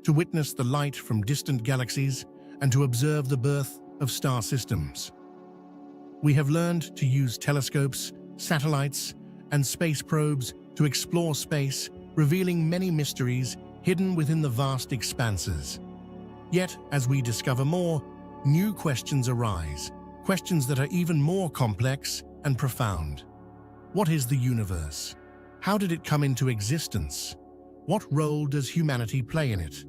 to witness the light from distant galaxies and to observe the birth of star systems. We have learned to use telescopes, satellites, and space probes to explore space, revealing many mysteries hidden within the vast expanses. Yet, as we discover more, new questions arise, questions that are even more complex and profound. What is the universe? How did it come into existence? What role does humanity play in it?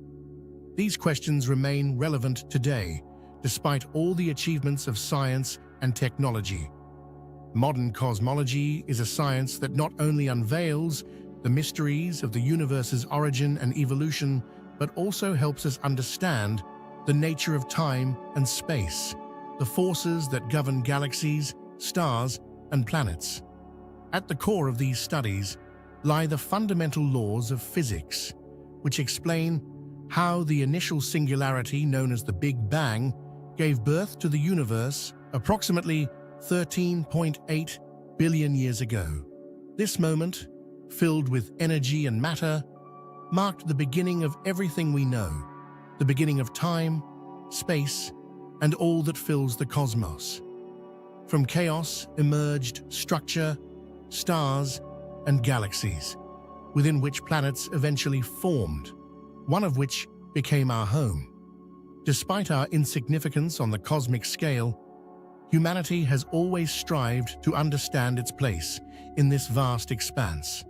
These questions remain relevant today, despite all the achievements of science and technology. Modern cosmology is a science that not only unveils the mysteries of the universe's origin and evolution, but also helps us understand the nature of time and space, the forces that govern galaxies, stars, and planets. At the core of these studies lie the fundamental laws of physics, which explain how the initial singularity known as the Big Bang gave birth to the universe approximately 13.8 billion years ago. This moment, filled with energy and matter, marked the beginning of everything we know, the beginning of time, space, and all that fills the cosmos. From chaos emerged structure, stars, and galaxies, within which planets eventually formed, one of which became our home. Despite our insignificance on the cosmic scale, humanity has always strived to understand its place in this vast expanse.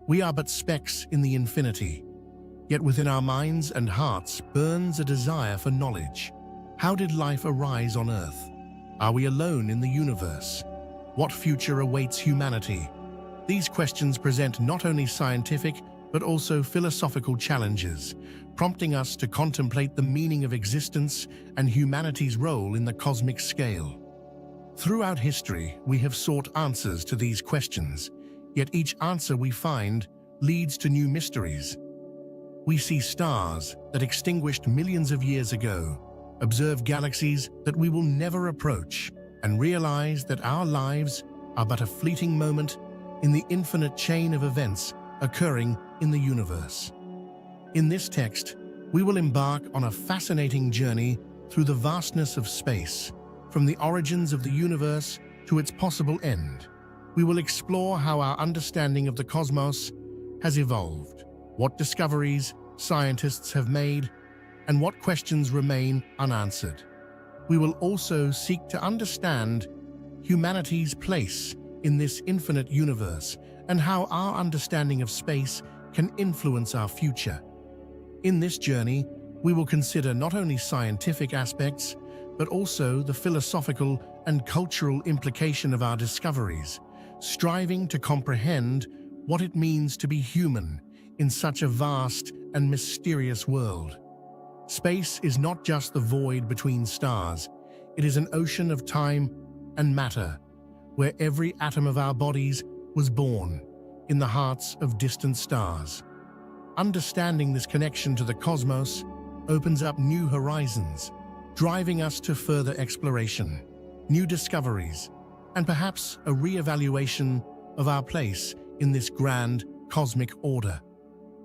We are but specks in the infinity, yet within our minds and hearts burns a desire for knowledge. How did life arise on Earth? Are we alone in the universe? What future awaits humanity? These questions present not only scientific but also philosophical challenges, prompting us to contemplate the meaning of existence and humanity's role in the cosmic scale. Throughout history, we have sought answers to these questions, yet each answer we find leads to new mysteries. We see stars that extinguished millions of years ago, observe galaxies that we will never approach, and realize that our lives are but a fleeting moment in the infinite chain of events occurring in the universe. In this text, we will embark on a fascinating journey through the vastness of space, from the origins of the universe to its possible end. We will explore how our understanding of the cosmos has evolved, what discoveries scientists have made, and what questions remain unanswered. We will also seek to understand humanity's place in this infinite universe and how our understanding of space can influence our future. In this journey, we will consider not only scientific aspects, but also the philosophical and cultural implication of our discoveries, striving to comprehend what it means to be human in such a vast and mysterious world. Space is not just the void between stars, it is an ocean of time and matter, where every atom of our bodies was born in the hearts of distant stars. Understanding this connection to the cosmos opens up new horizons, driving us to further exploration, new discoveries, and perhaps a re-evaluation of our place in this grand cosmic order.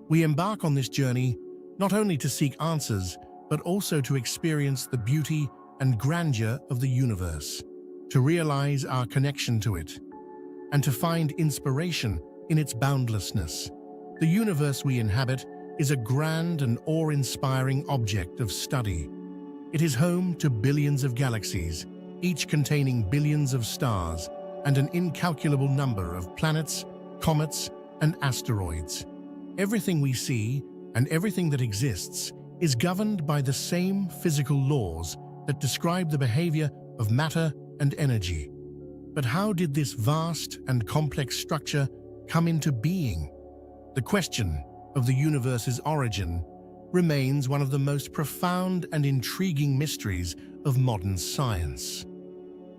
We embark on this journey not only to seek answers, but also to experience the beauty and grandeur of the universe, to realize our connection to it, and to find inspiration in its boundlessness. The universe we inhabit is a grand and awe-inspiring object of study. It is home to billions of galaxies, each containing billions of stars and an incalculable number of planets, comets, and asteroids. Everything we see and everything that exists is governed by the same physical laws that describe the behavior of matter and energy. But how did this vast and complex structure come into being? The question of the universe's origin remains one of the most profound and intriguing mysteries of modern science.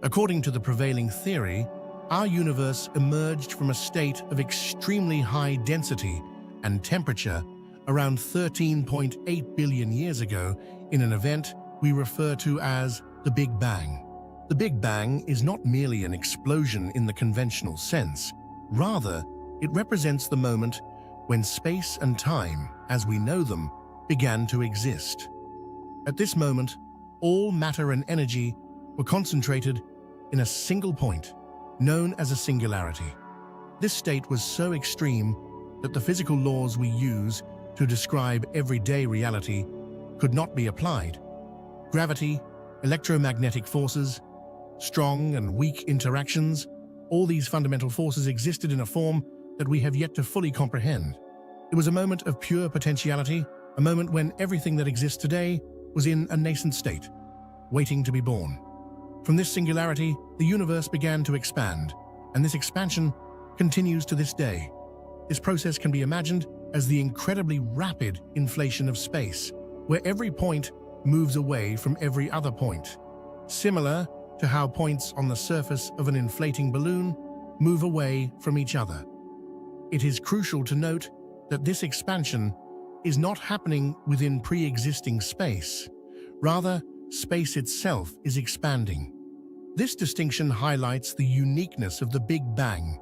According to the prevailing theory, our universe emerged from a state of extremely high density and temperature around 13.8 billion years ago in an event we refer to as the Big Bang. The Big Bang is not merely an explosion in the conventional sense. Rather, it represents the moment when space and time, as we know them, began to exist. At this moment, all matter and energy were concentrated in a single point, known as a singularity. This state was so extreme that the physical laws we use to describe everyday reality could not be applied. Gravity, electromagnetic forces, strong and weak interactions, all these fundamental forces existed in a form that we have yet to fully comprehend. It was a moment of pure potentiality, a moment when everything that exists today was in a nascent state, waiting to be born. From this singularity, the universe began to expand, and this expansion continues to this day. This process can be imagined as the incredibly rapid inflation of space, where every point moves away from every other point, similar to how points on the surface of an inflating balloon move away from each other. It is crucial to note that this expansion is not happening within pre-existing space. Rather, space itself is expanding. This distinction highlights the uniqueness of the Big Bang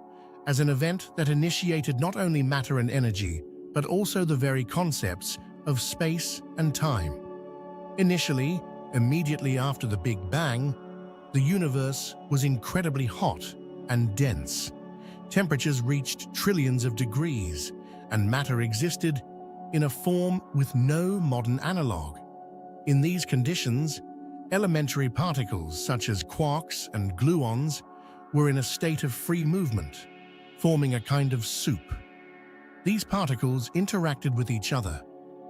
as an event that initiated not only matter and energy, but also the very concepts of space and time. Initially, immediately after the Big Bang, the universe was incredibly hot and dense. Temperatures reached trillions of degrees, and matter existed in a form with no modern analog. In these conditions, elementary particles such as quarks and gluons were in a state of free movement, forming a kind of soup. These particles interacted with each other,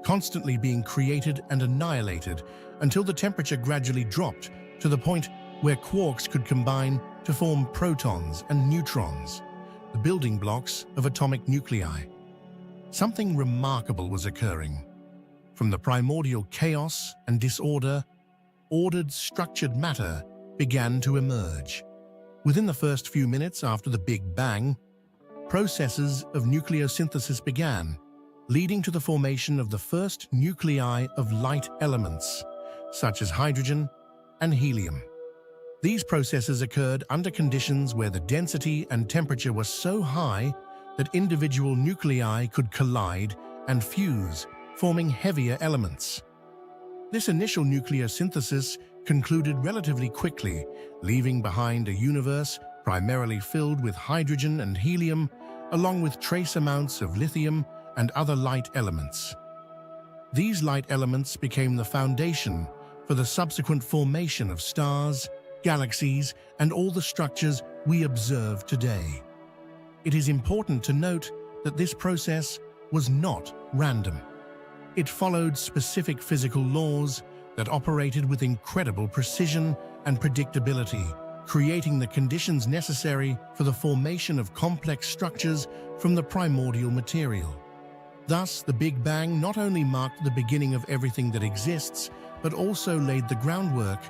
constantly being created and annihilated until the temperature gradually dropped to the point where quarks could combine to form protons and neutrons, the building blocks of atomic nuclei. Something remarkable was occurring. From the primordial chaos and disorder, ordered, structured matter began to emerge. Within the first few minutes after the Big Bang, processes of nucleosynthesis began, leading to the formation of the first nuclei of light elements, such as hydrogen and helium. These processes occurred under conditions where the density and temperature were so high that individual nuclei could collide and fuse, forming heavier elements. This initial nucleosynthesis concluded relatively quickly, leaving behind a universe primarily filled with hydrogen and helium, along with trace amounts of lithium and other light elements. These light elements became the foundation for the subsequent formation of stars, galaxies, and all the structures we observe today. It is important to note that this process was not random. It followed specific physical laws that operated with incredible precision and predictability, creating the conditions necessary for the formation of complex structures from the primordial material. Thus, the Big Bang not only marked the beginning of everything that exists, but also laid the groundwork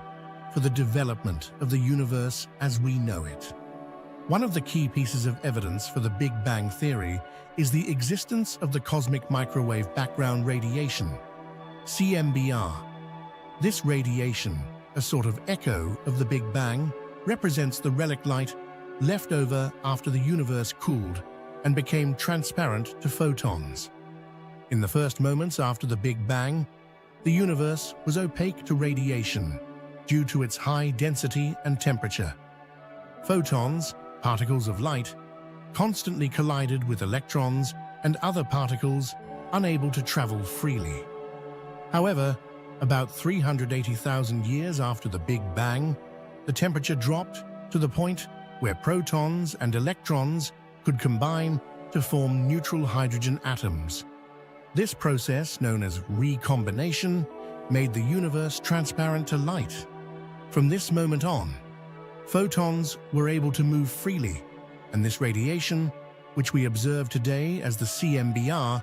for the development of the universe as we know it. One of the key pieces of evidence for the Big Bang theory is the existence of the cosmic microwave background radiation, CMBR. This radiation, a sort of echo of the Big Bang, represents the relic light left over after the universe cooled and became transparent to photons. In the first moments after the Big Bang, the universe was opaque to radiation due to its high density and temperature. Photons, particles of light, constantly collided with electrons and other particles unable to travel freely. However, about 380,000 years after the Big Bang, the temperature dropped to the point where protons and electrons could combine to form neutral hydrogen atoms. This process, known as recombination, made the universe transparent to light. From this moment on, photons were able to move freely, and this radiation, which we observe today as the CMBR,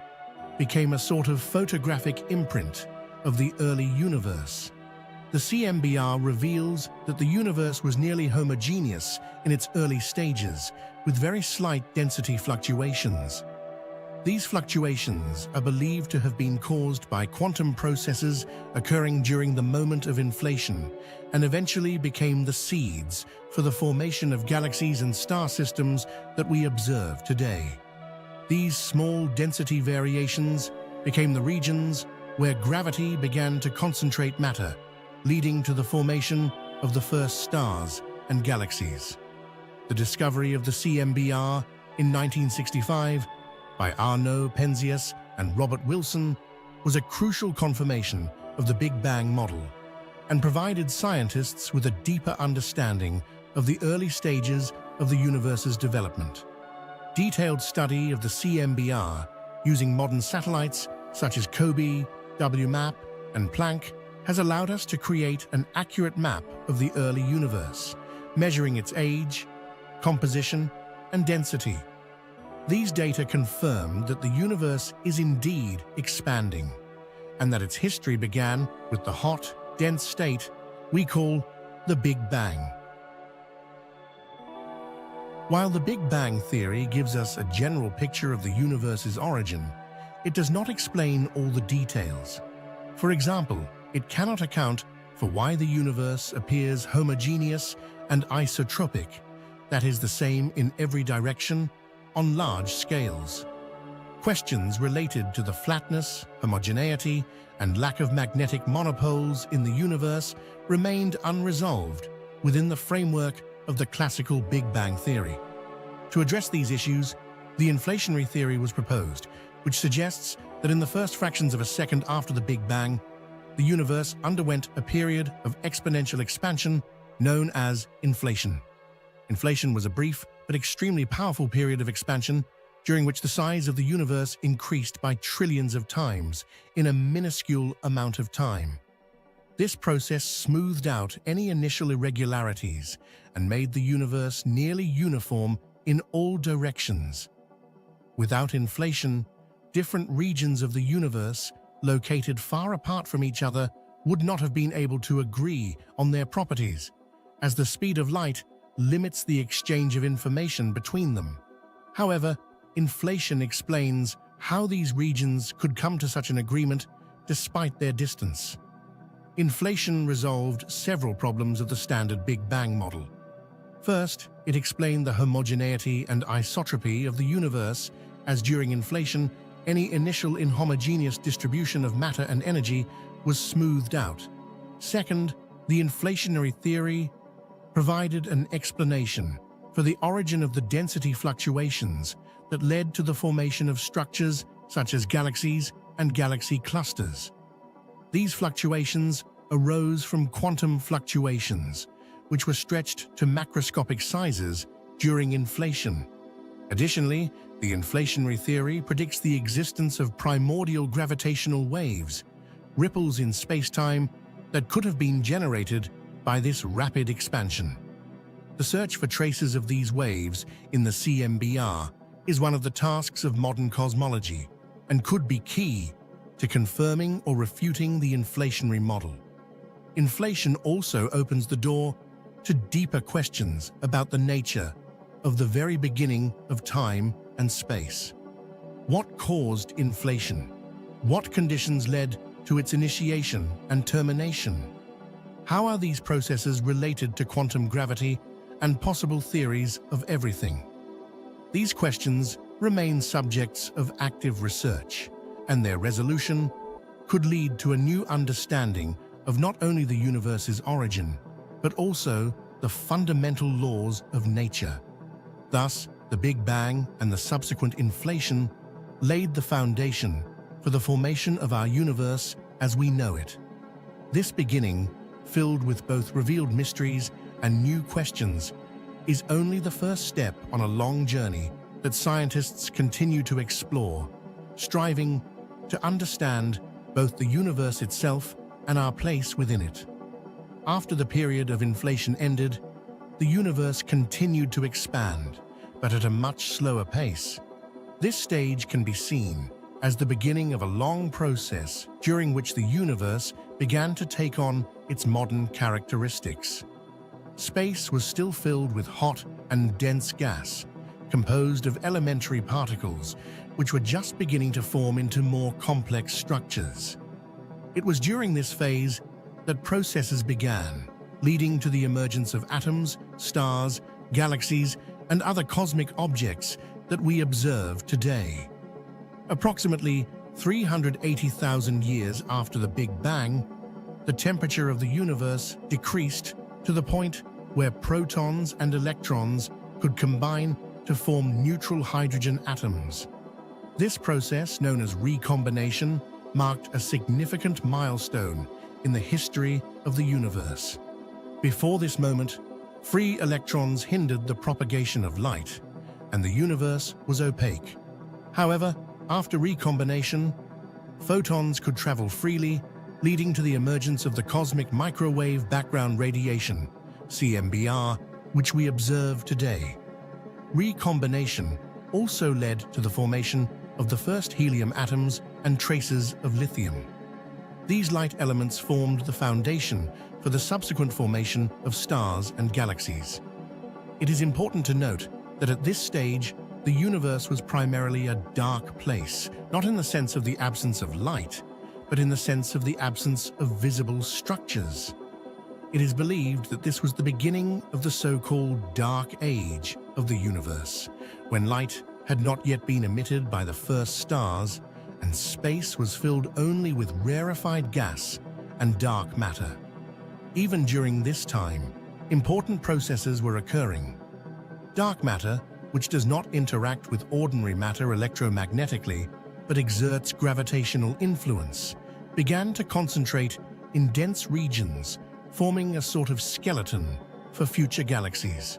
became a sort of photographic imprint of the early universe. The CMBR reveals that the universe was nearly homogeneous in its early stages, with very slight density fluctuations. These fluctuations are believed to have been caused by quantum processes occurring during the moment of inflation and eventually became the seeds for the formation of galaxies and star systems that we observe today. These small density variations became the regions where gravity began to concentrate matter, leading to the formation of the first stars and galaxies. The discovery of the CMBR in 1965 by Arnaud Penzias and Robert Wilson was a crucial confirmation of the Big Bang model and provided scientists with a deeper understanding of the early stages of the universe's development. Detailed study of the CMBR using modern satellites such as COBE, WMAP, and Planck has allowed us to create an accurate map of the early universe, measuring its age, composition, and density. These data confirm that the universe is indeed expanding, and that its history began with the hot, dense state we call the Big Bang. While the Big Bang theory gives us a general picture of the universe's origin, it does not explain all the details. For example, it cannot account for why the universe appears homogeneous and isotropic, that is the same in every direction, on large scales. Questions related to the flatness, homogeneity, and lack of magnetic monopoles in the universe remained unresolved within the framework of the classical Big Bang theory. To address these issues, the inflationary theory was proposed, which suggests that in the first fractions of a second after the Big Bang, the universe underwent a period of exponential expansion known as inflation. Inflation was a brief but extremely powerful period of expansion during which the size of the universe increased by trillions of times in a minuscule amount of time. This process smoothed out any initial irregularities and made the universe nearly uniform in all directions. Without inflation, different regions of the universe, located far apart from each other, would not have been able to agree on their properties, as the speed of light limits the exchange of information between them. However, inflation explains how these regions could come to such an agreement despite their distance. Inflation resolved several problems of the standard Big Bang model. First, it explained the homogeneity and isotropy of the universe, as during inflation, any initial inhomogeneous distribution of matter and energy was smoothed out. Second, the inflationary theory provided an explanation for the origin of the density fluctuations that led to the formation of structures such as galaxies and galaxy clusters. These fluctuations arose from quantum fluctuations, which were stretched to macroscopic sizes during inflation. Additionally, the inflationary theory predicts the existence of primordial gravitational waves, ripples in space-time that could have been generated by this rapid expansion. The search for traces of these waves in the CMBR is one of the tasks of modern cosmology and could be key to confirming or refuting the inflationary model. Inflation also opens the door to deeper questions about the nature of the very beginning of time and space. What caused inflation? What conditions led to its initiation and termination? How are these processes related to quantum gravity and possible theories of everything? These questions remain subjects of active research, and their resolution could lead to a new understanding of not only the universe's origin, but also the fundamental laws of nature. Thus, the Big Bang and the subsequent inflation laid the foundation for the formation of our universe as we know it. This beginning, filled with both revealed mysteries and new questions, is only the first step on a long journey that scientists continue to explore, striving to understand both the universe itself and our place within it. After the period of inflation ended, the universe continued to expand, but at a much slower pace. This stage can be seen as the beginning of a long process during which the universe began to take on its modern characteristics. Space was still filled with hot and dense gas, composed of elementary particles, which were just beginning to form into more complex structures. It was during this phase that processes began, leading to the emergence of atoms, stars, galaxies, and other cosmic objects that we observe today. Approximately 380,000 years after the Big Bang, the temperature of the universe decreased to the point where protons and electrons could combine to form neutral hydrogen atoms. This process, known as recombination, marked a significant milestone in the history of the universe. Before this moment, free electrons hindered the propagation of light, and the universe was opaque. However, after recombination, photons could travel freely, leading to the emergence of the cosmic microwave background radiation, CMBR, which we observe today. Recombination also led to the formation of the first helium atoms and traces of lithium. These light elements formed the foundation for the subsequent formation of stars and galaxies. It is important to note that at this stage, the universe was primarily a dark place, not in the sense of the absence of light, but in the sense of the absence of visible structures. It is believed that this was the beginning of the so-called Dark Age of the universe, when light had not yet been emitted by the first stars, and space was filled only with rarefied gas and dark matter. Even during this time, important processes were occurring. Dark matter, which does not interact with ordinary matter electromagnetically, but exerts gravitational influence, began to concentrate in dense regions, forming a sort of skeleton for future galaxies.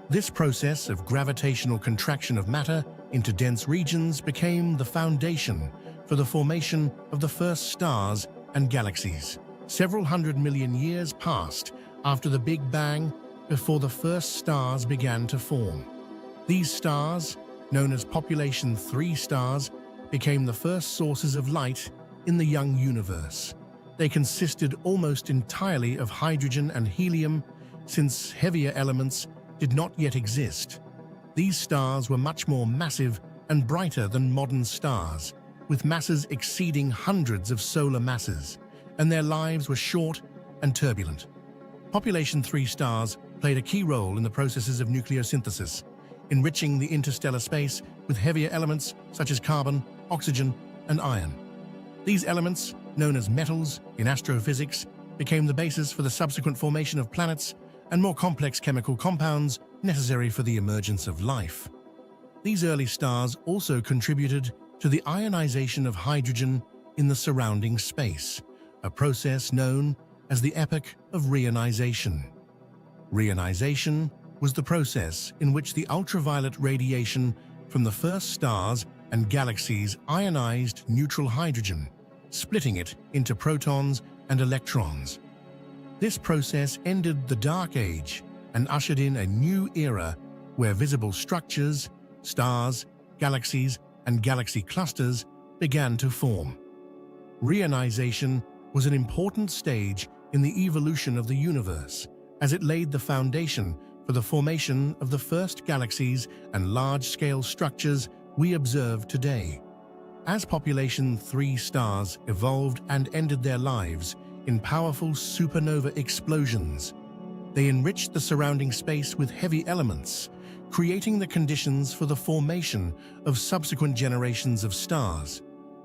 This process of gravitational contraction of matter into dense regions became the foundation for the formation of the first stars and galaxies. Several 100 million years passed after the Big Bang before the first stars began to form. These stars, known as population 3 stars, became the first sources of light in the young universe. They consisted almost entirely of hydrogen and helium, since heavier elements did not yet exist. These stars were much more massive and brighter than modern stars, with masses exceeding hundreds of solar masses, and their lives were short and turbulent. Population 3 stars played a key role in the processes of nucleosynthesis, enriching the interstellar space with heavier elements such as carbon, oxygen, and iron. These elements, known as metals in astrophysics, became the basis for the subsequent formation of planets and more complex chemical compounds necessary for the emergence of life. These early stars also contributed to the ionization of hydrogen in the surrounding space, a process known as the epoch of reionization. Reionization was the process in which the ultraviolet radiation from the first stars and galaxies ionized neutral hydrogen, splitting it into protons and electrons. This process ended the Dark Age and ushered in a new era where visible structures, stars, galaxies, and galaxy clusters began to form. Reionization was an important stage in the evolution of the universe, as it laid the foundation for the formation of the first galaxies and large-scale structures we observe today. As population 3 stars evolved and ended their lives in powerful supernova explosions, they enriched the surrounding space with heavy elements, creating the conditions for the formation of subsequent generations of stars,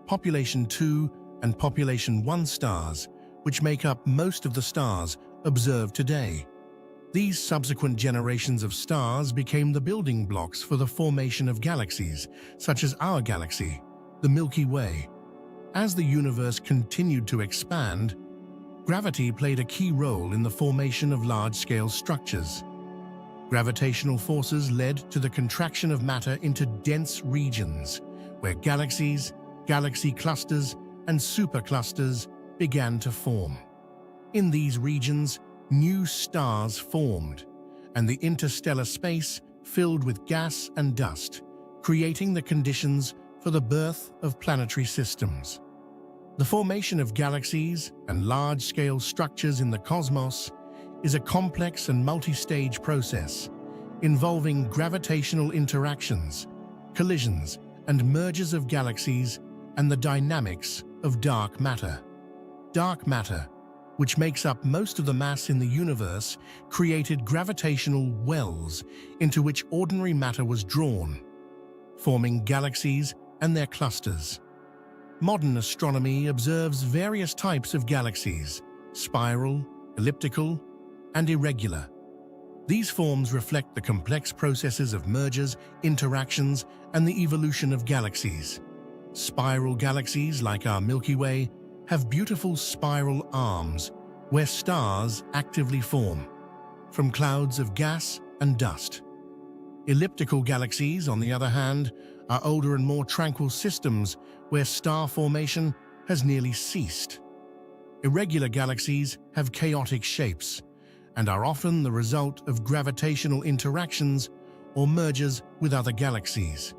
population 2 and population 1 stars, which make up most of the stars observed today. These subsequent generations of stars became the building blocks for the formation of galaxies, such as our galaxy, the Milky Way. As the universe continued to expand, gravity played a key role in the formation of large-scale structures. Gravitational forces led to the contraction of matter into dense regions, where galaxies, galaxy clusters, and superclusters began to form. In these regions, new stars formed, and the interstellar space filled with gas and dust, creating the conditions for the birth of planetary systems. The formation of galaxies and large-scale structures in the cosmos is a complex and multi-stage process involving gravitational interactions, collisions, and mergers of galaxies and the dynamics of dark matter. Dark matter, which makes up most of the mass in the universe, created gravitational wells into which ordinary matter was drawn, forming galaxies and their clusters. Modern astronomy observes various types of galaxies: spiral, elliptical, and irregular. These forms reflect the complex processes of mergers, interactions, and the evolution of galaxies. Spiral galaxies, like our Milky Way, have beautiful spiral arms where stars actively form, from clouds of gas and dust. Elliptical galaxies, on the other hand, are older and more tranquil systems where star formation has nearly ceased. Irregular galaxies have chaotic shapes and are often the result of gravitational interactions or mergers with other galaxies.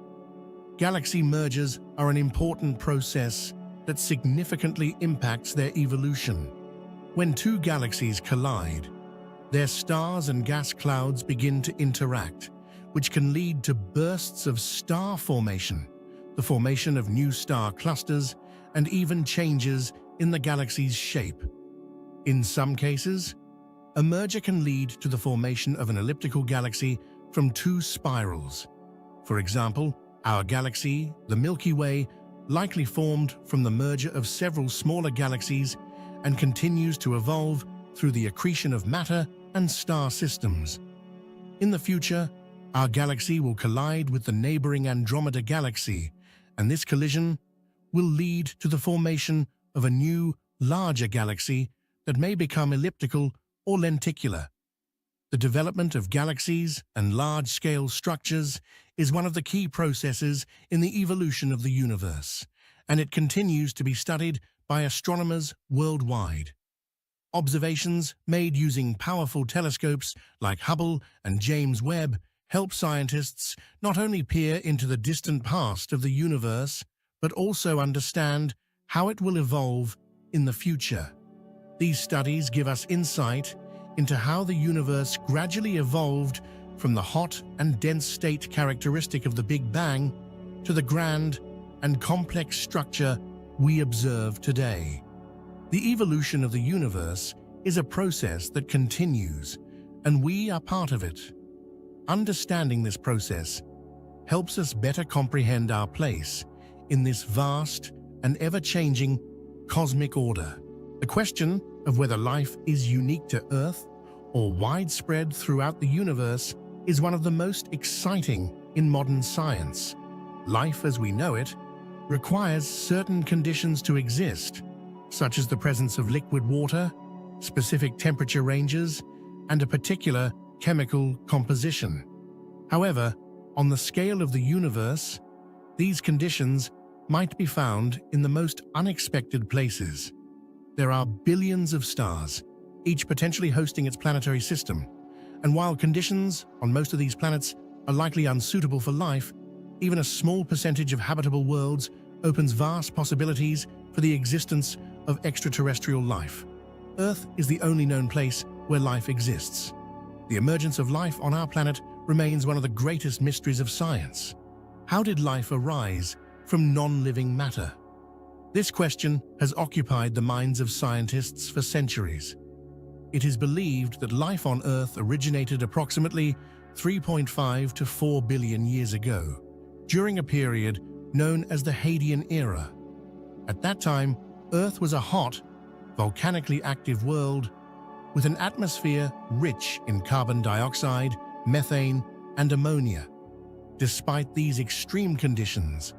Galaxy mergers are an important process that significantly impacts their evolution. When two galaxies collide, their stars and gas clouds begin to interact, which can lead to bursts of star formation, the formation of new star clusters, and even changes in the galaxy's shape. In some cases, a merger can lead to the formation of an elliptical galaxy from two spirals. For example, our galaxy, the Milky Way, likely formed from the merger of several smaller galaxies and continues to evolve through the accretion of matter and star systems. In the future, our galaxy will collide with the neighboring Andromeda galaxy, and this collision will lead to the formation of a new, larger galaxy that may become elliptical or lenticular. The development of galaxies and large-scale structures is one of the key processes in the evolution of the universe, and it continues to be studied by astronomers worldwide. Observations made using powerful telescopes like Hubble and James Webb help scientists not only peer into the distant past of the universe, but also understand how it will evolve in the future. These studies give us insight into how the universe gradually evolved from the hot and dense state characteristic of the Big Bang to the grand and complex structure we observe today. The evolution of the universe is a process that continues, and we are part of it. Understanding this process helps us better comprehend our place in this vast and ever-changing cosmic order. The question of whether life is unique to Earth or widespread throughout the universe is one of the most exciting in modern science. Life as we know it requires certain conditions to exist, such as the presence of liquid water, specific temperature ranges, and a particular chemical composition. However, on the scale of the universe, these conditions might be found in the most unexpected places. There are billions of stars, each potentially hosting its planetary system, and while conditions on most of these planets are likely unsuitable for life, even a small percentage of habitable worlds opens vast possibilities for the existence of extraterrestrial life. Earth is the only known place where life exists. The emergence of life on our planet remains one of the greatest mysteries of science. How did life arise from non-living matter? This question has occupied the minds of scientists for centuries. It is believed that life on Earth originated approximately 3.5 to 4 billion years ago, during a period known as the Hadean Era. At that time, Earth was a hot, volcanically active world with an atmosphere rich in carbon dioxide, methane, and ammonia. Despite these extreme conditions,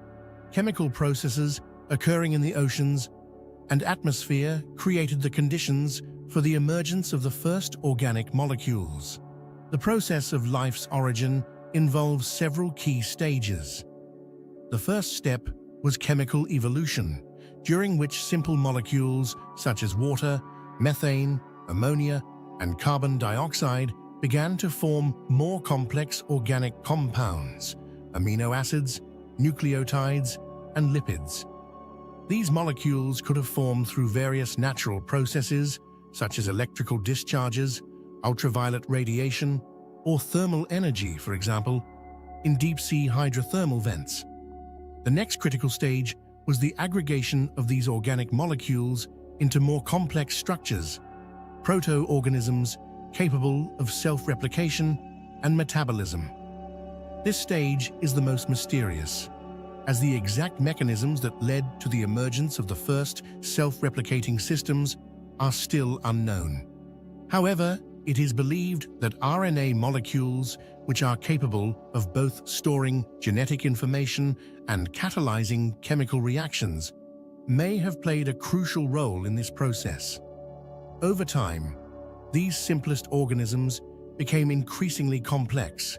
chemical processes occurring in the oceans and atmosphere created the conditions for the emergence of the first organic molecules. The process of life's origin involves several key stages. The first step was chemical evolution, during which simple molecules such as water, methane, ammonia, and carbon dioxide began to form more complex organic compounds, amino acids, nucleotides, and lipids. These molecules could have formed through various natural processes, such as electrical discharges, ultraviolet radiation, or thermal energy, for example, in deep-sea hydrothermal vents. The next critical stage was the aggregation of these organic molecules into more complex structures, proto-organisms capable of self-replication and metabolism. This stage is the most mysterious. as the exact mechanisms that led to the emergence of the first self-replicating systems are still unknown. However, it is believed that RNA molecules, which are capable of both storing genetic information and catalyzing chemical reactions, may have played a crucial role in this process. Over time, these simplest organisms became increasingly complex,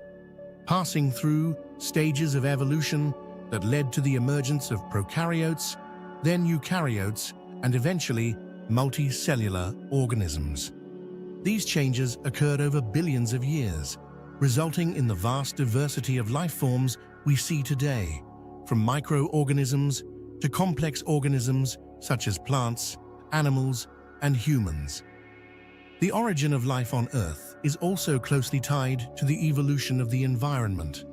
passing through stages of evolution that led to the emergence of prokaryotes, then eukaryotes, and eventually multicellular organisms. These changes occurred over billions of years, resulting in the vast diversity of life forms we see today, from microorganisms to complex organisms such as plants, animals, and humans. The origin of life on Earth is also closely tied to the evolution of the environment.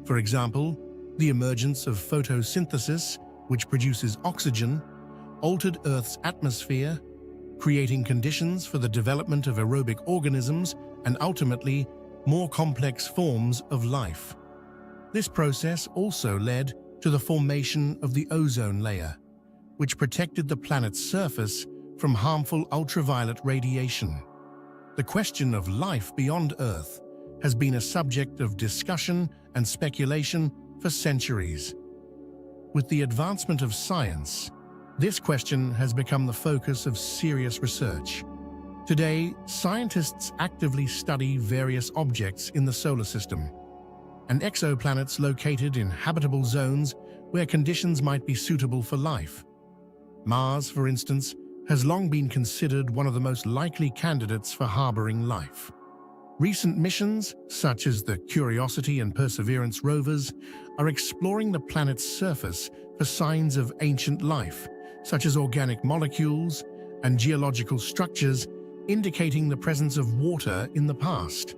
For example, the emergence of photosynthesis, which produces oxygen, altered Earth's atmosphere, creating conditions for the development of aerobic organisms and ultimately more complex forms of life. This process also led to the formation of the ozone layer, which protected the planet's surface from harmful ultraviolet radiation. The question of life beyond Earth has been a subject of discussion and speculation for centuries. With the advancement of science, this question has become the focus of serious research. Today, scientists actively study various objects in the solar system and exoplanets located in habitable zones where conditions might be suitable for life. Mars, for instance, has long been considered one of the most likely candidates for harboring life. Recent missions, such as the Curiosity and Perseverance rovers, are exploring the planet's surface for signs of ancient life, such as organic molecules and geological structures indicating the presence of water in the past.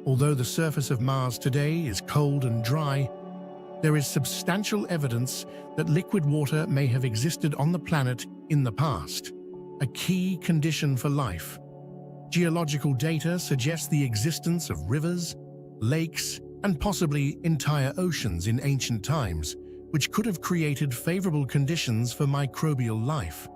Although the surface of Mars today is cold and dry, there is substantial evidence that liquid water may have existed on the planet in the past, a key condition for life. Geological data suggests the existence of rivers, lakes, and possibly entire oceans in ancient times, which could have created favorable conditions for microbial life.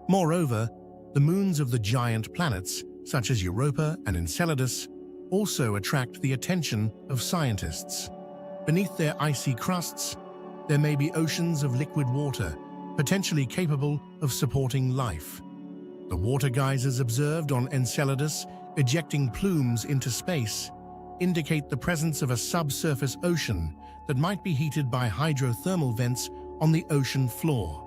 Moreover, the moons of the giant planets, such as Europa and Enceladus, also attract the attention of scientists. Beneath their icy crusts, there may be oceans of liquid water, potentially capable of supporting life. The water geysers observed on Enceladus, ejecting plumes into space, indicate the presence of a subsurface ocean that might be heated by hydrothermal vents on the ocean floor.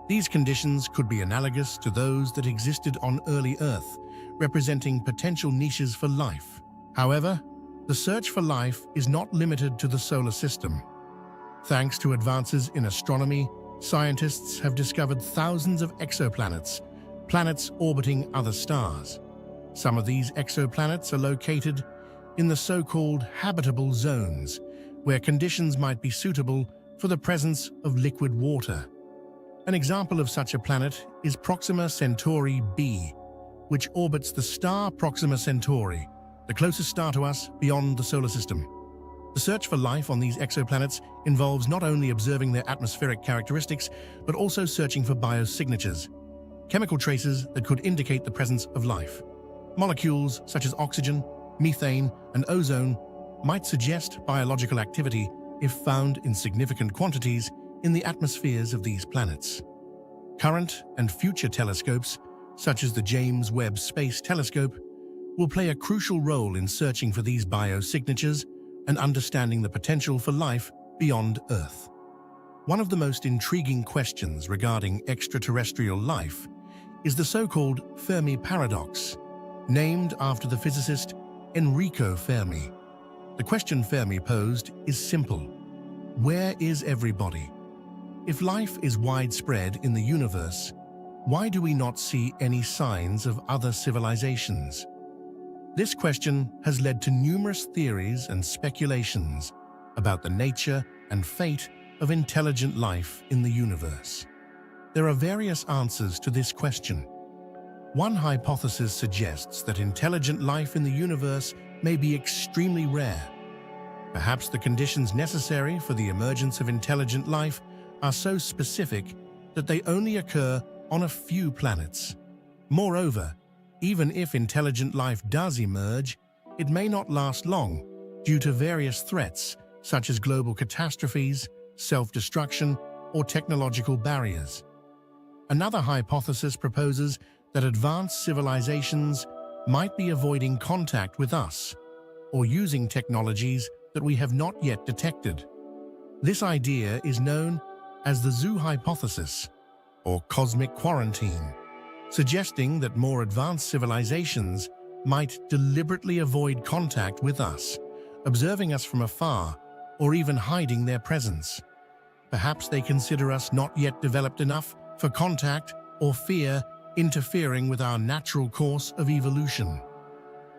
These conditions could be analogous to those that existed on early Earth, representing potential niches for life. However, the search for life is not limited to the solar system. Thanks to advances in astronomy, scientists have discovered thousands of exoplanets, planets orbiting other stars. Some of these exoplanets are located in the so-called habitable zones, where conditions might be suitable for the presence of liquid water. An example of such a planet is Proxima Centauri b, which orbits the star Proxima Centauri, the closest star to us beyond the solar system. The search for life on these exoplanets involves not only observing their atmospheric characteristics, but also searching for biosignatures, chemical traces that could indicate the presence of life. Molecules such as oxygen, methane, and ozone might suggest biological activity if found in significant quantities in the atmospheres of these planets. Current and future telescopes, such as the James Webb Space Telescope, will play a crucial role in searching for these biosignatures and understanding the potential for life beyond Earth. One of the most intriguing questions regarding extraterrestrial life is the so-called Fermi paradox, named after the physicist Enrico Fermi. The question Fermi posed is simple: where is everybody? If life is widespread in the universe, why do we not see any signs of other civilizations? This question has led to numerous theories and speculations about the nature and fate of intelligent life in the universe. There are various answers to this question. One hypothesis suggests that intelligent life in the universe may be extremely rare. Perhaps the conditions necessary for the emergence of intelligent life are so specific that they only occur on a few planets. Moreover, even if intelligent life does emerge, it may not last long due to various threats such as global catastrophes, self-destruction, or technological barriers. Another hypothesis proposes that advanced civilizations might be avoiding contact with us or using technologies that we have not yet detected. This idea is known as the zoo hypothesis, or cosmic quarantine, suggesting that more advanced civilizations might deliberately avoid contact with us, observing us from afar, or even hiding their presence. Perhaps they consider us not yet developed enough for contact or fear interfering with our natural course of evolution.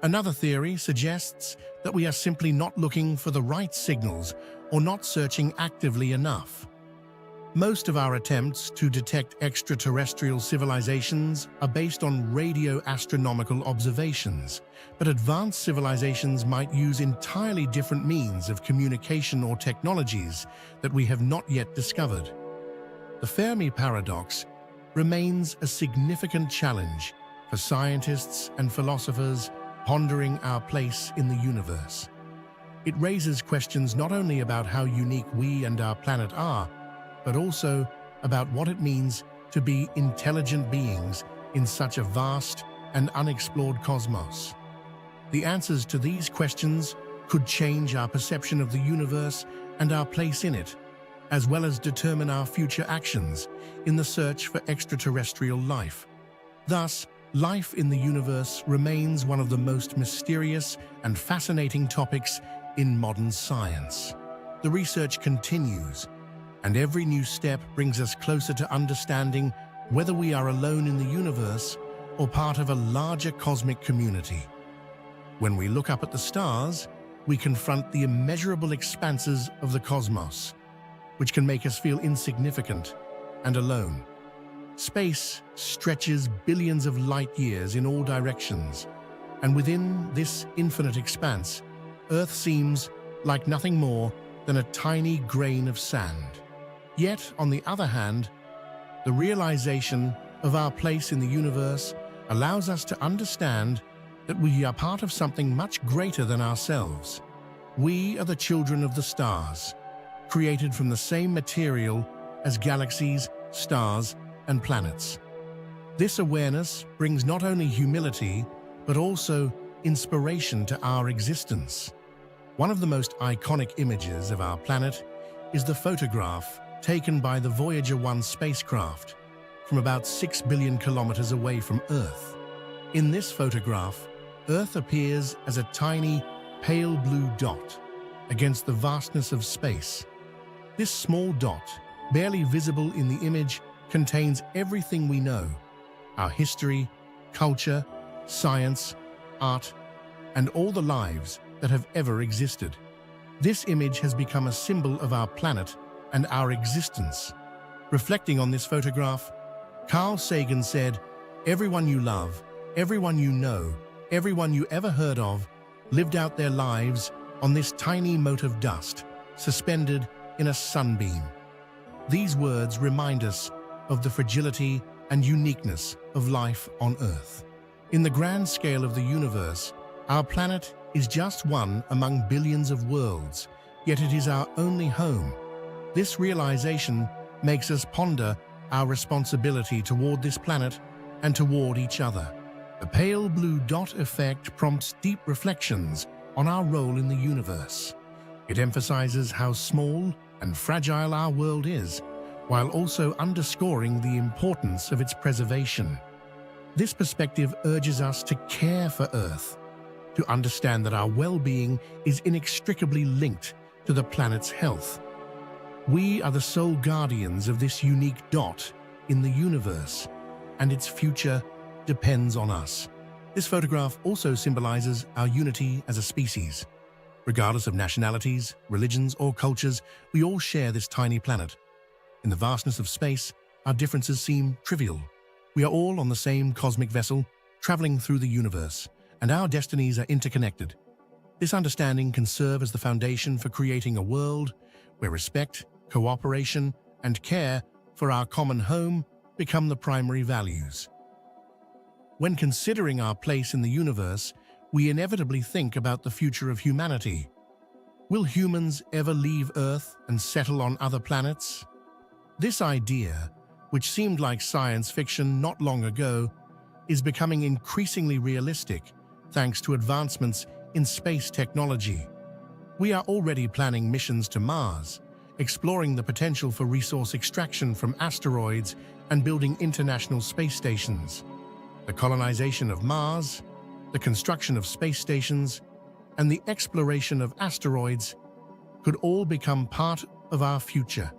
Another theory suggests that we are simply not looking for the right signals or not searching actively enough. Most of our attempts to detect extraterrestrial civilizations are based on radio-astronomical observations, but advanced civilizations might use entirely different means of communication or technologies that we have not yet discovered. The Fermi paradox remains a significant challenge for scientists and philosophers pondering our place in the universe. It raises questions not only about how unique we and our planet are, but also about what it means to be intelligent beings in such a vast and unexplored cosmos. The answers to these questions could change our perception of the universe and our place in it, as well as determine our future actions in the search for extraterrestrial life. Thus, life in the universe remains one of the most mysterious and fascinating topics in modern science. The research continues, and every new step brings us closer to understanding whether we are alone in the universe or part of a larger cosmic community. When we look up at the stars, we confront the immeasurable expanses of the cosmos, which can make us feel insignificant and alone. Space stretches billions of light years in all directions, and within this infinite expanse, Earth seems like nothing more than a tiny grain of sand. Yet, on the other hand, the realization of our place in the universe allows us to understand that we are part of something much greater than ourselves. We are the children of the stars, created from the same material as galaxies, stars, and planets. This awareness brings not only humility, but also inspiration to our existence. One of the most iconic images of our planet is the photograph taken by the Voyager 1 spacecraft from about 6 billion kilometers away from Earth. In this photograph, Earth appears as a tiny, pale blue dot against the vastness of space. This small dot, barely visible in the image, contains everything we know: our history, culture, science, art, and all the lives that have ever existed. This image has become a symbol of our planet and our existence. Reflecting on this photograph, Carl Sagan said, "Everyone you love, everyone you know, everyone you ever heard of, lived out their lives on this tiny mote of dust, suspended in a sunbeam." These words remind us of the fragility and uniqueness of life on Earth. In the grand scale of the universe, our planet is just one among billions of worlds, yet it is our only home. This realization makes us ponder our responsibility toward this planet and toward each other. The pale blue dot effect prompts deep reflections on our role in the universe. It emphasizes how small and fragile our world is, while also underscoring the importance of its preservation. This perspective urges us to care for Earth, to understand that our well-being is inextricably linked to the planet's health. We are the sole guardians of this unique dot in the universe, and its future depends on us. This photograph also symbolizes our unity as a species. Regardless of nationalities, religions, or cultures, we all share this tiny planet. In the vastness of space, our differences seem trivial. We are all on the same cosmic vessel, traveling through the universe, and our destinies are interconnected. This understanding can serve as the foundation for creating a world where respect, cooperation, and care for our common home become the primary values. When considering our place in the universe, we inevitably think about the future of humanity. Will humans ever leave Earth and settle on other planets? This idea, which seemed like science fiction not long ago, is becoming increasingly realistic thanks to advancements in space technology. We are already planning missions to Mars, exploring the potential for resource extraction from asteroids and building international space stations. The colonization of Mars, the construction of space stations, and the exploration of asteroids could all become part of our future.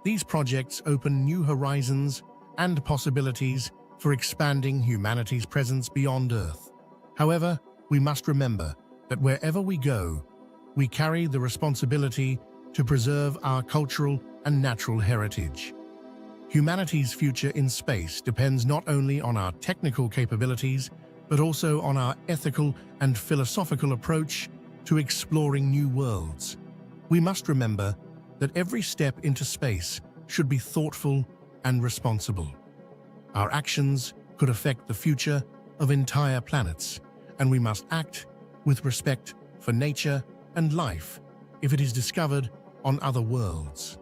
These projects open new horizons and possibilities for expanding humanity's presence beyond Earth. However, we must remember that wherever we go, we carry the responsibility to preserve our cultural and natural heritage. Humanity's future in space depends not only on our technical capabilities, but also on our ethical and philosophical approach to exploring new worlds. We must remember that every step into space should be thoughtful and responsible. Our actions could affect the future of entire planets, and we must act with respect for nature and life if it is discovered on other worlds.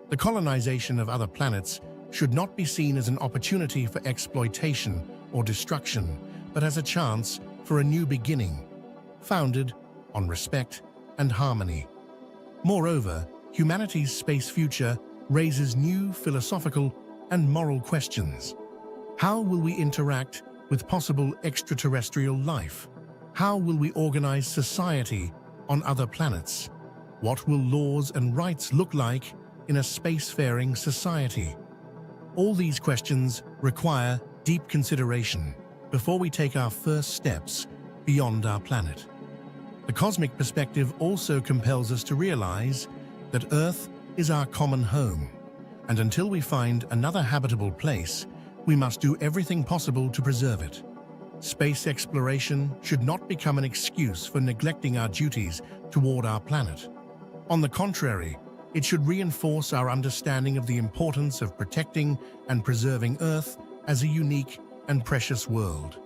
The colonization of other planets should not be seen as an opportunity for exploitation or destruction, but as a chance for a new beginning, founded on respect and harmony. Moreover, humanity's space future raises new philosophical and moral questions. How will we interact with possible extraterrestrial life? How will we organize society on other planets? What will laws and rights look like in a spacefaring society? All these questions require deep consideration before we take our first steps beyond our planet. The cosmic perspective also compels us to realize that Earth is our common home, and until we find another habitable place, we must do everything possible to preserve it. Space exploration should not become an excuse for neglecting our duties toward our planet. On the contrary, it should reinforce our understanding of the importance of protecting and preserving Earth as a unique and precious world.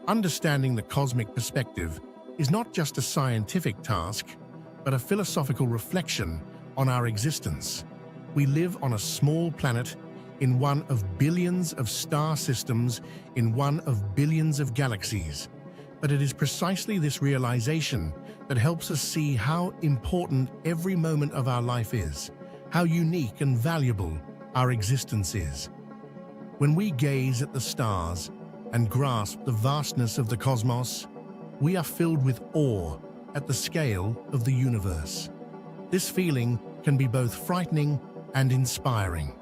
Understanding the cosmic perspective is not just a scientific task, but a philosophical reflection on our existence. We live on a small planet in one of billions of star systems in one of billions of galaxies. But it is precisely this realization that helps us see how important every moment of our life is, how unique and valuable our existence is. When we gaze at the stars and grasp the vastness of the cosmos, we are filled with awe at the scale of the universe. This feeling can be both frightening and inspiring.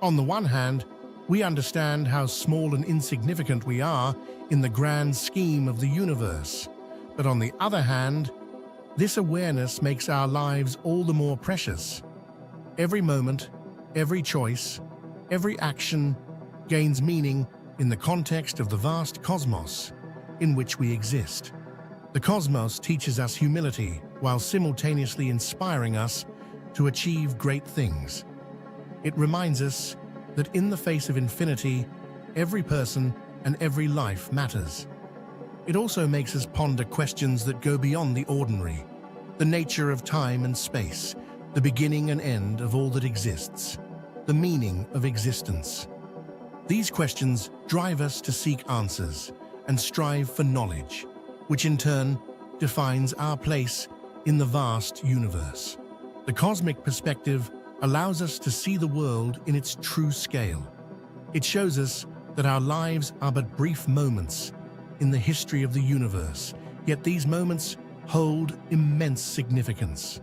On the one hand, we understand how small and insignificant we are in the grand scheme of the universe. But on the other hand, this awareness makes our lives all the more precious. Every moment, every choice, every action gains meaning in the context of the vast cosmos in which we exist. The cosmos teaches us humility while simultaneously inspiring us to achieve great things. It reminds us that in the face of infinity, every person and every life matters. It also makes us ponder questions that go beyond the ordinary, the nature of time and space, the beginning and end of all that exists, the meaning of existence. These questions drive us to seek answers and strive for knowledge, which in turn defines our place in the vast universe. The cosmic perspective allows us to see the world in its true scale. It shows us that our lives are but brief moments in the history of the universe, yet these moments hold immense significance.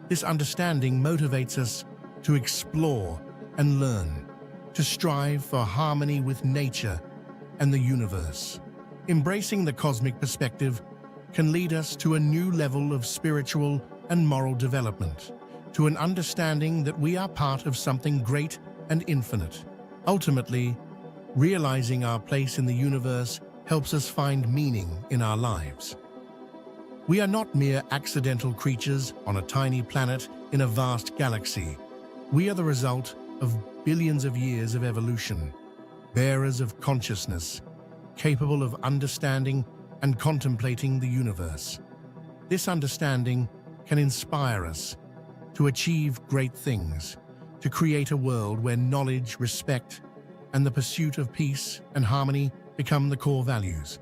This understanding motivates us to explore and learn, to strive for harmony with nature and the universe. Embracing the cosmic perspective can lead us to a new level of spiritual and moral development, to an understanding that we are part of something great and infinite. Ultimately, realizing our place in the universe helps us find meaning in our lives. We are not mere accidental creatures on a tiny planet in a vast galaxy. We are the result of billions of years of evolution, bearers of consciousness, capable of understanding and contemplating the universe. This understanding can inspire us to achieve great things, to create a world where knowledge, respect, and the pursuit of peace and harmony become the core values.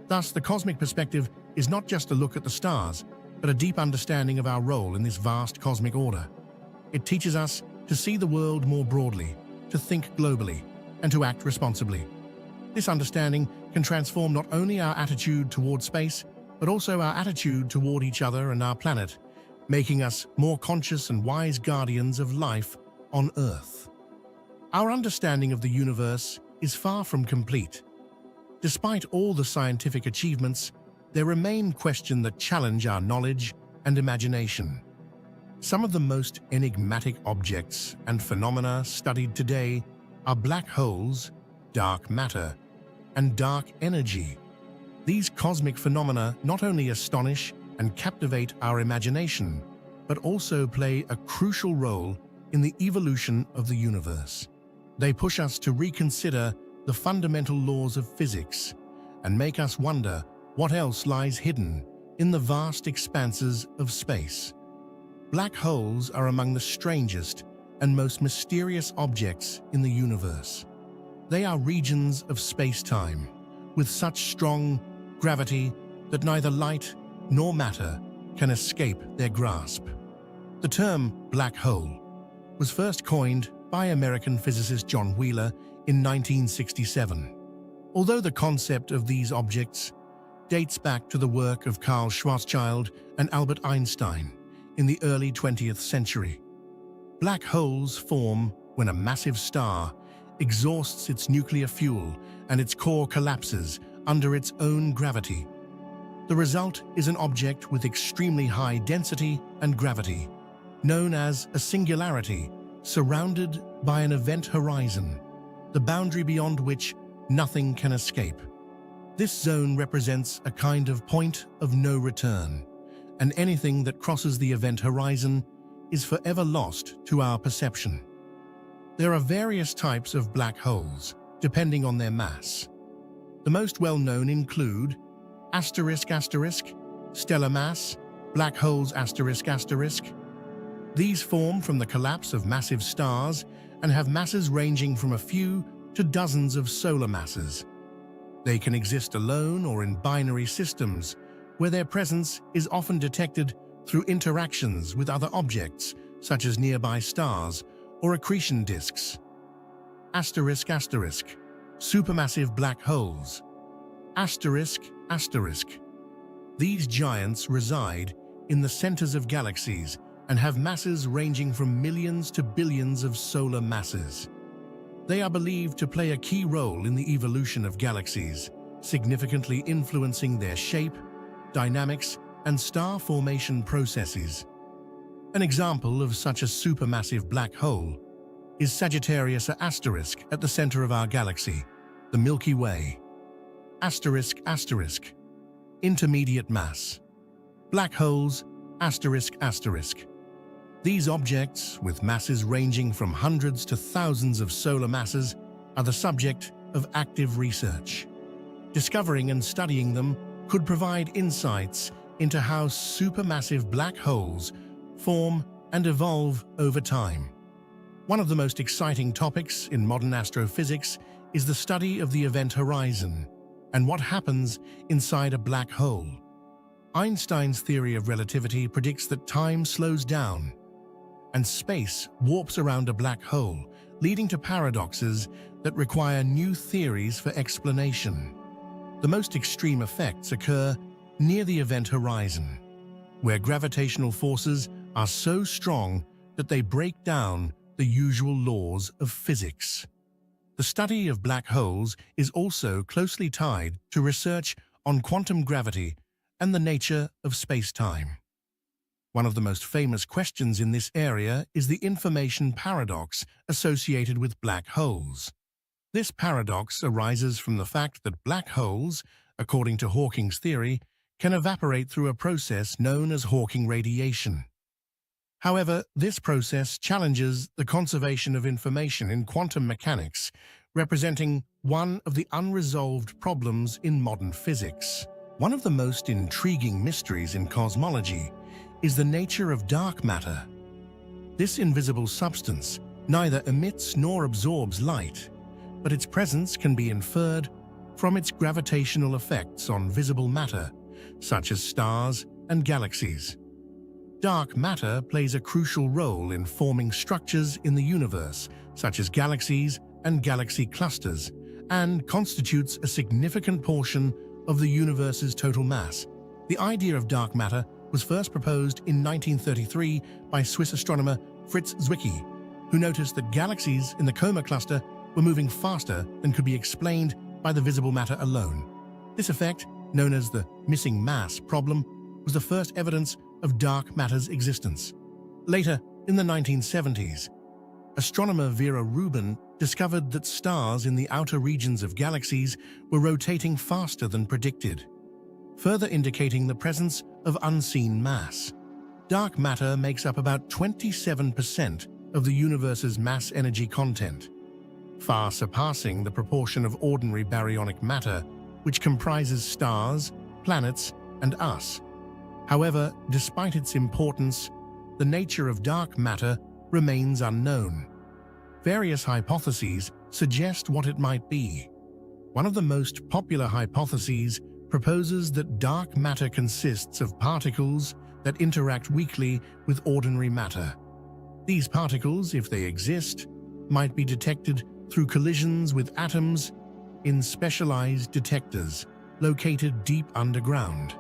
Thus, the cosmic perspective is not just a look at the stars, but a deep understanding of our role in this vast cosmic order. It teaches us to see the world more broadly, to think globally, and to act responsibly. This understanding can transform not only our attitude toward space, but also our attitude toward each other and our planet, making us more conscious and wise guardians of life on Earth. Our understanding of the universe is far from complete. Despite all the scientific achievements, there remain questions that challenge our knowledge and imagination. Some of the most enigmatic objects and phenomena studied today are black holes, dark matter, and dark energy. These cosmic phenomena not only astonish and captivate our imagination, but also play a crucial role in the evolution of the universe. They push us to reconsider the fundamental laws of physics and make us wonder what else lies hidden in the vast expanses of space. Black holes are among the strangest and most mysterious objects in the universe. They are regions of space-time with such strong gravity that neither light nor matter can escape their grasp. The term black hole was first coined by American physicist John Wheeler in 1967. Although the concept of these objects dates back to the work of Carl Schwarzschild and Albert Einstein in the early 20th century, black holes form when a massive star exhausts its nuclear fuel and its core collapses under its own gravity. The result is an object with extremely high density and gravity, known as a singularity, surrounded by an event horizon, the boundary beyond which nothing can escape. This zone represents a kind of point of no return, and anything that crosses the event horizon is forever lost to our perception. There are various types of black holes, depending on their mass. The most well-known include asterisk, stellar mass, black holes asterisk. These form from the collapse of massive stars and have masses ranging from a few to dozens of solar masses. They can exist alone or in binary systems, where their presence is often detected through interactions with other objects, such as nearby stars or accretion disks. Asterisk, supermassive black holes. Asterisk. These giants reside in the centers of galaxies and have masses ranging from millions to billions of solar masses. They are believed to play a key role in the evolution of galaxies, significantly influencing their shape, dynamics, and star formation processes. An example of such a supermassive black hole is Sagittarius Asterisk at the center of our galaxy, the Milky Way. Asterisk. Intermediate mass. Black holes asterisk. These objects, with masses ranging from hundreds to thousands of solar masses, are the subject of active research. Discovering and studying them could provide insights into how supermassive black holes form and evolve over time. One of the most exciting topics in modern astrophysics is the study of the event horizon and what happens inside a black hole. Einstein's theory of relativity predicts that time slows down and space warps around a black hole, leading to paradoxes that require new theories for explanation. The most extreme effects occur near the event horizon, where gravitational forces are so strong that they break down the usual laws of physics. The study of black holes is also closely tied to research on quantum gravity and the nature of space-time. One of the most famous questions in this area is the information paradox associated with black holes. This paradox arises from the fact that black holes, according to Hawking's theory, can evaporate through a process known as Hawking radiation. However, this process challenges the conservation of information in quantum mechanics, representing one of the unresolved problems in modern physics. One of the most intriguing mysteries in cosmology is the nature of dark matter. This invisible substance neither emits nor absorbs light, but its presence can be inferred from its gravitational effects on visible matter, such as stars and galaxies. Dark matter plays a crucial role in forming structures in the universe, such as galaxies and galaxy clusters, and constitutes a significant portion of the universe's total mass. The idea of dark matter was first proposed in 1933 by Swiss astronomer Fritz Zwicky, who noticed that galaxies in the Coma cluster were moving faster than could be explained by the visible matter alone. This effect, known as the missing mass problem, was the first evidence of dark matter's existence. Later, in the 1970s, astronomer Vera Rubin discovered that stars in the outer regions of galaxies were rotating faster than predicted, further indicating the presence of unseen mass. Dark matter makes up about 27% of the universe's mass-energy content, far surpassing the proportion of ordinary baryonic matter, which comprises stars, planets, and us. However, despite its importance, the nature of dark matter remains unknown. Various hypotheses suggest what it might be. One of the most popular hypotheses proposes that dark matter consists of particles that interact weakly with ordinary matter. These particles, if they exist, might be detected through collisions with atoms in specialized detectors located deep underground.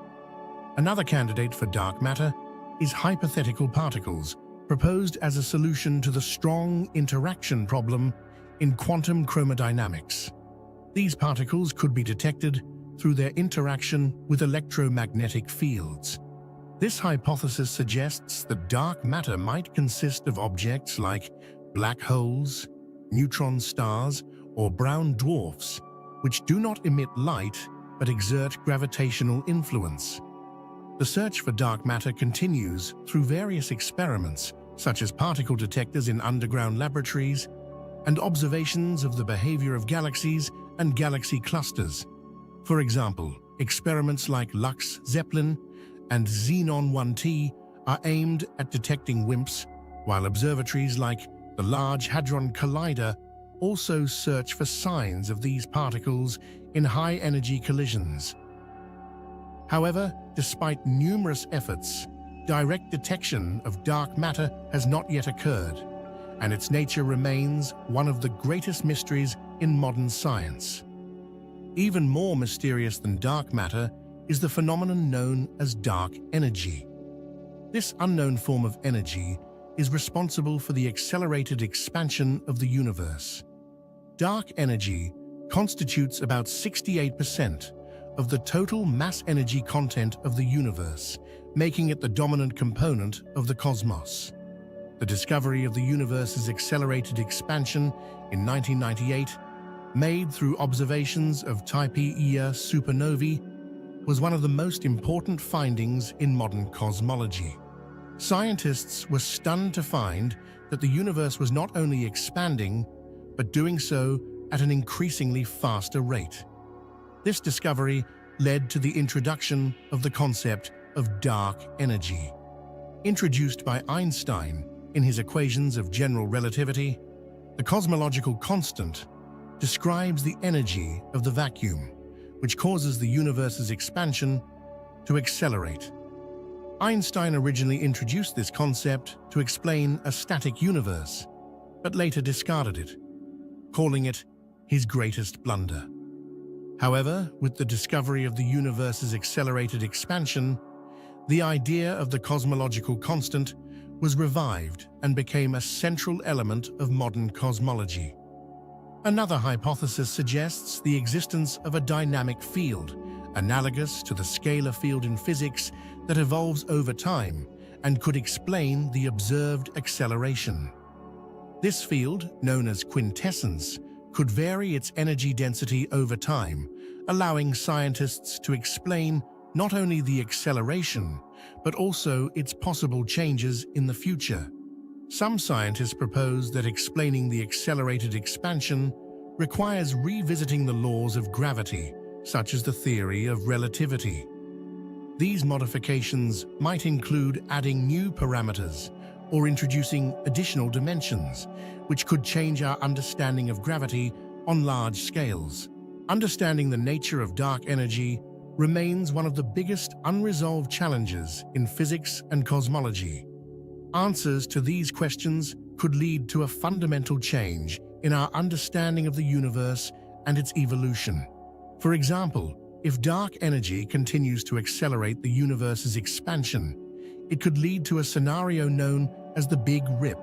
Another candidate for dark matter is hypothetical particles, proposed as a solution to the strong interaction problem in quantum chromodynamics. These particles could be detected through their interaction with electromagnetic fields. This hypothesis suggests that dark matter might consist of objects like black holes, neutron stars, or brown dwarfs, which do not emit light but exert gravitational influence. The search for dark matter continues through various experiments, such as particle detectors in underground laboratories and observations of the behavior of galaxies and galaxy clusters. For example, experiments like Lux Zeppelin and Xenon 1T are aimed at detecting WIMPs, while observatories like the Large Hadron Collider also search for signs of these particles in high-energy collisions. However, despite numerous efforts, direct detection of dark matter has not yet occurred, and its nature remains one of the greatest mysteries in modern science. Even more mysterious than dark matter is the phenomenon known as dark energy. This unknown form of energy is responsible for the accelerated expansion of the universe. Dark energy constitutes about 68% of the total mass energy content of the universe, making it the dominant component of the cosmos. The discovery of the universe's accelerated expansion in 1998, made through observations of Type Ia supernovae, was one of the most important findings in modern cosmology. Scientists were stunned to find that the universe was not only expanding, but doing so at an increasingly faster rate. This discovery led to the introduction of the concept of dark energy. Introduced by Einstein in his equations of general relativity, the cosmological constant describes the energy of the vacuum, which causes the universe's expansion to accelerate. Einstein originally introduced this concept to explain a static universe, but later discarded it, calling it his greatest blunder. However, with the discovery of the universe's accelerated expansion, the idea of the cosmological constant was revived and became a central element of modern cosmology. Another hypothesis suggests the existence of a dynamic field, analogous to the scalar field in physics, that evolves over time and could explain the observed acceleration. This field, known as quintessence, could vary its energy density over time, allowing scientists to explain not only the acceleration, but also its possible changes in the future. Some scientists propose that explaining the accelerated expansion requires revisiting the laws of gravity, such as the theory of relativity. These modifications might include adding new parameters or introducing additional dimensions, which could change our understanding of gravity on large scales. Understanding the nature of dark energy remains one of the biggest unresolved challenges in physics and cosmology. Answers to these questions could lead to a fundamental change in our understanding of the universe and its evolution. For example, if dark energy continues to accelerate the universe's expansion, it could lead to a scenario known as the Big Rip,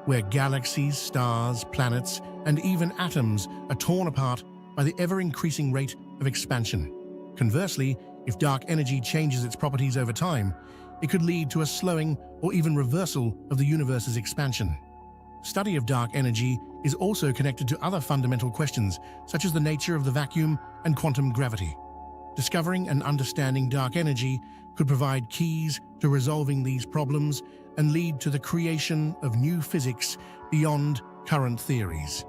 where galaxies, stars, planets, and even atoms are torn apart by the ever-increasing rate of expansion. Conversely, if dark energy changes its properties over time, it could lead to a slowing or even reversal of the universe's expansion. Study of dark energy is also connected to other fundamental questions, such as the nature of the vacuum and quantum gravity. Discovering and understanding dark energy could provide keys to resolving these problems and lead to the creation of new physics beyond current theories.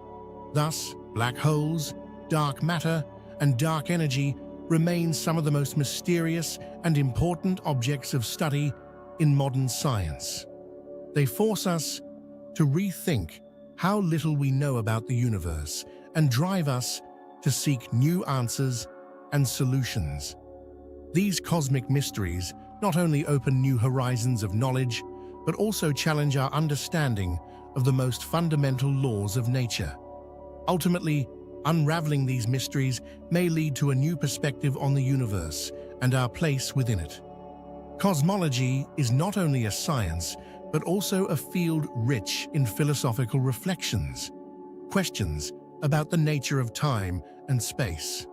Thus, black holes, dark matter, and dark energy remain some of the most mysterious and important objects of study in modern science. They force us to rethink how little we know about the universe and drive us to seek new answers and solutions. These cosmic mysteries not only open new horizons of knowledge, but also challenge our understanding of the most fundamental laws of nature. Ultimately, unraveling these mysteries may lead to a new perspective on the universe and our place within it. Cosmology is not only a science, but also a field rich in philosophical reflections, questions about the nature of time and space,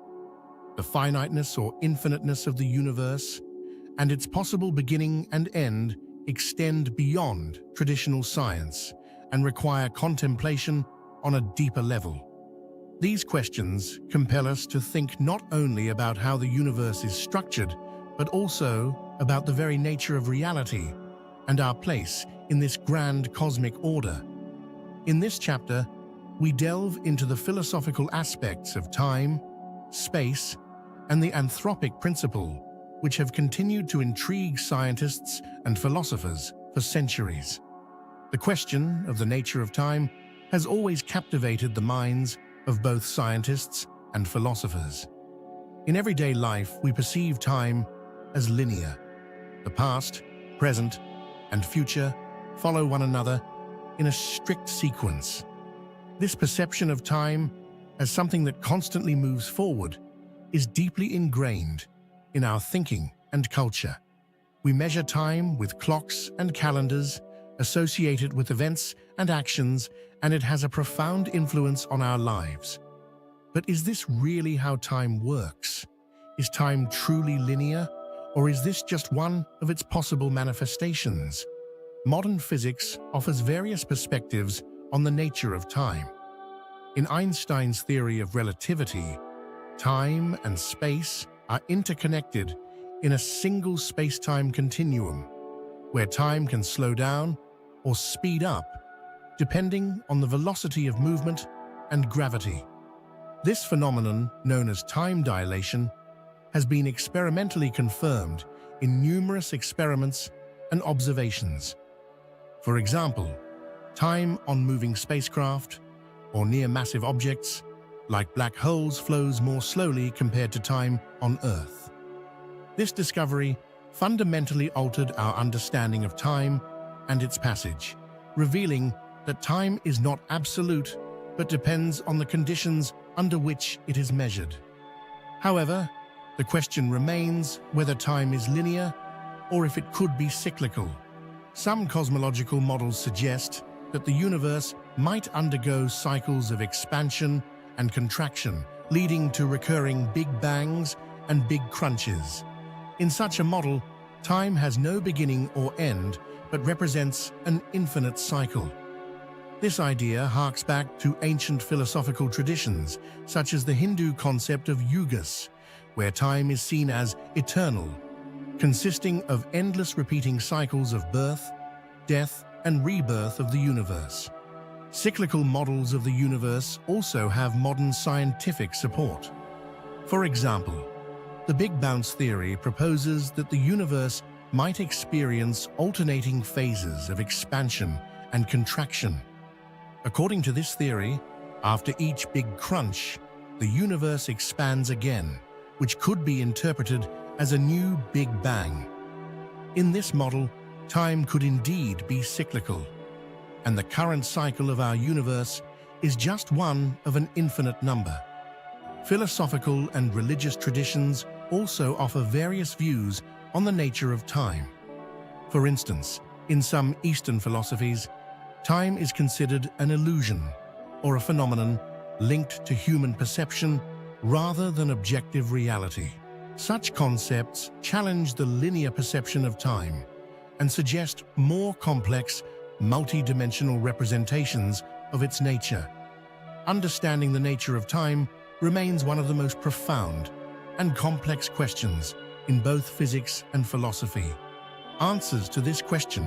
the finiteness or infiniteness of the universe, and its possible beginning and end extend beyond traditional science and require contemplation on a deeper level. These questions compel us to think not only about how the universe is structured, but also about the very nature of reality and our place in this grand cosmic order. In this chapter, we delve into the philosophical aspects of time, space, and the anthropic principle, which have continued to intrigue scientists and philosophers for centuries. The question of the nature of time has always captivated the minds of both scientists and philosophers. In everyday life, we perceive time as linear. The past, present, and future follow one another in a strict sequence. This perception of time as something that constantly moves forward is deeply ingrained in our thinking and culture. We measure time with clocks and calendars associated with events and actions, and it has a profound influence on our lives. But is this really how time works? Is time truly linear, or is this just one of its possible manifestations? Modern physics offers various perspectives on the nature of time. In Einstein's theory of relativity, time and space are interconnected in a single space-time continuum, where time can slow down or speed up, depending on the velocity of movement and gravity. This phenomenon, known as time dilation, has been experimentally confirmed in numerous experiments and observations. For example, time on moving spacecraft or near massive objects like black holes flows more slowly compared to time on Earth. This discovery fundamentally altered our understanding of time and its passage, revealing that time is not absolute but depends on the conditions under which it is measured. However, the question remains whether time is linear or if it could be cyclical. Some cosmological models suggest that the universe might undergo cycles of expansion and contraction, leading to recurring big bangs and big crunches. In such a model, time has no beginning or end, but represents an infinite cycle. This idea harks back to ancient philosophical traditions, such as the Hindu concept of yugas, where time is seen as eternal, consisting of endless repeating cycles of birth, death, and rebirth of the universe. Cyclical models of the universe also have modern scientific support. For example, the Big Bounce theory proposes that the universe might experience alternating phases of expansion and contraction. According to this theory, after each big crunch, the universe expands again, which could be interpreted as a new Big Bang. In this model, time could indeed be cyclical, and the current cycle of our universe is just one of an infinite number. Philosophical and religious traditions also offer various views on the nature of time. For instance, in some Eastern philosophies, time is considered an illusion or a phenomenon linked to human perception rather than objective reality. Such concepts challenge the linear perception of time and suggest more complex, multi-dimensional representations of its nature. Understanding the nature of time remains one of the most profound and complex questions in both physics and philosophy. Answers to this question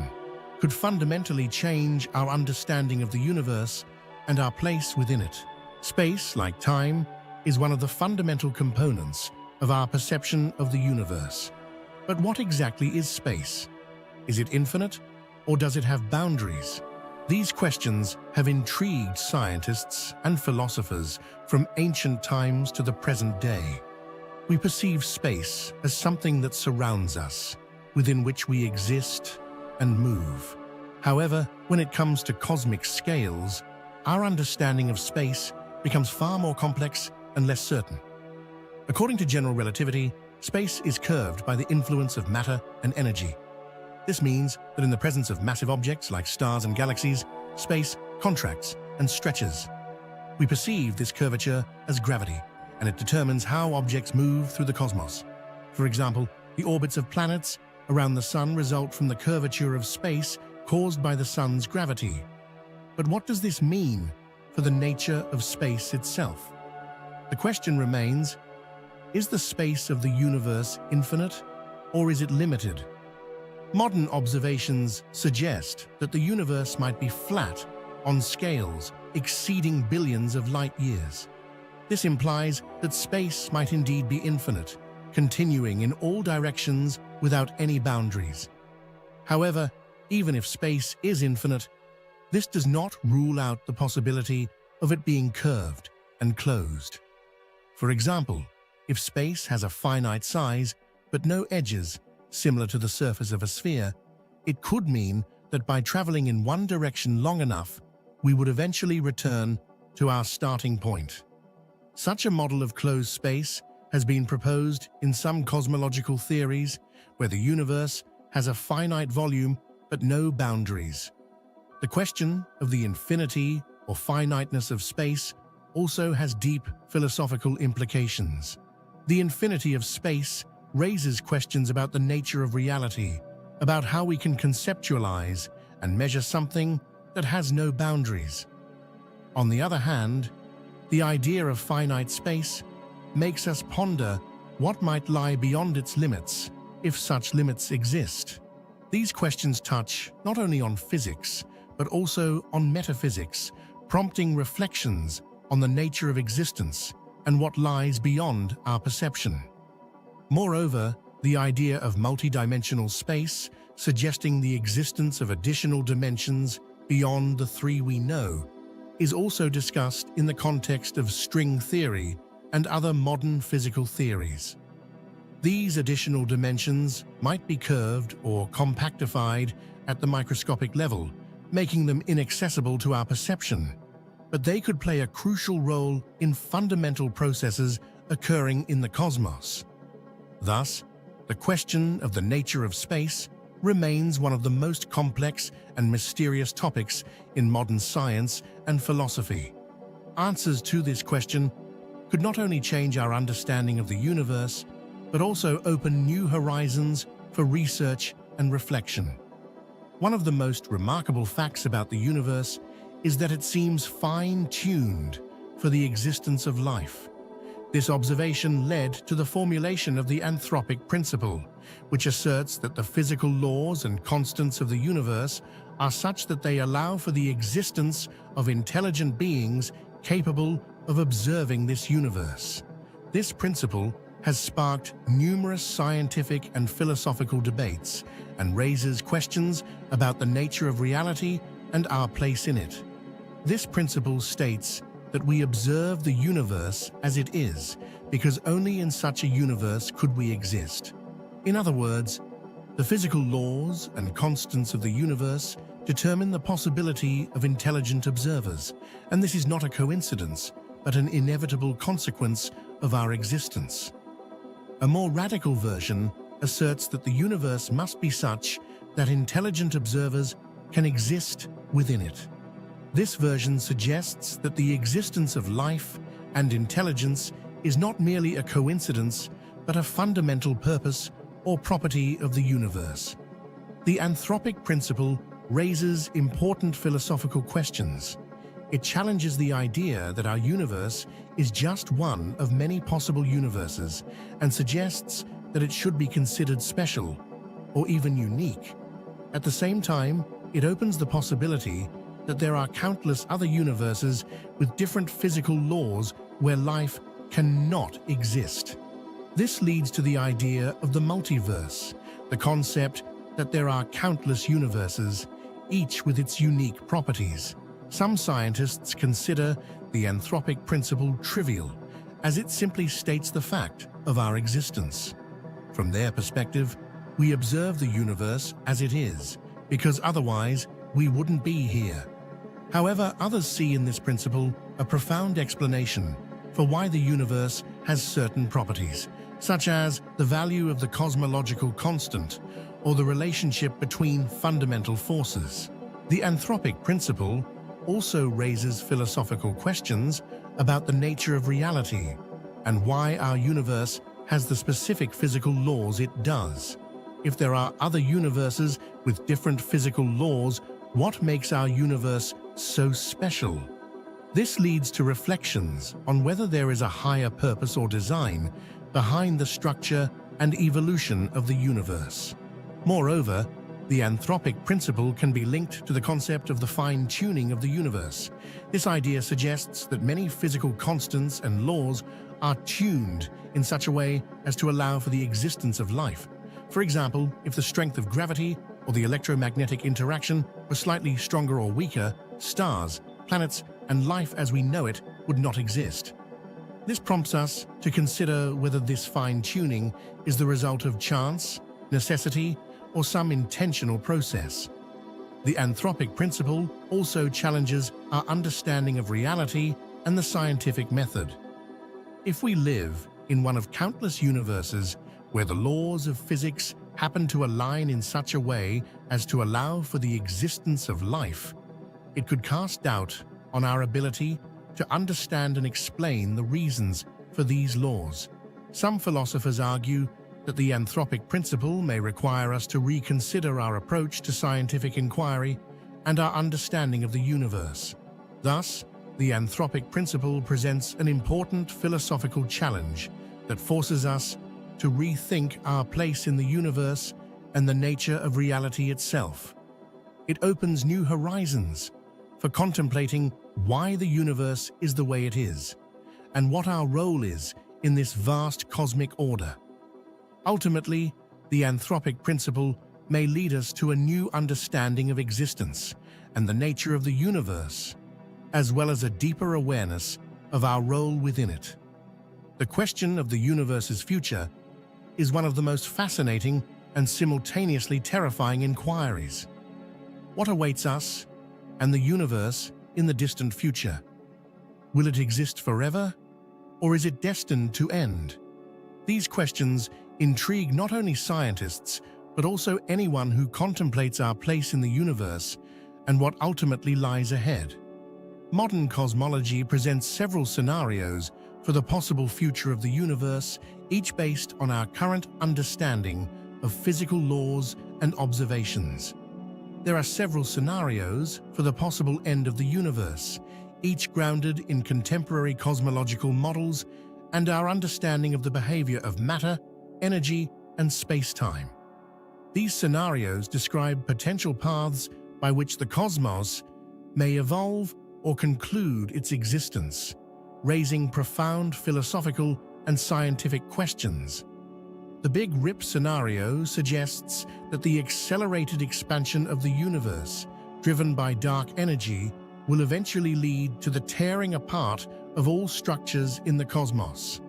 could fundamentally change our understanding of the universe and our place within it. Space, like time, is one of the fundamental components of our perception of the universe. But what exactly is space? Is it infinite, or does it have boundaries? These questions have intrigued scientists and philosophers from ancient times to the present day. We perceive space as something that surrounds us, within which we exist and move. However, when it comes to cosmic scales, our understanding of space becomes far more complex and less certain. According to general relativity, space is curved by the influence of matter and energy. This means that in the presence of massive objects like stars and galaxies, space contracts and stretches. We perceive this curvature as gravity, and it determines how objects move through the cosmos. For example, the orbits of planets around the Sun result from the curvature of space caused by the Sun's gravity. But what does this mean for the nature of space itself? The question remains, is the space of the universe infinite, or is it limited? Modern observations suggest that the universe might be flat on scales exceeding billions of light years. This implies that space might indeed be infinite, continuing in all directions without any boundaries. However, even if space is infinite, this does not rule out the possibility of it being curved and closed. For example, if space has a finite size but no edges, similar to the surface of a sphere, it could mean that by traveling in one direction long enough, we would eventually return to our starting point. Such a model of closed space has been proposed in some cosmological theories, where the universe has a finite volume but no boundaries. The question of the infinity or finiteness of space also has deep philosophical implications. The infinity of space raises questions about the nature of reality, about how we can conceptualize and measure something that has no boundaries. On the other hand, the idea of finite space makes us ponder what might lie beyond its limits, if such limits exist. These questions touch not only on physics, but also on metaphysics, prompting reflections on the nature of existence and what lies beyond our perception. Moreover, the idea of multidimensional space, suggesting the existence of additional dimensions beyond the three we know, is also discussed in the context of string theory and other modern physical theories. These additional dimensions might be curved or compactified at the microscopic level, making them inaccessible to our perception, but they could play a crucial role in fundamental processes occurring in the cosmos. Thus, the question of the nature of space remains one of the most complex and mysterious topics in modern science and philosophy. Answers to this question could not only change our understanding of the universe, but also open new horizons for research and reflection. One of the most remarkable facts about the universe is that it seems fine-tuned for the existence of life. This observation led to the formulation of the anthropic principle, which asserts that the physical laws and constants of the universe are such that they allow for the existence of intelligent beings capable of observing this universe. This principle has sparked numerous scientific and philosophical debates and raises questions about the nature of reality and our place in it. This principle states that we observe the universe as it is, because only in such a universe could we exist. In other words, the physical laws and constants of the universe determine the possibility of intelligent observers, and this is not a coincidence, but an inevitable consequence of our existence. A more radical version asserts that the universe must be such that intelligent observers can exist within it. This version suggests that the existence of life and intelligence is not merely a coincidence, but a fundamental purpose or property of the universe. The anthropic principle raises important philosophical questions. It challenges the idea that our universe is just one of many possible universes and suggests that it should be considered special or even unique. At the same time, it opens the possibility that there are countless other universes with different physical laws where life cannot exist. This leads to the idea of the multiverse, the concept that there are countless universes, each with its unique properties. Some scientists consider the anthropic principle trivial, as it simply states the fact of our existence. From their perspective, we observe the universe as it is, because otherwise we wouldn't be here. However, others see in this principle a profound explanation for why the universe has certain properties, such as the value of the cosmological constant or the relationship between fundamental forces. The anthropic principle also raises philosophical questions about the nature of reality and why our universe has the specific physical laws it does. If there are other universes with different physical laws, what makes our universe so special? This leads to reflections on whether there is a higher purpose or design behind the structure and evolution of the universe. Moreover, the anthropic principle can be linked to the concept of the fine-tuning of the universe. This idea suggests that many physical constants and laws are tuned in such a way as to allow for the existence of life. For example, if the strength of gravity or the electromagnetic interaction were slightly stronger or weaker, stars, planets, and life as we know it would not exist. This prompts us to consider whether this fine-tuning is the result of chance, necessity, or some intentional process. The anthropic principle also challenges our understanding of reality and the scientific method. If we live in one of countless universes where the laws of physics happen to align in such a way as to allow for the existence of life, it could cast doubt on our ability to understand and explain the reasons for these laws. Some philosophers argue that the anthropic principle may require us to reconsider our approach to scientific inquiry and our understanding of the universe. Thus, the anthropic principle presents an important philosophical challenge that forces us to rethink our place in the universe and the nature of reality itself. It opens new horizons for contemplating why the universe is the way it is and what our role is in this vast cosmic order. Ultimately, the anthropic principle may lead us to a new understanding of existence and the nature of the universe, as well as a deeper awareness of our role within it. The question of the universe's future is one of the most fascinating and simultaneously terrifying inquiries. What awaits us and the universe in the distant future? Will it exist forever, or is it destined to end? These questions intrigue not only scientists, but also anyone who contemplates our place in the universe and what ultimately lies ahead. Modern cosmology presents several scenarios for the possible future of the universe, each based on our current understanding of physical laws and observations. There are several scenarios for the possible end of the universe, each grounded in contemporary cosmological models and our understanding of the behavior of matter, energy, and space-time. These scenarios describe potential paths by which the cosmos may evolve or conclude its existence, raising profound philosophical and scientific questions. The Big Rip scenario suggests that the accelerated expansion of the universe, driven by dark energy, will eventually lead to the tearing apart of all structures in the cosmos.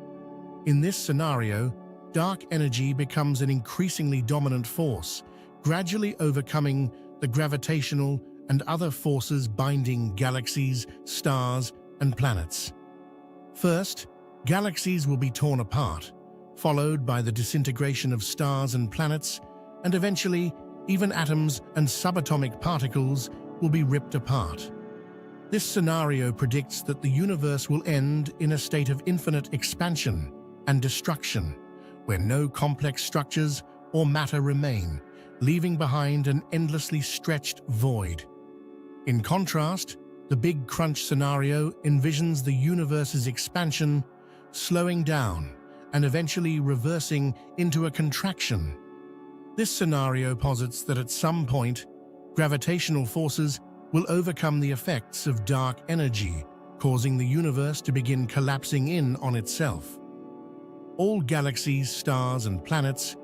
In this scenario, dark energy becomes an increasingly dominant force, gradually overcoming the gravitational and other forces binding galaxies, stars, and planets. First, galaxies will be torn apart, followed by the disintegration of stars and planets, and eventually, even atoms and subatomic particles will be ripped apart. This scenario predicts that the universe will end in a state of infinite expansion and destruction, where no complex structures or matter remain, leaving behind an endlessly stretched void. In contrast, the Big Crunch scenario envisions the universe's expansion slowing down and eventually reversing into a contraction. This scenario posits that at some point, gravitational forces will overcome the effects of dark energy, causing the universe to begin collapsing in on itself. All galaxies, stars, and planets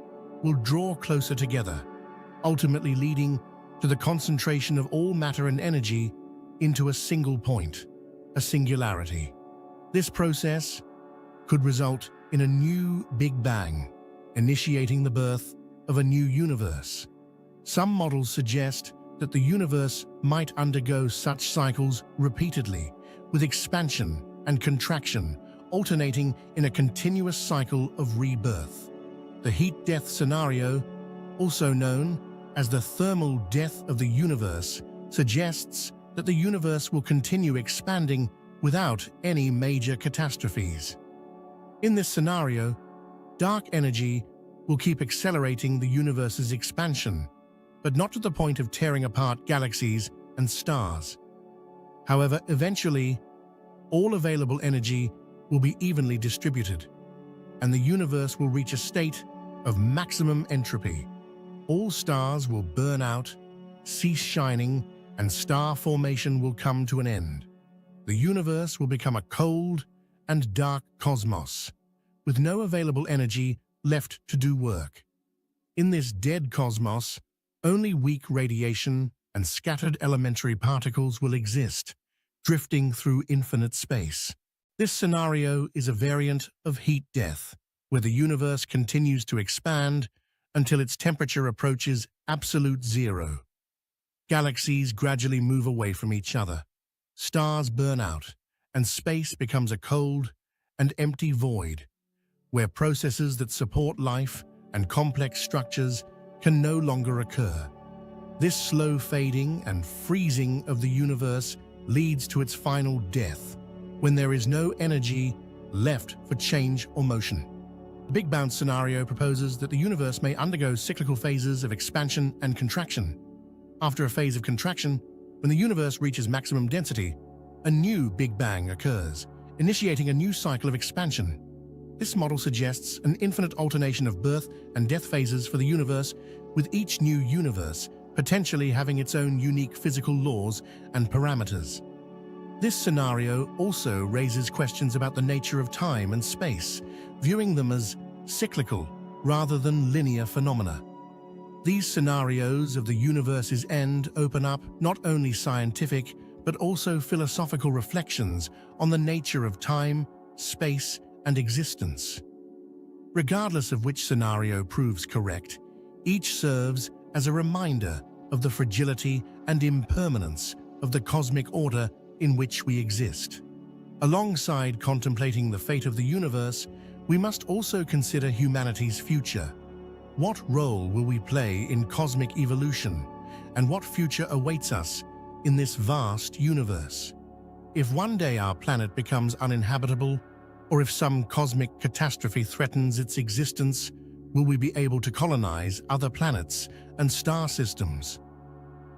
will draw closer together, ultimately leading to the concentration of all matter and energy into a single point, a singularity. This process could result in a new Big Bang, initiating the birth of a new universe. Some models suggest that the universe might undergo such cycles repeatedly, with expansion and contraction alternating in a continuous cycle of rebirth. The heat-death scenario, also known as the thermal death of the universe, suggests that the universe will continue expanding without any major catastrophes. In this scenario, dark energy will keep accelerating the universe's expansion, but not to the point of tearing apart galaxies and stars. However, eventually, all available energy will be evenly distributed, and the universe will reach a state of maximum entropy. All stars will burn out, cease shining, and star formation will come to an end. The universe will become a cold and dark cosmos, with no available energy left to do work. In this dead cosmos, only weak radiation and scattered elementary particles will exist, drifting through infinite space. This scenario is a variant of heat death, where the universe continues to expand until its temperature approaches absolute zero. Galaxies gradually move away from each other, stars burn out, and space becomes a cold and empty void, where processes that support life and complex structures can no longer occur. This slow fading and freezing of the universe leads to its final death, when there is no energy left for change or motion. The Big Bounce scenario proposes that the universe may undergo cyclical phases of expansion and contraction. After a phase of contraction, when the universe reaches maximum density, a new Big Bang occurs, initiating a new cycle of expansion. This model suggests an infinite alternation of birth and death phases for the universe, with each new universe potentially having its own unique physical laws and parameters. This scenario also raises questions about the nature of time and space, viewing them as cyclical rather than linear phenomena. These scenarios of the universe's end open up not only scientific but also philosophical reflections on the nature of time, space, and existence. Regardless of which scenario proves correct, each serves as a reminder of the fragility and impermanence of the cosmic order in which we exist. Alongside contemplating the fate of the universe, we must also consider humanity's future. What role will we play in cosmic evolution, and what future awaits us in this vast universe? If one day our planet becomes uninhabitable, or if some cosmic catastrophe threatens its existence, will we be able to colonize other planets and star systems?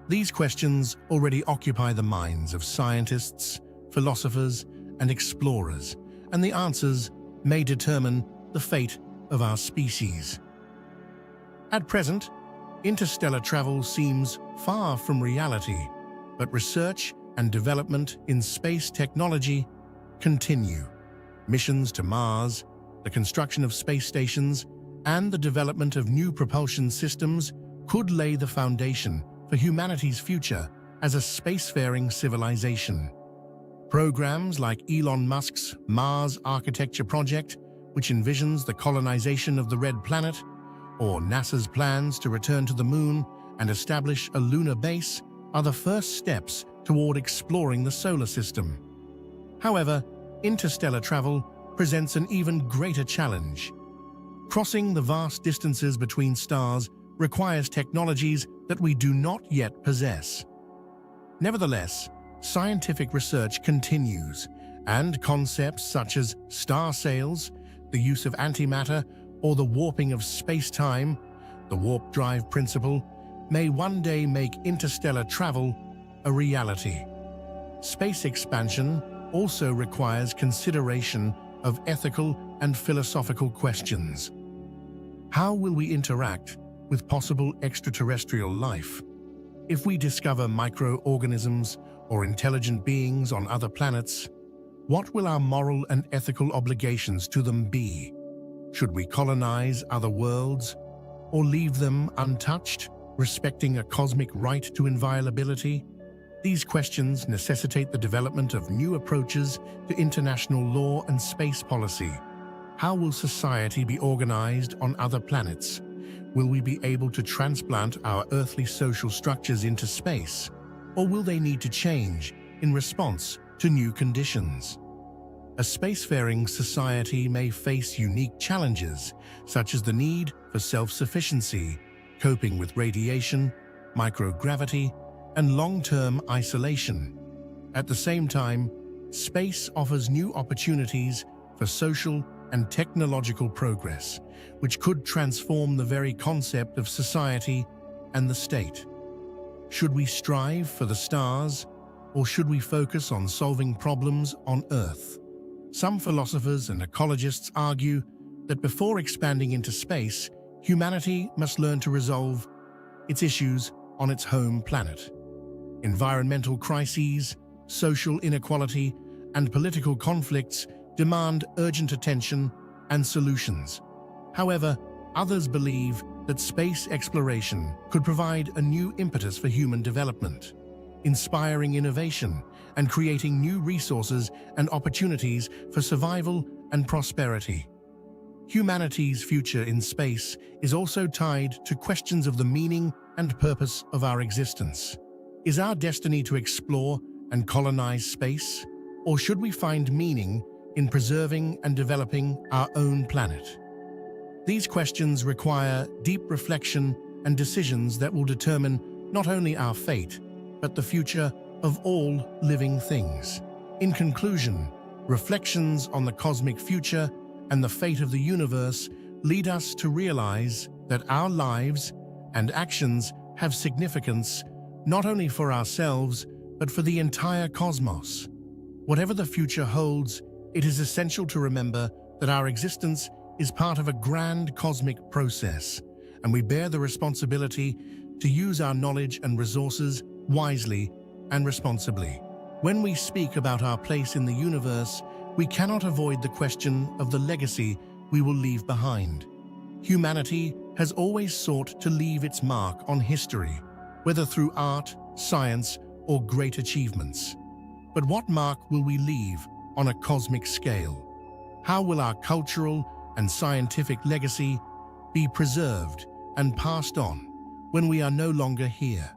These questions already occupy the minds of scientists, philosophers, and explorers, and the answers may determine the fate of our species. At present, interstellar travel seems far from reality, but research and development in space technology continue. Missions to Mars, the construction of space stations, and the development of new propulsion systems could lay the foundation for humanity's future as a spacefaring civilization. Programs like Elon Musk's Mars Architecture project, which envisions the colonization of the Red Planet, or NASA's plans to return to the Moon and establish a lunar base, are the first steps toward exploring the solar system. However, interstellar travel presents an even greater challenge. Crossing the vast distances between stars requires technologies that we do not yet possess. Nevertheless, scientific research continues, and concepts such as star sails, the use of antimatter, or the warping of space-time, the warp drive principle, may one day make interstellar travel a reality. Space expansion also requires consideration of ethical and philosophical questions. How will we interact with possible extraterrestrial life? If we discover microorganisms or intelligent beings on other planets, what will our moral and ethical obligations to them be? Should we colonize other worlds or leave them untouched, respecting a cosmic right to inviolability? These questions necessitate the development of new approaches to international law and space policy. How will society be organized on other planets? Will we be able to transplant our earthly social structures into space, or will they need to change in response to new conditions? A spacefaring society may face unique challenges, such as the need for self-sufficiency, coping with radiation, microgravity, and long-term isolation. At the same time, space offers new opportunities for social and technological progress, which could transform the very concept of society and the state. Should we strive for the stars, or should we focus on solving problems on Earth? Some philosophers and ecologists argue that before expanding into space, humanity must learn to resolve its issues on its home planet. Environmental crises, social inequality, and political conflicts demand urgent attention and solutions. However, others believe that space exploration could provide a new impetus for human development, inspiring innovation and creating new resources and opportunities for survival and prosperity. Humanity's future in space is also tied to questions of the meaning and purpose of our existence. Is our destiny to explore and colonize space, or should we find meaning in preserving and developing our own planet? These questions require deep reflection and decisions that will determine not only our fate, but the future of all living things. In conclusion, reflections on the cosmic future and the fate of the universe lead us to realize that our lives and actions have significance not only for ourselves, but for the entire cosmos. Whatever the future holds, it is essential to remember that our existence is part of a grand cosmic process, and we bear the responsibility to use our knowledge and resources wisely and responsibly. When we speak about our place in the universe, we cannot avoid the question of the legacy we will leave behind. Humanity has always sought to leave its mark on history, whether through art, science, or great achievements. But what mark will we leave on a cosmic scale? How will our cultural and scientific legacy be preserved and passed on when we are no longer here?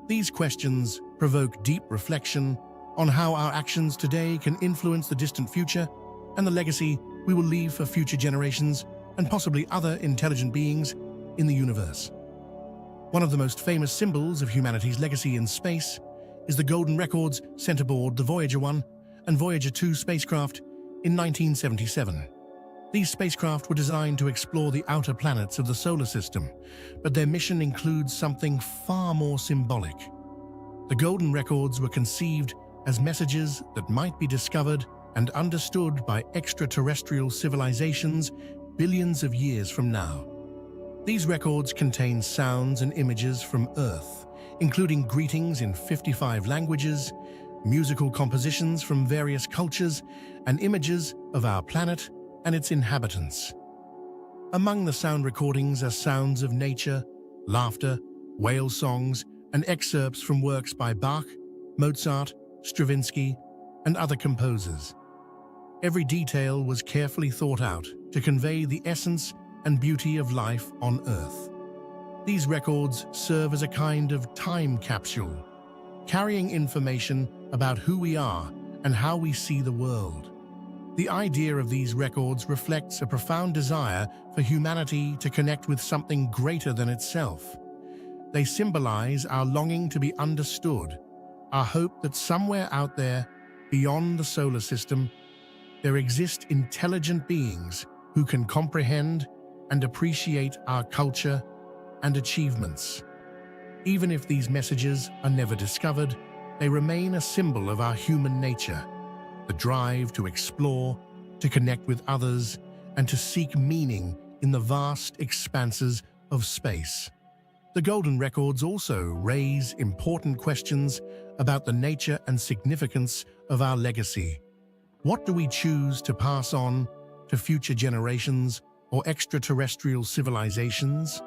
These questions provoke deep reflection on how our actions today can influence the distant future and the legacy we will leave for future generations and possibly other intelligent beings in the universe. One of the most famous symbols of humanity's legacy in space is the golden records sent aboard the Voyager 1 and Voyager 2 spacecraft in 1977. These spacecraft were designed to explore the outer planets of the solar system, but their mission includes something far more symbolic. The golden records were conceived as messages that might be discovered and understood by extraterrestrial civilizations billions of years from now. These records contain sounds and images from Earth, including greetings in 55 languages, musical compositions from various cultures, and images of our planet and its inhabitants. Among the sound recordings are sounds of nature, laughter, whale songs, and excerpts from works by Bach, Mozart, Stravinsky, and other composers. Every detail was carefully thought out to convey the essence and beauty of life on Earth. These records serve as a kind of time capsule, carrying information about who we are and how we see the world. The idea of these records reflects a profound desire for humanity to connect with something greater than itself. They symbolize our longing to be understood, our hope that somewhere out there, beyond the solar system, there exist intelligent beings who can comprehend and appreciate our culture and achievements. Even if these messages are never discovered, they remain a symbol of our human nature, the drive to explore, to connect with others, and to seek meaning in the vast expanses of space. The Golden Records also raise important questions about the nature and significance of our legacy. What do we choose to pass on to future generations or extraterrestrial civilizations?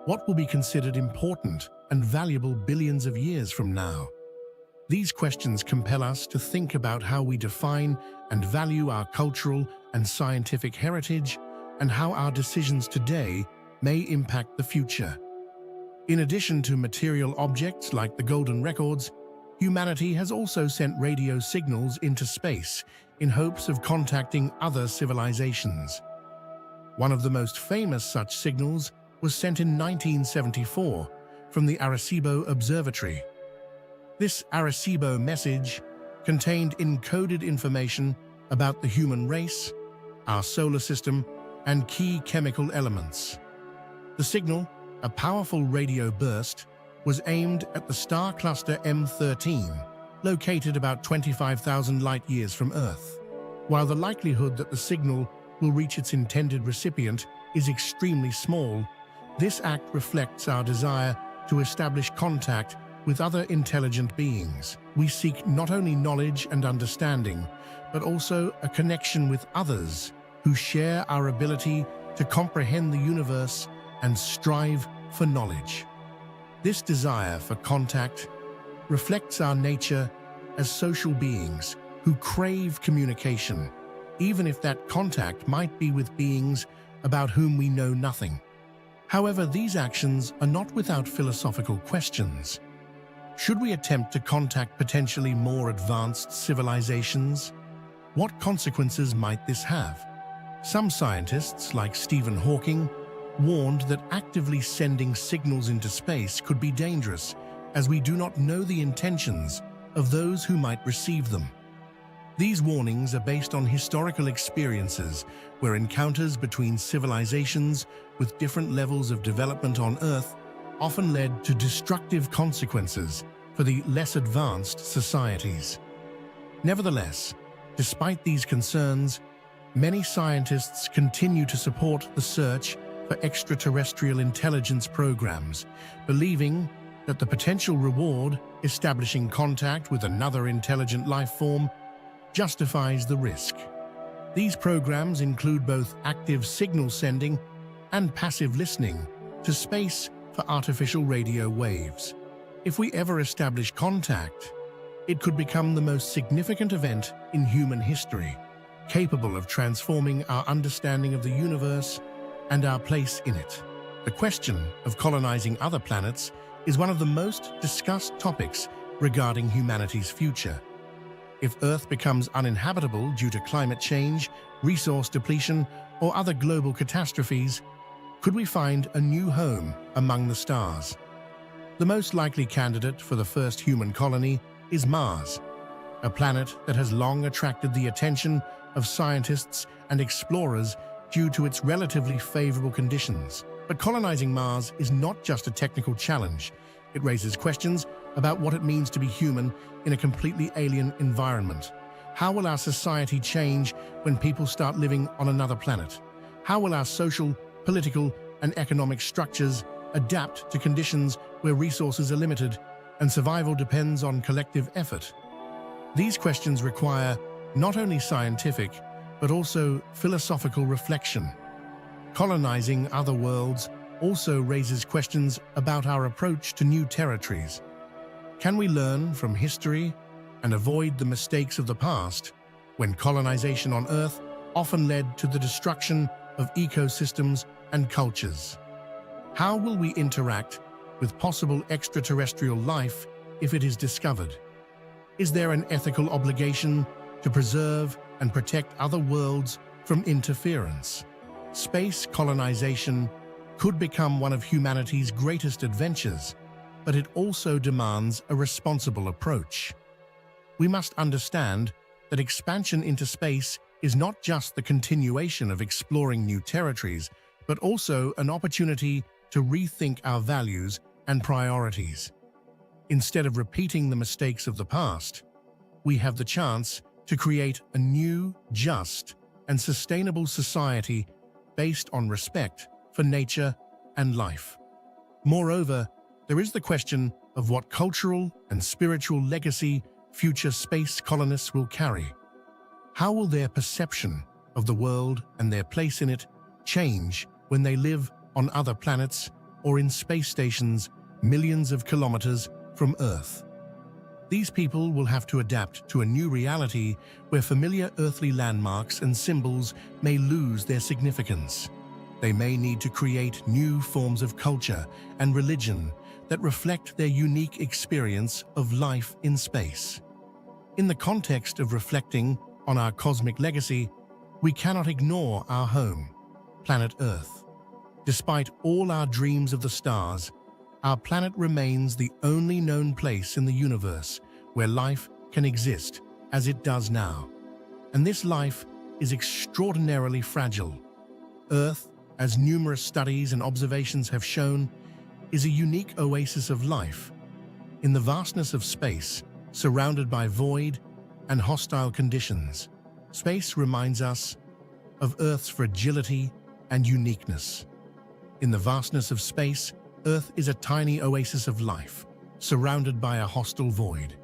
What will be considered important and valuable billions of years from now? These questions compel us to think about how we define and value our cultural and scientific heritage, and how our decisions today may impact the future. In addition to material objects like the Golden Records, humanity has also sent radio signals into space in hopes of contacting other civilizations. One of the most famous such signals was sent in 1974 from the Arecibo Observatory. This Arecibo message contained encoded information about the human race, our solar system, and key chemical elements. The signal, a powerful radio burst, was aimed at the star cluster M13, located about 25,000 light-years from Earth. While the likelihood that the signal will reach its intended recipient is extremely small, this act reflects our desire to establish contact with other intelligent beings. We seek not only knowledge and understanding, but also a connection with others who share our ability to comprehend the universe and strive for knowledge. This desire for contact reflects our nature as social beings who crave communication, even if that contact might be with beings about whom we know nothing. However, these actions are not without philosophical questions. Should we attempt to contact potentially more advanced civilizations? What consequences might this have? Some scientists, like Stephen Hawking, warned that actively sending signals into space could be dangerous, as we do not know the intentions of those who might receive them. These warnings are based on historical experiences where encounters between civilizations with different levels of development on Earth often led to destructive consequences for the less advanced societies. Nevertheless, despite these concerns, many scientists continue to support the search for extraterrestrial intelligence programs, believing that the potential reward, establishing contact with another intelligent life form, justifies the risk. These programs include both active signal sending and passive listening to space for artificial radio waves. If we ever establish contact, it could become the most significant event in human history, capable of transforming our understanding of the universe and our place in it. The question of colonizing other planets is one of the most discussed topics regarding humanity's future. If Earth becomes uninhabitable due to climate change, resource depletion, or other global catastrophes, could we find a new home among the stars? The most likely candidate for the first human colony is Mars, a planet that has long attracted the attention of scientists and explorers due to its relatively favorable conditions. But colonizing Mars is not just a technical challenge. It raises questions about what it means to be human in a completely alien environment. How will our society change when people start living on another planet? How will our social, political, and economic structures adapt to conditions where resources are limited and survival depends on collective effort? These questions require not only scientific, but also philosophical reflection. Colonizing other worlds also raises questions about our approach to new territories. Can we learn from history and avoid the mistakes of the past, when colonization on Earth often led to the destruction of ecosystems and cultures? How will we interact with possible extraterrestrial life if it is discovered? Is there an ethical obligation to preserve and protect other worlds from interference? Space colonization could become one of humanity's greatest adventures, but it also demands a responsible approach. We must understand that expansion into space is not just the continuation of exploring new territories, but also an opportunity to rethink our values and priorities. Instead of repeating the mistakes of the past, we have the chance to create a new, just, and sustainable society based on respect for nature and life. Moreover, there is the question of what cultural and spiritual legacy future space colonists will carry. How will their perception of the world and their place in it change when they live on other planets or in space stations millions of kilometers from Earth? These people will have to adapt to a new reality where familiar earthly landmarks and symbols may lose their significance. They may need to create new forms of culture and religion that reflect their unique experience of life in space. In the context of reflecting on our cosmic legacy, we cannot ignore our home, planet Earth. Despite all our dreams of the stars, our planet remains the only known place in the universe where life can exist as it does now. And this life is extraordinarily fragile. Earth, as numerous studies and observations have shown, is a unique oasis of life. In the vastness of space, surrounded by void and hostile conditions, space reminds us of Earth's fragility and uniqueness. In the vastness of space, Earth is a tiny oasis of life, surrounded by a hostile void.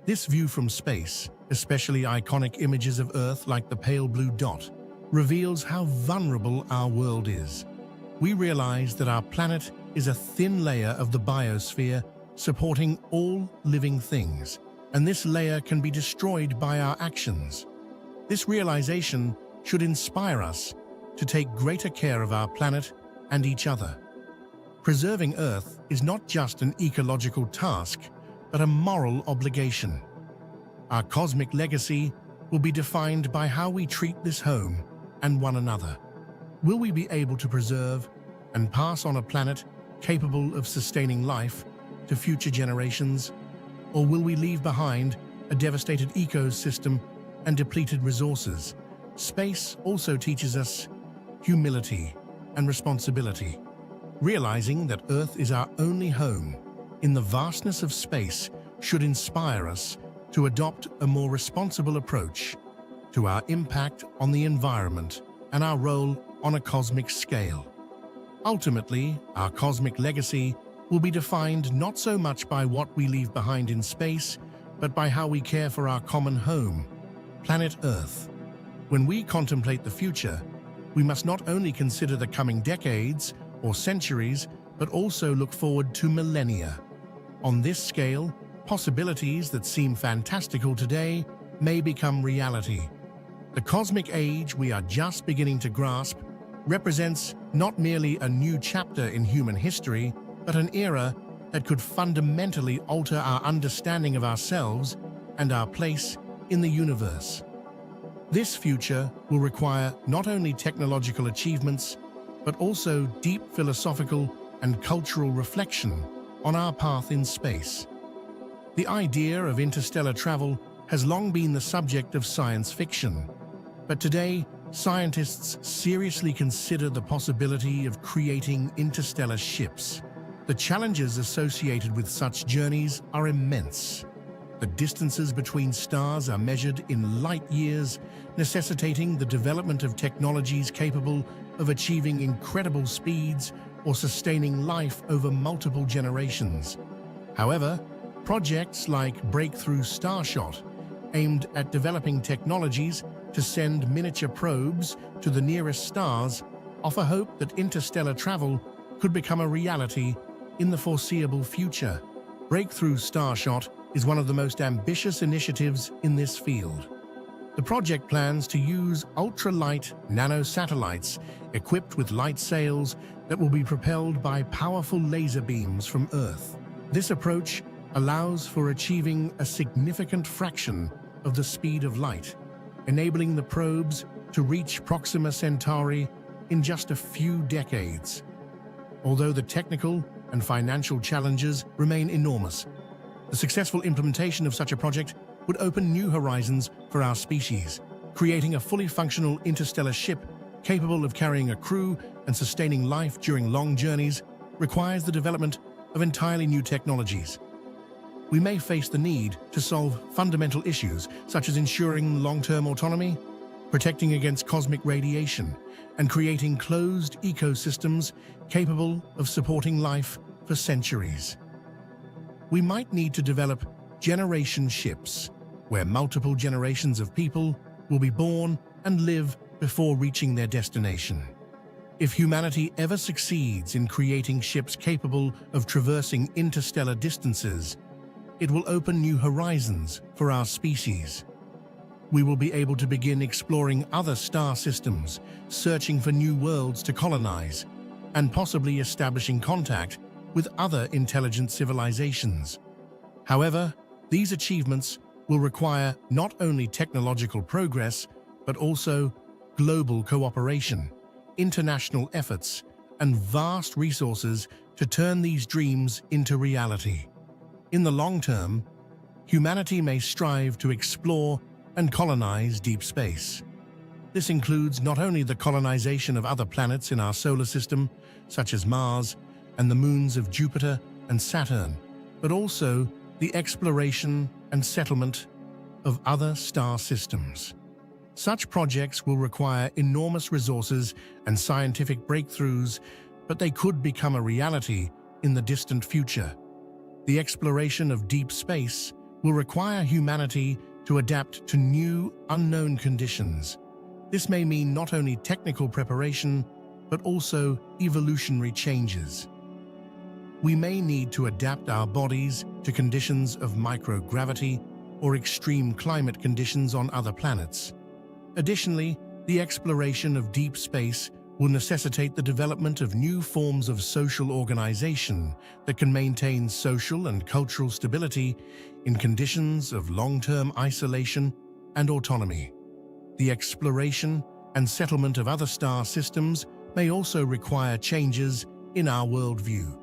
This view from space, especially iconic images of Earth like the pale blue dot, reveals how vulnerable our world is. We realize that our planet is a thin layer of the biosphere supporting all living things, and this layer can be destroyed by our actions. This realization should inspire us to take greater care of our planet and each other. Preserving Earth is not just an ecological task, but a moral obligation. Our cosmic legacy will be defined by how we treat this home and one another. Will we be able to preserve and pass on a planet capable of sustaining life to future generations? Or will we leave behind a devastated ecosystem and depleted resources? Space also teaches us humility and responsibility. Realizing that Earth is our only home in the vastness of space should inspire us to adopt a more responsible approach to our impact on the environment and our role on a cosmic scale. Ultimately, our cosmic legacy will be defined not so much by what we leave behind in space, but by how we care for our common home, planet Earth. When we contemplate the future, we must not only consider the coming decades or centuries, but also look forward to millennia. On this scale, possibilities that seem fantastical today may become reality. The cosmic age we are just beginning to grasp represents not merely a new chapter in human history, but an era that could fundamentally alter our understanding of ourselves and our place in the universe. This future will require not only technological achievements, but also deep philosophical and cultural reflection on our path in space. The idea of interstellar travel has long been the subject of science fiction, but today, scientists seriously consider the possibility of creating interstellar ships. The challenges associated with such journeys are immense. The distances between stars are measured in light years, necessitating the development of technologies capable of achieving incredible speeds or sustaining life over multiple generations. However, projects like Breakthrough Starshot, aimed at developing technologies to send miniature probes to the nearest stars, offer hope that interstellar travel could become a reality in the foreseeable future. Breakthrough Starshot is one of the most ambitious initiatives in this field. The project plans to use ultralight nanosatellites equipped with light sails that will be propelled by powerful laser beams from Earth. This approach allows for achieving a significant fraction of the speed of light, enabling the probes to reach Proxima Centauri in just a few decades. Although the technical and financial challenges remain enormous, the successful implementation of such a project would open new horizons for our species, creating a fully functional interstellar ship capable of carrying a crew and sustaining life during long journeys requires the development of entirely new technologies. We may face the need to solve fundamental issues such as ensuring long-term autonomy, protecting against cosmic radiation, and creating closed ecosystems capable of supporting life for centuries. We might need to develop generation ships, where multiple generations of people will be born and live before reaching their destination. If humanity ever succeeds in creating ships capable of traversing interstellar distances, it will open new horizons for our species. We will be able to begin exploring other star systems, searching for new worlds to colonize, and possibly establishing contact with other intelligent civilizations. However, these achievements will require not only technological progress, but also global cooperation, international efforts, and vast resources to turn these dreams into reality. In the long term, humanity may strive to explore and colonize deep space. This includes not only the colonization of other planets in our solar system, such as Mars and the moons of Jupiter and Saturn, but also the exploration and settlement of other star systems. Such projects will require enormous resources and scientific breakthroughs, but they could become a reality in the distant future. The exploration of deep space will require humanity to adapt to new, unknown conditions. This may mean not only technical preparation, but also evolutionary changes. We may need to adapt our bodies to conditions of microgravity or extreme climate conditions on other planets. Additionally, the exploration of deep space will necessitate the development of new forms of social organization that can maintain social and cultural stability in conditions of long-term isolation and autonomy. The exploration and settlement of other star systems may also require changes in our worldview.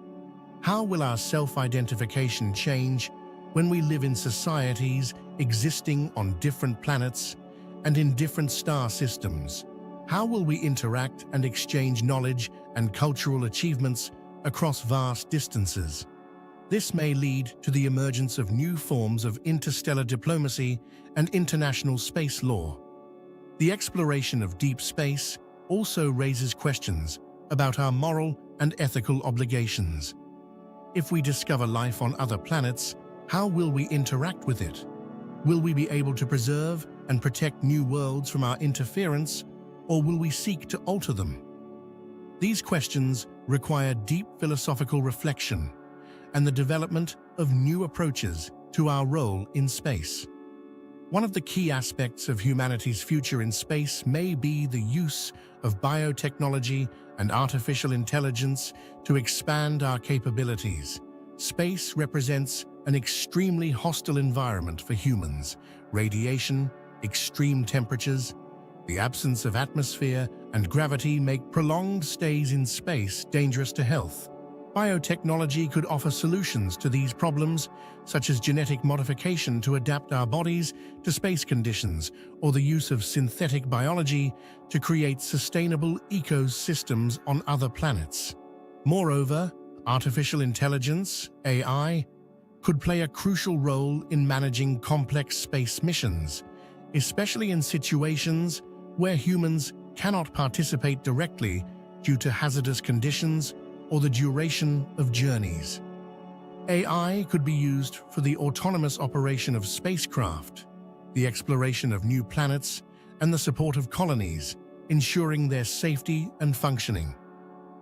How will our self-identification change when we live in societies existing on different planets and in different star systems? How will we interact and exchange knowledge and cultural achievements across vast distances? This may lead to the emergence of new forms of interstellar diplomacy and international space law. The exploration of deep space also raises questions about our moral and ethical obligations. If we discover life on other planets, how will we interact with it? Will we be able to preserve and protect new worlds from our interference, or will we seek to alter them? These questions require deep philosophical reflection and the development of new approaches to our role in space. One of the key aspects of humanity's future in space may be the use of biotechnology and artificial intelligence to expand our capabilities. Space represents an extremely hostile environment for humans. Radiation, extreme temperatures, the absence of atmosphere and gravity make prolonged stays in space dangerous to health. Biotechnology could offer solutions to these problems, such as genetic modification to adapt our bodies to space conditions, or the use of synthetic biology to create sustainable ecosystems on other planets. Moreover, artificial intelligence, AI, could play a crucial role in managing complex space missions, especially in situations where humans cannot participate directly due to hazardous conditions or the duration of journeys. AI could be used for the autonomous operation of spacecraft, the exploration of new planets, and the support of colonies, ensuring their safety and functioning.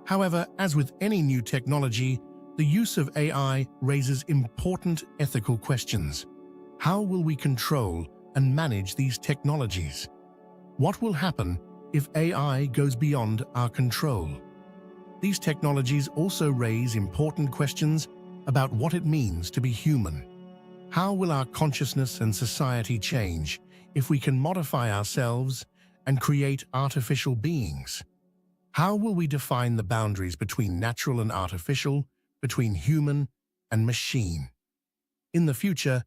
However, as with any new technology, the use of AI raises important ethical questions. How will we control and manage these technologies? What will happen if AI goes beyond our control? These technologies also raise important questions about what it means to be human. How will our consciousness and society change if we can modify ourselves and create artificial beings? How will we define the boundaries between natural and artificial, between human and machine? In the future,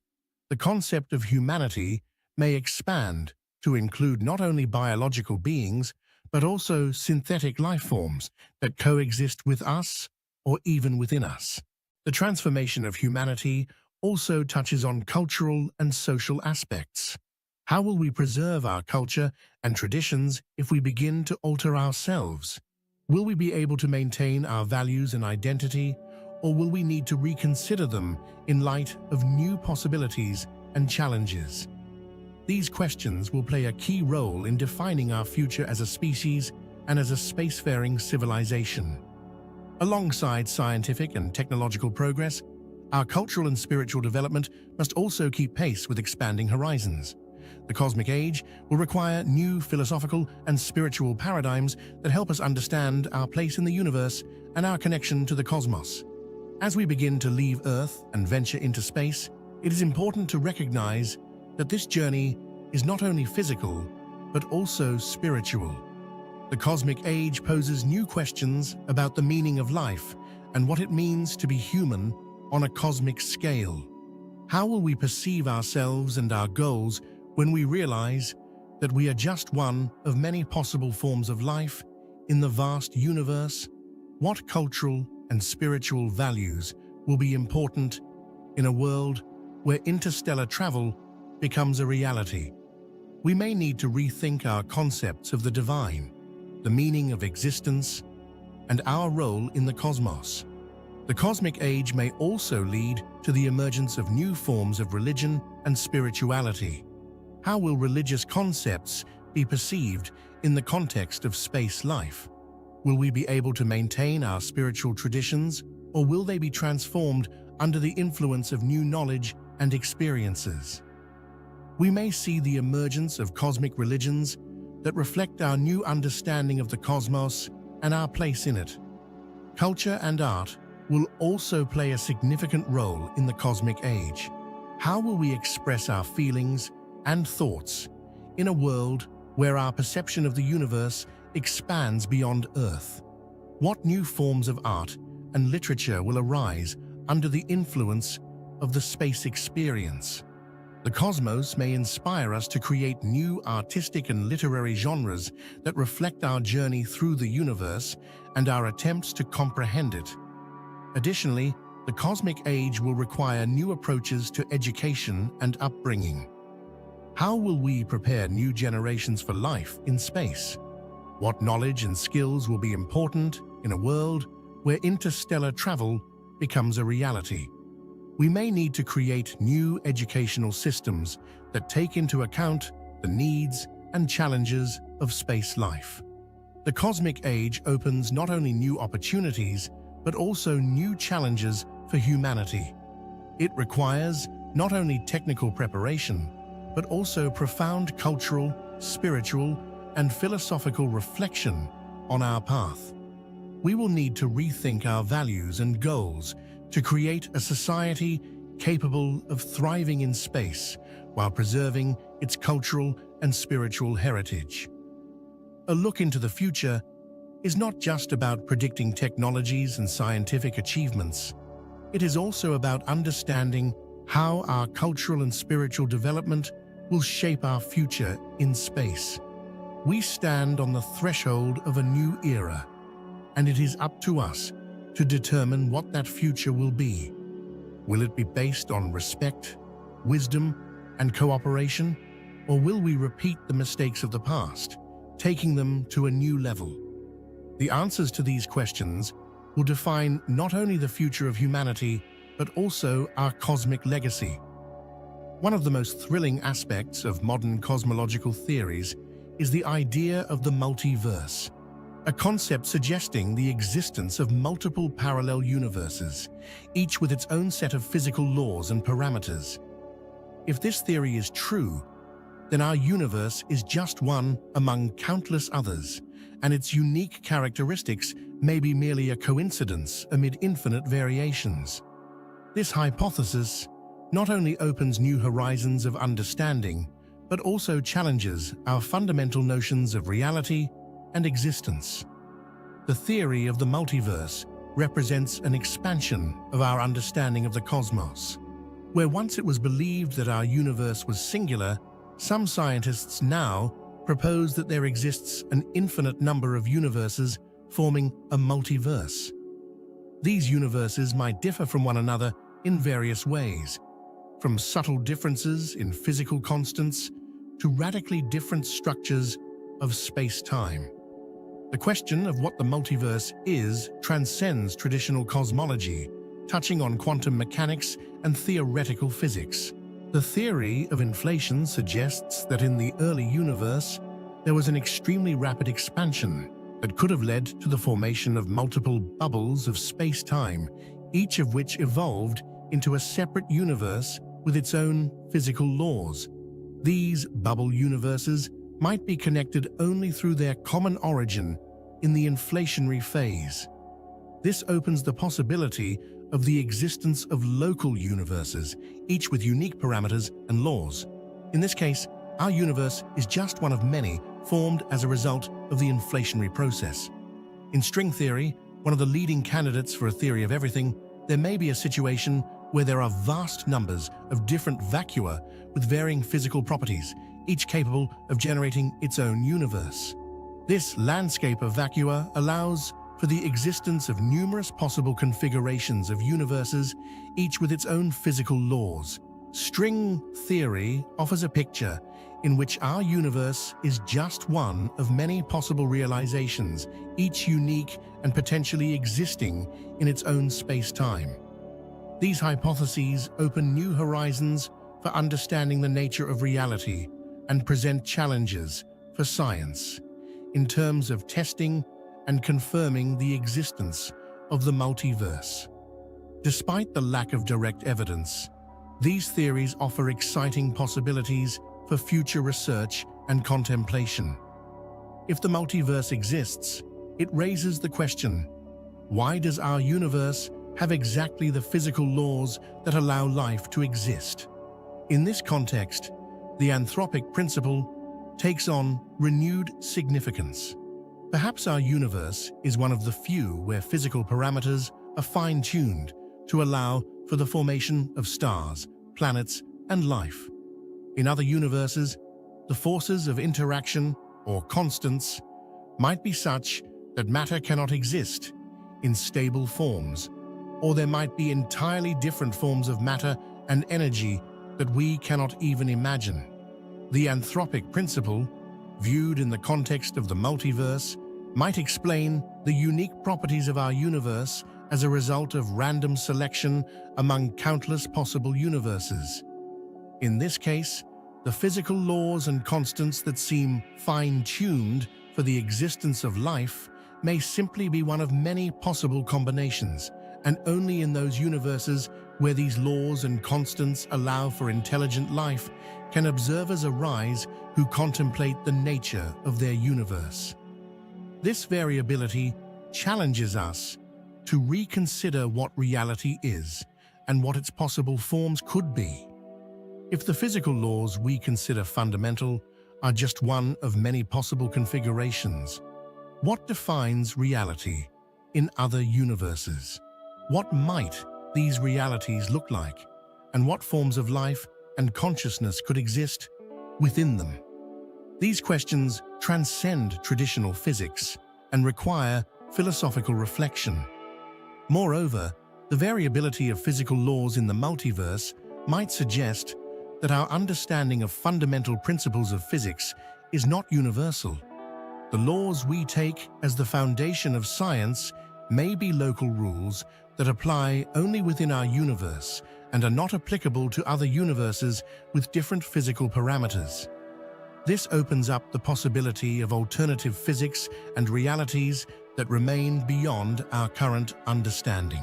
the concept of humanity may expand to include not only biological beings, but also synthetic life forms that coexist with us or even within us. The transformation of humanity also touches on cultural and social aspects. How will we preserve our culture and traditions if we begin to alter ourselves? Will we be able to maintain our values and identity, or will we need to reconsider them in light of new possibilities and challenges? These questions will play a key role in defining our future as a species and as a spacefaring civilization. Alongside scientific and technological progress, our cultural and spiritual development must also keep pace with expanding horizons. The cosmic age will require new philosophical and spiritual paradigms that help us understand our place in the universe and our connection to the cosmos. As we begin to leave Earth and venture into space, it is important to recognize that this journey is not only physical, but also spiritual. The cosmic age poses new questions about the meaning of life and what it means to be human on a cosmic scale. How will we perceive ourselves and our goals when we realize that we are just one of many possible forms of life in the vast universe? What cultural and spiritual values will be important in a world where interstellar travel becomes a reality? We may need to rethink our concepts of the divine, the meaning of existence, and our role in the cosmos. The cosmic age may also lead to the emergence of new forms of religion and spirituality. How will religious concepts be perceived in the context of space life? Will we be able to maintain our spiritual traditions, or will they be transformed under the influence of new knowledge and experiences? We may see the emergence of cosmic religions that reflect our new understanding of the cosmos and our place in it. Culture and art will also play a significant role in the cosmic age. How will we express our feelings and thoughts in a world where our perception of the universe expands beyond Earth? What new forms of art and literature will arise under the influence of the space experience? The cosmos may inspire us to create new artistic and literary genres that reflect our journey through the universe and our attempts to comprehend it. Additionally, the cosmic age will require new approaches to education and upbringing. How will we prepare new generations for life in space? What knowledge and skills will be important in a world where interstellar travel becomes a reality? We may need to create new educational systems that take into account the needs and challenges of space life. The cosmic age opens not only new opportunities, but also new challenges for humanity. It requires not only technical preparation, but also profound cultural, spiritual, and philosophical reflection on our path. We will need to rethink our values and goals to create a society capable of thriving in space while preserving its cultural and spiritual heritage. A look into the future is not just about predicting technologies and scientific achievements. It is also about understanding how our cultural and spiritual development will shape our future in space. We stand on the threshold of a new era, and it is up to us to determine what that future will be. Will it be based on respect, wisdom, and cooperation? Or will we repeat the mistakes of the past, taking them to a new level? The answers to these questions will define not only the future of humanity, but also our cosmic legacy. One of the most thrilling aspects of modern cosmological theories is the idea of the multiverse, a concept suggesting the existence of multiple parallel universes, each with its own set of physical laws and parameters. If this theory is true, then our universe is just one among countless others, and its unique characteristics may be merely a coincidence amid infinite variations. This hypothesis not only opens new horizons of understanding, but also challenges our fundamental notions of reality and existence. The theory of the multiverse represents an expansion of our understanding of the cosmos. Where once it was believed that our universe was singular, some scientists now propose that there exists an infinite number of universes forming a multiverse. These universes might differ from one another in various ways, from subtle differences in physical constants to radically different structures of space-time. The question of what the multiverse is transcends traditional cosmology, touching on quantum mechanics and theoretical physics. The theory of inflation suggests that in the early universe, there was an extremely rapid expansion that could have led to the formation of multiple bubbles of space-time, each of which evolved into a separate universe with its own physical laws. These bubble universes might be connected only through their common origin in the inflationary phase. This opens the possibility of the existence of local universes, each with unique parameters and laws. In this case, our universe is just one of many formed as a result of the inflationary process. In string theory, one of the leading candidates for a theory of everything, there may be a situation where there are vast numbers of different vacua with varying physical properties, each capable of generating its own universe. This landscape of vacua allows for the existence of numerous possible configurations of universes, each with its own physical laws. String theory offers a picture in which our universe is just one of many possible realizations, each unique and potentially existing in its own space-time. These hypotheses open new horizons for understanding the nature of reality and present challenges for science in terms of testing and confirming the existence of the multiverse. Despite the lack of direct evidence, these theories offer exciting possibilities for future research and contemplation. If the multiverse exists, it raises the question, why does our universe have exactly the physical laws that allow life to exist? In this context, the anthropic principle takes on renewed significance. Perhaps our universe is one of the few where physical parameters are fine-tuned to allow for the formation of stars, planets, and life. In other universes, the forces of interaction, or constants, might be such that matter cannot exist in stable forms, or there might be entirely different forms of matter and energy that we cannot even imagine. The anthropic principle, viewed in the context of the multiverse, might explain the unique properties of our universe as a result of random selection among countless possible universes. In this case, the physical laws and constants that seem fine-tuned for the existence of life may simply be one of many possible combinations, and only in those universes where these laws and constants allow for intelligent life can observers arise who contemplate the nature of their universe. This variability challenges us to reconsider what reality is and what its possible forms could be. If the physical laws we consider fundamental are just one of many possible configurations, what defines reality in other universes? What might these realities look like, and what forms of life and consciousness could exist within them? These questions transcend traditional physics and require philosophical reflection. Moreover, The variability of physical laws in the multiverse might suggest that our understanding of fundamental principles of physics is not universal. The laws we take as the foundation of science may be local rules that apply only within our universe and are not applicable to other universes with different physical parameters. This opens up the possibility of alternative physics and realities that remain beyond our current understanding.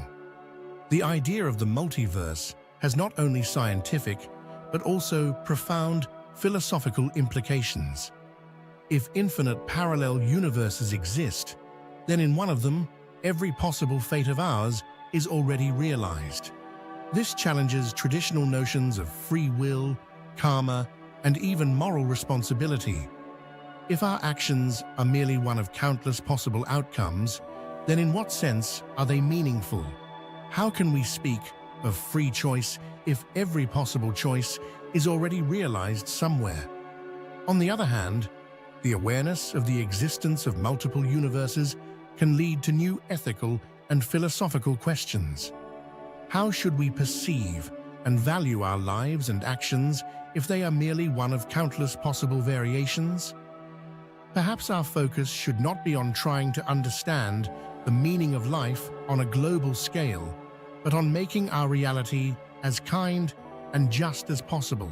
The idea of the multiverse has not only scientific, but also profound philosophical implications. If infinite parallel universes exist, then in one of them, every possible fate of ours is already realized. This challenges traditional notions of free will, karma, and even moral responsibility. If our actions are merely one of countless possible outcomes, then in what sense are they meaningful? How can we speak of free choice if every possible choice is already realized somewhere? On the other hand, the awareness of the existence of multiple universes can lead to new ethical and philosophical questions. How should we perceive and value our lives and actions if they are merely one of countless possible variations? Perhaps our focus should not be on trying to understand the meaning of life on a global scale, but on making our reality as kind and just as possible.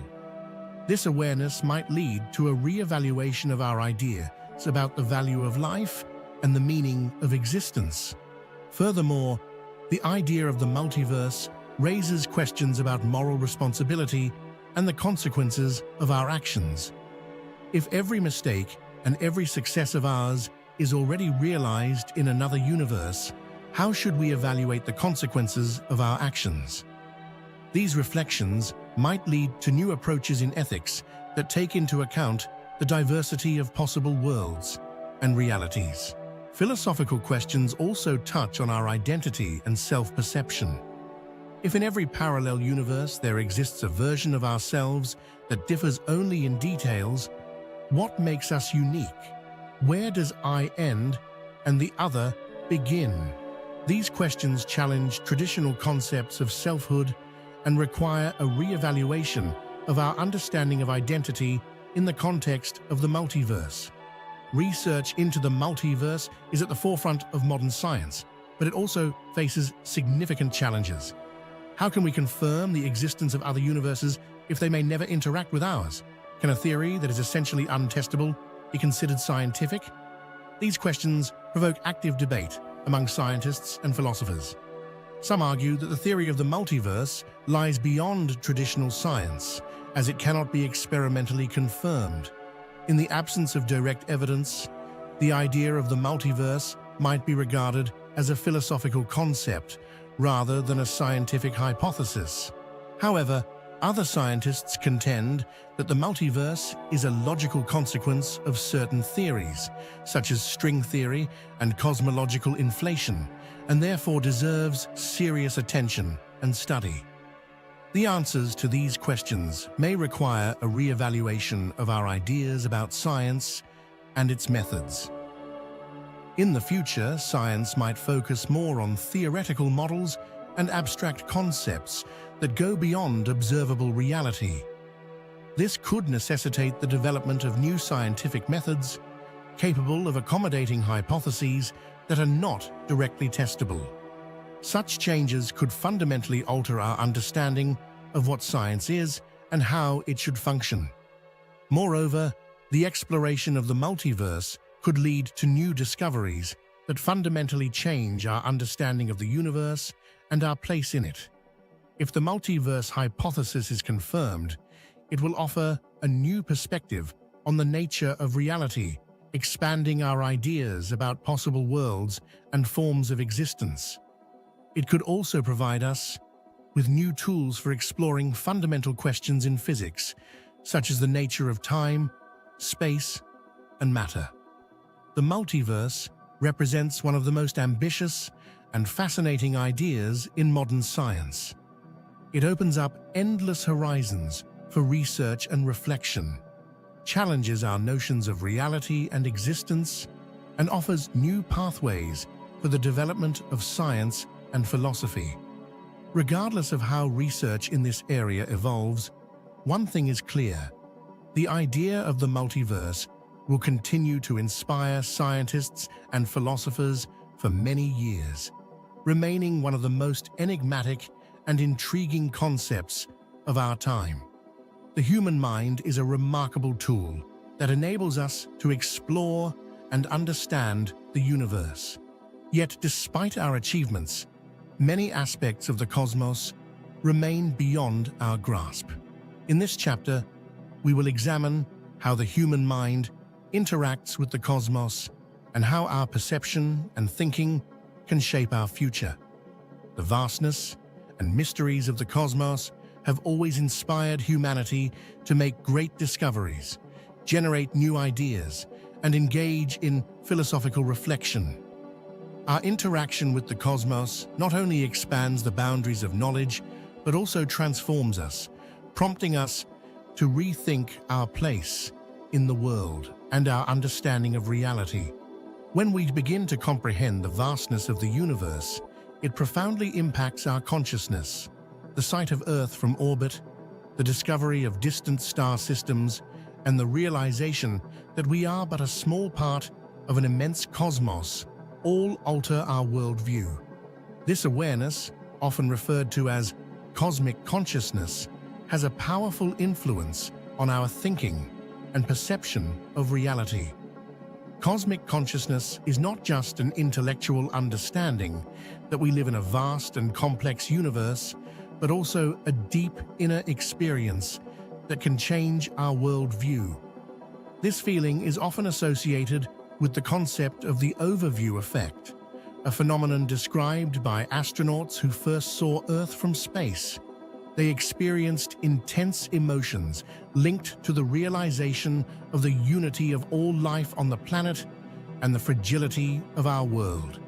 This awareness might lead to a re-evaluation of our ideas about the value of life and the meaning of existence. Furthermore, the idea of the multiverse raises questions about moral responsibility and the consequences of our actions. If every mistake and every success of ours is already realized in another universe, how should we evaluate the consequences of our actions? These reflections might lead to new approaches in ethics that take into account the diversity of possible worlds and realities. Philosophical questions also touch on our identity and self-perception. If in every parallel universe there exists a version of ourselves that differs only in details, what makes us unique? Where does I end and the other begin? These questions challenge traditional concepts of selfhood and require a re-evaluation of our understanding of identity in the context of the multiverse. Research into the multiverse is at the forefront of modern science, but it also faces significant challenges. How can we confirm the existence of other universes if they may never interact with ours? Can a theory that is essentially untestable be considered scientific? These questions provoke active debate among scientists and philosophers. Some argue that the theory of the multiverse lies beyond traditional science, as it cannot be experimentally confirmed. In the absence of direct evidence, the idea of the multiverse might be regarded as a philosophical concept rather than a scientific hypothesis. However, other scientists contend that the multiverse is a logical consequence of certain theories, such as string theory and cosmological inflation, and therefore deserves serious attention and study. The answers to these questions may require a re-evaluation of our ideas about science and its methods. In the future, science might focus more on theoretical models and abstract concepts that go beyond observable reality. This could necessitate the development of new scientific methods capable of accommodating hypotheses that are not directly testable. Such changes could fundamentally alter our understanding of what science is and how it should function. Moreover, the exploration of the multiverse could lead to new discoveries that fundamentally change our understanding of the universe and our place in it. If the multiverse hypothesis is confirmed, it will offer a new perspective on the nature of reality, expanding our ideas about possible worlds and forms of existence. It could also provide us with new tools for exploring fundamental questions in physics, such as the nature of time, space, and matter. The multiverse represents one of the most ambitious and fascinating ideas in modern science. It opens up endless horizons for research and reflection, challenges our notions of reality and existence, and offers new pathways for the development of science and philosophy. Regardless of how research in this area evolves, one thing is clear: the idea of the multiverse will continue to inspire scientists and philosophers for many years, remaining one of the most enigmatic and intriguing concepts of our time. The human mind is a remarkable tool that enables us to explore and understand the universe. Yet, despite our achievements, many aspects of the cosmos remain beyond our grasp. In this chapter, we will examine how the human mind interacts with the cosmos and how our perception and thinking can shape our future. The vastness and mysteries of the cosmos have always inspired humanity to make great discoveries, generate new ideas, and engage in philosophical reflection. Our interaction with the cosmos not only expands the boundaries of knowledge, but also transforms us, prompting us to rethink our place in the world and our understanding of reality. When we begin to comprehend the vastness of the universe, it profoundly impacts our consciousness. The sight of Earth from orbit, the discovery of distant star systems, and the realization that we are but a small part of an immense cosmos all alter our worldview. This awareness, often referred to as cosmic consciousness, has a powerful influence on our thinking and perception of reality. Cosmic consciousness is not just an intellectual understanding that we live in a vast and complex universe, but also a deep inner experience that can change our worldview. This feeling is often associated with the concept of the overview effect, a phenomenon described by astronauts who first saw Earth from space. They experienced intense emotions linked to the realization of the unity of all life on the planet and the fragility of our world.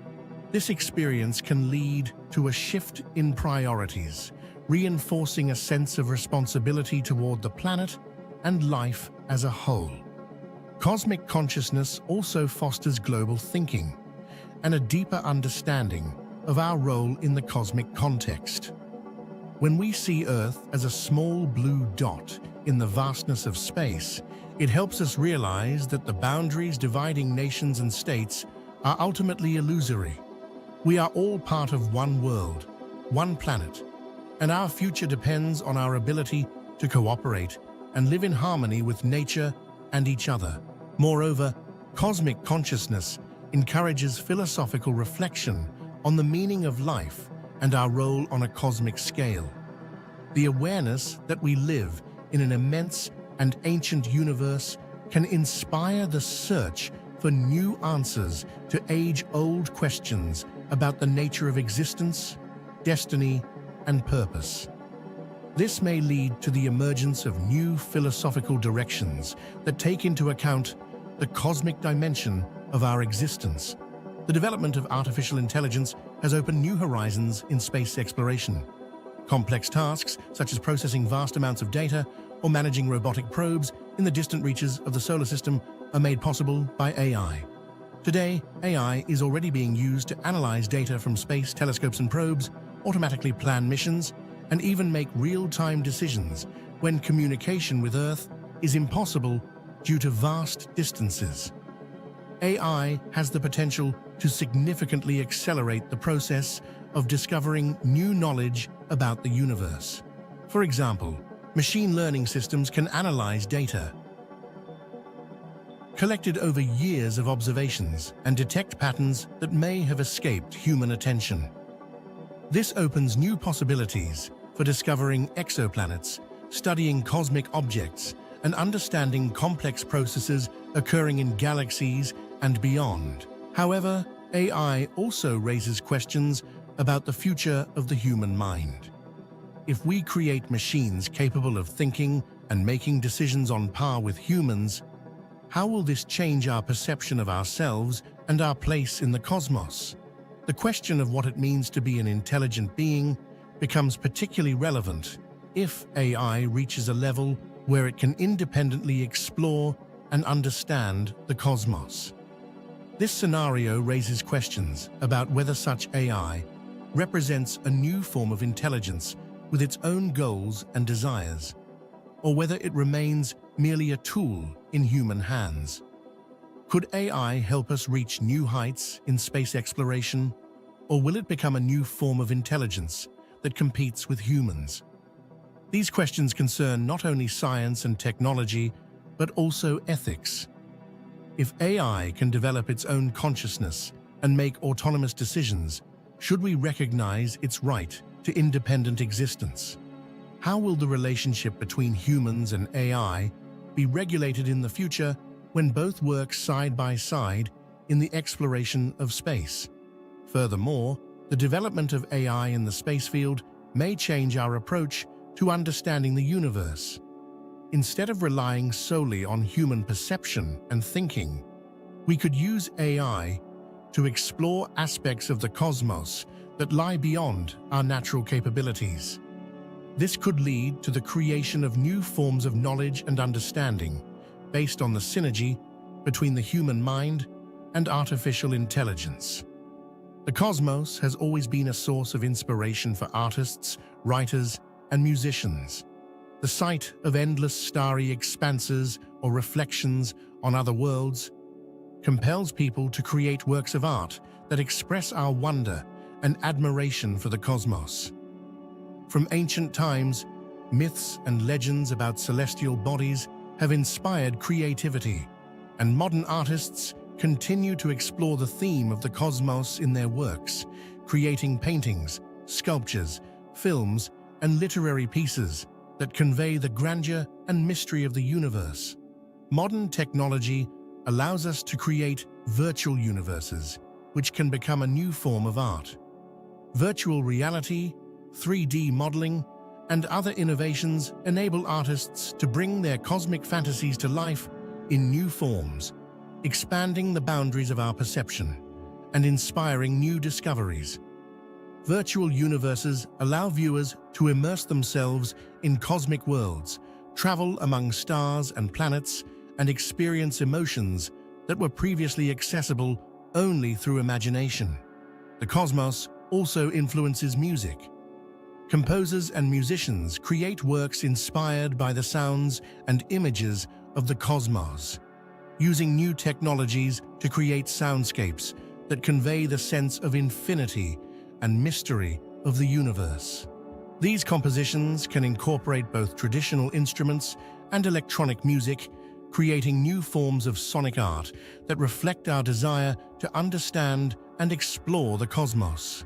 This experience can lead to a shift in priorities, reinforcing a sense of responsibility toward the planet and life as a whole. Cosmic consciousness also fosters global thinking and a deeper understanding of our role in the cosmic context. When we see Earth as a small blue dot in the vastness of space, it helps us realize that the boundaries dividing nations and states are ultimately illusory. We are all part of one world, one planet, and our future depends on our ability to cooperate and live in harmony with nature and each other. Moreover, cosmic consciousness encourages philosophical reflection on the meaning of life and our role on a cosmic scale. The awareness that we live in an immense and ancient universe can inspire the search for new answers to age-old questions about the nature of existence, destiny, and purpose. This may lead to the emergence of new philosophical directions that take into account the cosmic dimension of our existence. The development of artificial intelligence has opened new horizons in space exploration. Complex tasks, such as processing vast amounts of data or managing robotic probes in the distant reaches of the solar system, are made possible by AI. Today, AI is already being used to analyze data from space telescopes and probes, automatically plan missions, and even make real-time decisions when communication with Earth is impossible due to vast distances. AI has the potential to significantly accelerate the process of discovering new knowledge about the universe. For example, machine learning systems can analyze data collected over years of observations and detect patterns that may have escaped human attention. This opens new possibilities for discovering exoplanets, studying cosmic objects, and understanding complex processes occurring in galaxies and beyond. However, AI also raises questions about the future of the human mind. If we create machines capable of thinking and making decisions on par with humans, how will this change our perception of ourselves and our place in the cosmos? The question of what it means to be an intelligent being becomes particularly relevant if AI reaches a level where it can independently explore and understand the cosmos. This scenario raises questions about whether such AI represents a new form of intelligence with its own goals and desires, or whether it remains merely a tool in human hands. Could AI help us reach new heights in space exploration, or will it become a new form of intelligence that competes with humans? These questions concern not only science and technology, but also ethics. If AI can develop its own consciousness and make autonomous decisions, should we recognize its right to independent existence? How will the relationship between humans and AI be regulated in the future when both work side by side in the exploration of space? Furthermore, the development of AI in the space field may change our approach to understanding the universe. Instead of relying solely on human perception and thinking, we could use AI to explore aspects of the cosmos that lie beyond our natural capabilities. This could lead to the creation of new forms of knowledge and understanding based on the synergy between the human mind and artificial intelligence. The cosmos has always been a source of inspiration for artists, writers, and musicians. The sight of endless starry expanses or reflections on other worlds compels people to create works of art that express our wonder and admiration for the cosmos. From ancient times, myths and legends about celestial bodies have inspired creativity, and modern artists continue to explore the theme of the cosmos in their works, creating paintings, sculptures, films, and literary pieces that convey the grandeur and mystery of the universe. Modern technology allows us to create virtual universes, which can become a new form of art. Virtual reality, 3D modeling, and other innovations enable artists to bring their cosmic fantasies to life in new forms, expanding the boundaries of our perception and inspiring new discoveries. Virtual universes allow viewers to immerse themselves in cosmic worlds, travel among stars and planets, and experience emotions that were previously accessible only through imagination. The cosmos also influences music. Composers and musicians create works inspired by the sounds and images of the cosmos, using new technologies to create soundscapes that convey the sense of infinity and mystery of the universe. These compositions can incorporate both traditional instruments and electronic music, creating new forms of sonic art that reflect our desire to understand and explore the cosmos.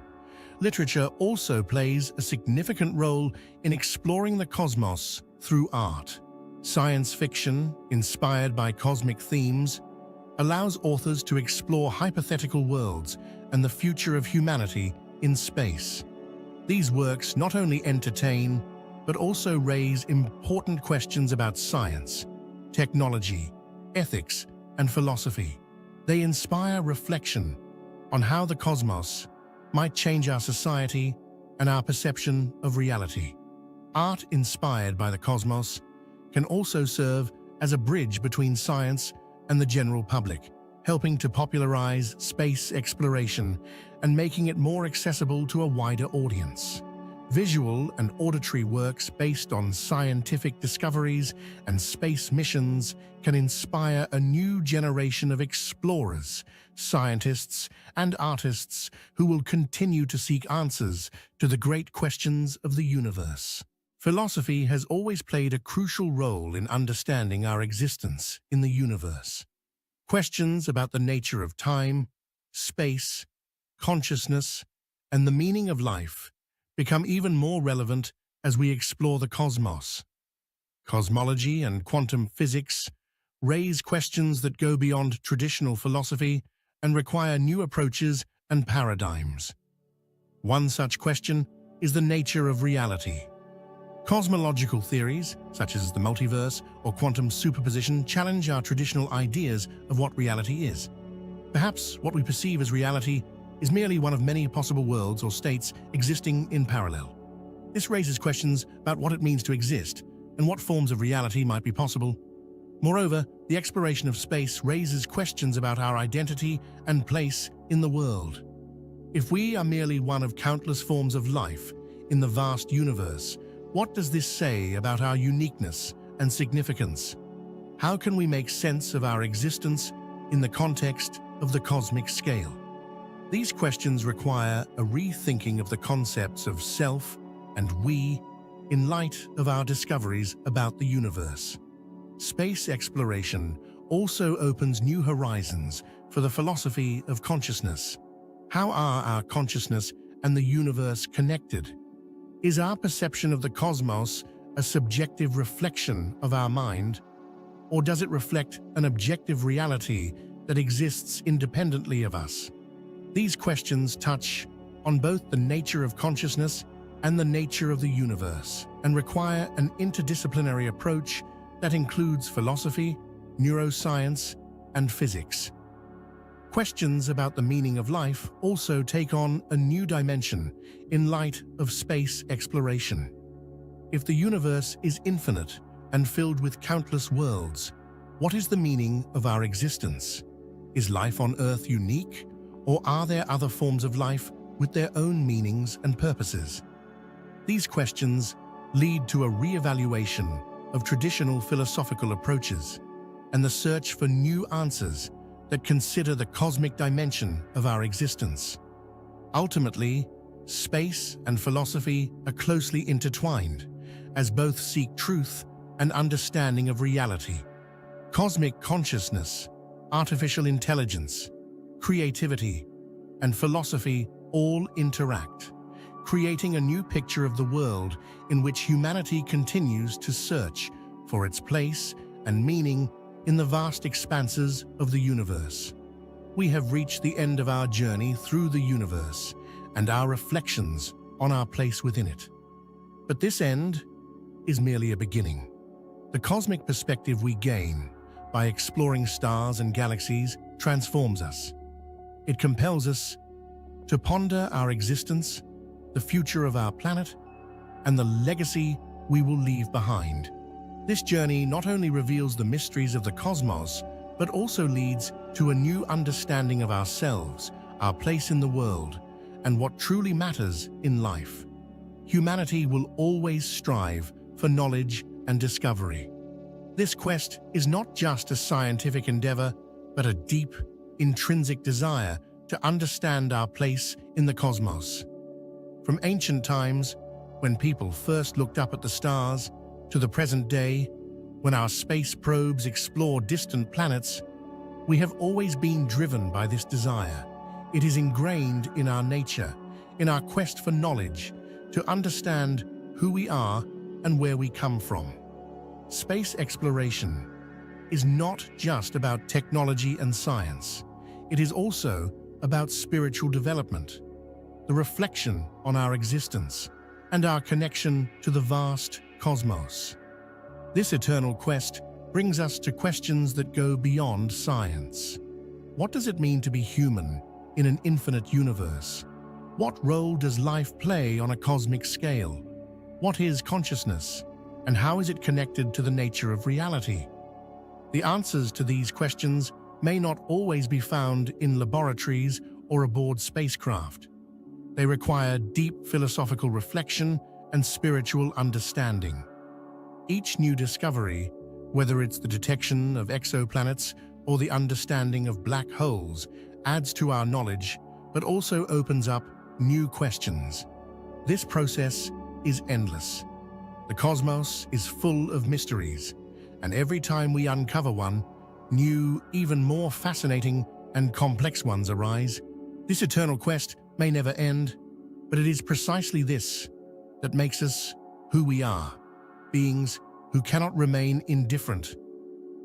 Literature also plays a significant role in exploring the cosmos through art. Science fiction, inspired by cosmic themes, allows authors to explore hypothetical worlds and the future of humanity in space. These works not only entertain, but also raise important questions about science, technology, ethics, and philosophy. They inspire reflection on how the cosmos might change our society and our perception of reality. Art inspired by the cosmos can also serve as a bridge between science and the general public, helping to popularize space exploration and making it more accessible to a wider audience. Visual and auditory works based on scientific discoveries and space missions can inspire a new generation of explorers, scientists, and artists who will continue to seek answers to the great questions of the universe. Philosophy has always played a crucial role in understanding our existence in the universe. Questions about the nature of time, space, consciousness, and the meaning of life become even more relevant as we explore the cosmos. Cosmology and quantum physics raise questions that go beyond traditional philosophy and require new approaches and paradigms. One such question is the nature of reality. Cosmological theories, such as the multiverse or quantum superposition, challenge our traditional ideas of what reality is. Perhaps what we perceive as reality is merely one of many possible worlds or states existing in parallel. This raises questions about what it means to exist and what forms of reality might be possible. Moreover, the exploration of space raises questions about our identity and place in the world. If we are merely one of countless forms of life in the vast universe, what does this say about our uniqueness and significance? How can we make sense of our existence in the context of the cosmic scale? These questions require a rethinking of the concepts of self and we in light of our discoveries about the universe. Space exploration also opens new horizons for the philosophy of consciousness. How are our consciousness and the universe connected? Is our perception of the cosmos a subjective reflection of our mind, or does it reflect an objective reality that exists independently of us? These questions touch on both the nature of consciousness and the nature of the universe, and require an interdisciplinary approach that includes philosophy, neuroscience, and physics. Questions about the meaning of life also take on a new dimension in light of space exploration. If the universe is infinite and filled with countless worlds, what is the meaning of our existence? Is life on Earth unique, or are there other forms of life with their own meanings and purposes? These questions lead to a re-evaluation of traditional philosophical approaches and the search for new answers that consider the cosmic dimension of our existence. Ultimately, space and philosophy are closely intertwined, as both seek truth and understanding of reality. Cosmic consciousness, artificial intelligence, creativity, and philosophy all interact, creating a new picture of the world in which humanity continues to search for its place and meaning in the vast expanses of the universe. We have reached the end of our journey through the universe and our reflections on our place within it. But this end is merely a beginning. The cosmic perspective we gain by exploring stars and galaxies transforms us. It compels us to ponder our existence, the future of our planet, and the legacy we will leave behind. This journey not only reveals the mysteries of the cosmos, but also leads to a new understanding of ourselves, our place in the world, and what truly matters in life. Humanity will always strive for knowledge and discovery. This quest is not just a scientific endeavor, but a deep, intrinsic desire to understand our place in the cosmos. From ancient times, when people first looked up at the stars, to the present day, when our space probes explore distant planets, we have always been driven by this desire. It is ingrained in our nature, in our quest for knowledge, to understand who we are and where we come from. Space exploration is not just about technology and science. It is also about spiritual development, the reflection on our existence, and our connection to the vast cosmos. This eternal quest brings us to questions that go beyond science. What does it mean to be human in an infinite universe? What role does life play on a cosmic scale? What is consciousness, and how is it connected to the nature of reality? The answers to these questions may not always be found in laboratories or aboard spacecraft. They require deep philosophical reflection and spiritual understanding. Each new discovery, whether it's the detection of exoplanets or the understanding of black holes, adds to our knowledge, but also opens up new questions. This process is endless. The cosmos is full of mysteries, and every time we uncover one, new, even more fascinating and complex ones arise. This eternal quest may never end, but it is precisely this that makes us who we are, beings who cannot remain indifferent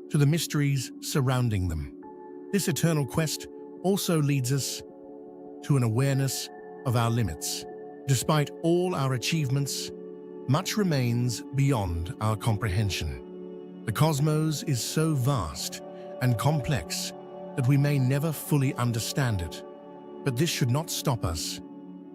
to the mysteries surrounding them. This eternal quest also leads us to an awareness of our limits. Despite all our achievements, much remains beyond our comprehension. The cosmos is so vast and complex that we may never fully understand it. But this should not stop us.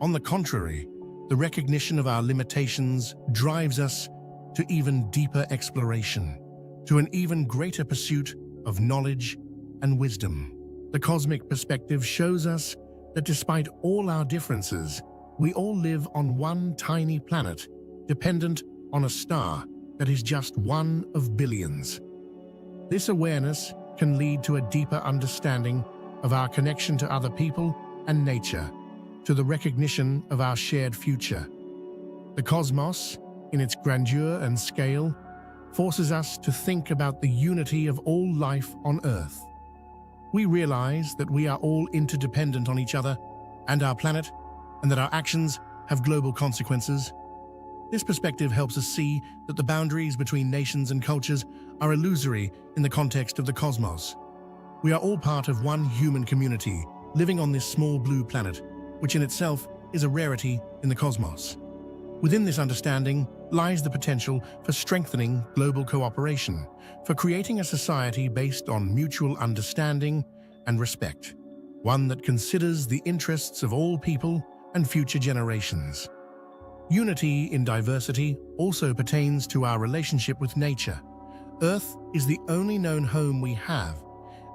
On the contrary, the recognition of our limitations drives us to even deeper exploration, to an even greater pursuit of knowledge and wisdom. The cosmic perspective shows us that despite all our differences, we all live on one tiny planet, dependent on a star that is just one of billions. This awareness can lead to a deeper understanding of our connection to other people and nature, to the recognition of our shared future. The cosmos, in its grandeur and scale, forces us to think about the unity of all life on Earth. We realize that we are all interdependent on each other and our planet, and that our actions have global consequences. This perspective helps us see that the boundaries between nations and cultures are illusory in the context of the cosmos. We are all part of one human community, living on this small blue planet, which in itself is a rarity in the cosmos. Within this understanding lies the potential for strengthening global cooperation, for creating a society based on mutual understanding and respect, one that considers the interests of all people and future generations. Unity in diversity also pertains to our relationship with nature. Earth is the only known home we have,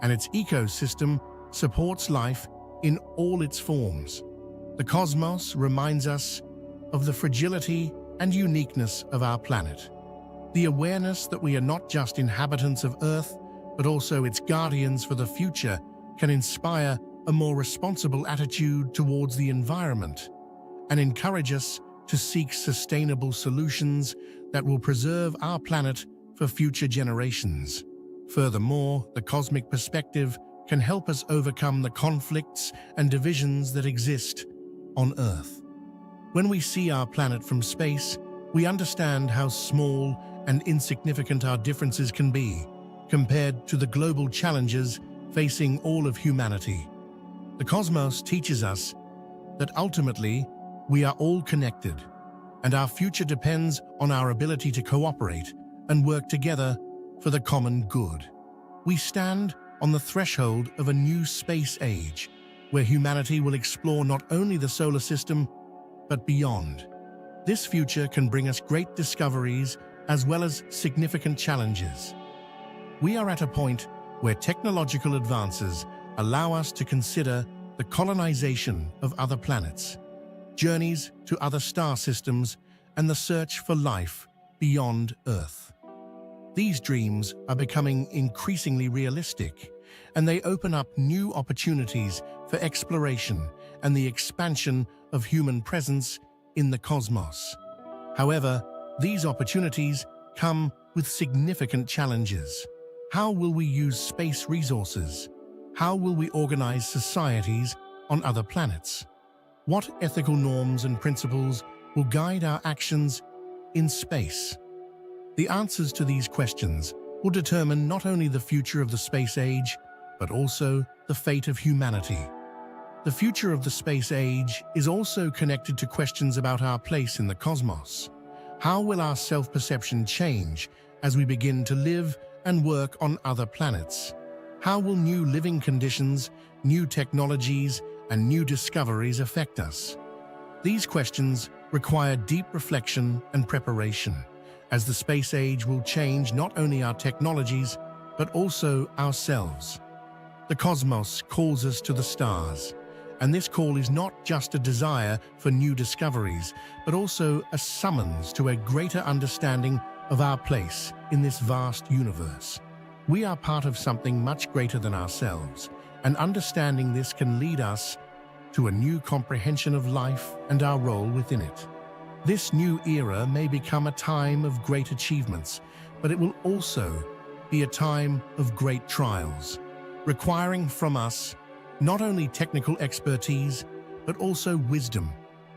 and its ecosystem supports life in all its forms. The cosmos reminds us of the fragility and uniqueness of our planet. The awareness that we are not just inhabitants of Earth, but also its guardians for the future, can inspire a more responsible attitude towards the environment and encourage us to seek sustainable solutions that will preserve our planet for future generations. Furthermore, the cosmic perspective can help us overcome the conflicts and divisions that exist on Earth. When we see our planet from space, we understand how small and insignificant our differences can be, compared to the global challenges facing all of humanity. The cosmos teaches us that ultimately we are all connected, and our future depends on our ability to cooperate and work together for the common good. We stand on the threshold of a new space age, where humanity will explore not only the solar system, but beyond. This future can bring us great discoveries as well as significant challenges. We are at a point where technological advances allow us to consider the colonization of other planets, journeys to other star systems, and the search for life beyond Earth. These dreams are becoming increasingly realistic, and they open up new opportunities for exploration and the expansion of human presence in the cosmos. However, these opportunities come with significant challenges. How will we use space resources? How will we organize societies on other planets? What ethical norms and principles will guide our actions in space? The answers to these questions will determine not only the future of the space age, but also the fate of humanity. The future of the space age is also connected to questions about our place in the cosmos. How will our self-perception change as we begin to live and work on other planets? How will new living conditions, new technologies, and new discoveries affect us? These questions require deep reflection and preparation, as the space age will change not only our technologies, but also ourselves. The cosmos calls us to the stars, and this call is not just a desire for new discoveries, but also a summons to a greater understanding of our place in this vast universe. We are part of something much greater than ourselves, and understanding this can lead us to a new comprehension of life and our role within it. This new era may become a time of great achievements, but it will also be a time of great trials, requiring from us not only technical expertise, but also wisdom,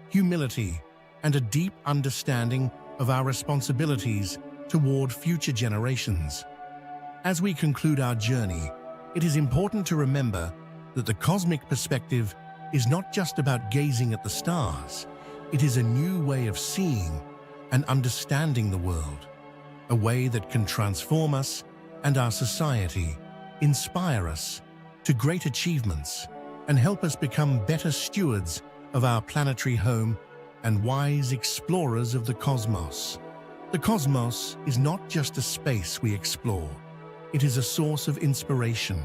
humility, and a deep understanding of our responsibilities toward future generations. As we conclude our journey, it is important to remember that the cosmic perspective is not just about gazing at the stars. It is a new way of seeing and understanding the world, a way that can transform us and our society, inspire us to great achievements, and help us become better stewards of our planetary home and wise explorers of the cosmos. The cosmos is not just a space we explore. It is a source of inspiration,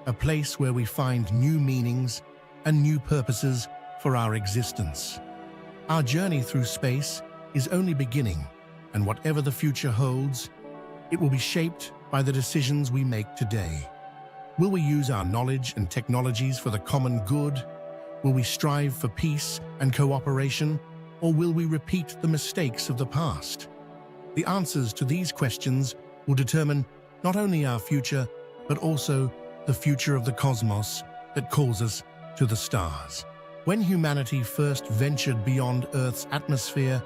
a place where we find new meanings and new purposes for our existence. Our journey through space is only beginning, and whatever the future holds, it will be shaped by the decisions we make today. Will we use our knowledge and technologies for the common good? Will we strive for peace and cooperation, or will we repeat the mistakes of the past? The answers to these questions will determine not only our future, but also the future of the cosmos that calls us to the stars. When humanity first ventured beyond Earth's atmosphere,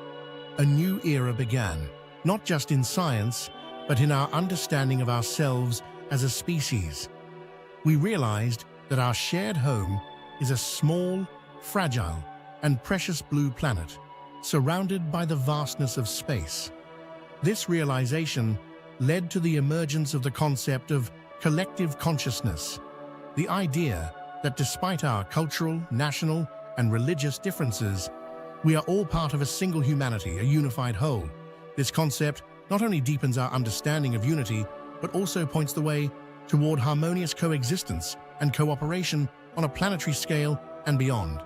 a new era began, not just in science, but in our understanding of ourselves as a species. We realized that our shared home is a small, fragile, and precious blue planet, surrounded by the vastness of space. This realization led to the emergence of the concept of collective consciousness, the idea that despite our cultural, national, and religious differences, we are all part of a single humanity, a unified whole. This concept not only deepens our understanding of unity, but also points the way toward harmonious coexistence and cooperation on a planetary scale and beyond.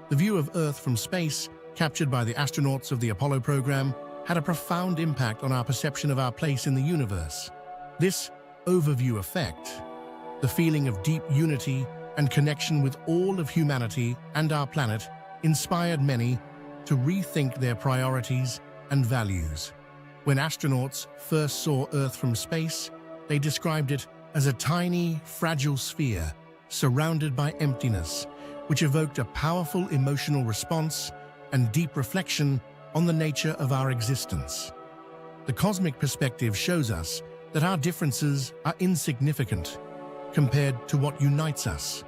The view of Earth from space, captured by the astronauts of the Apollo program, had a profound impact on our perception of our place in the universe. This overview effect, the feeling of deep unity and connection with all of humanity and our planet, inspired many to rethink their priorities and values. When astronauts first saw Earth from space, they described it as a tiny, fragile sphere surrounded by emptiness, which evoked a powerful emotional response and deep reflection on the nature of our existence. The cosmic perspective shows us that our differences are insignificant compared to what unites us.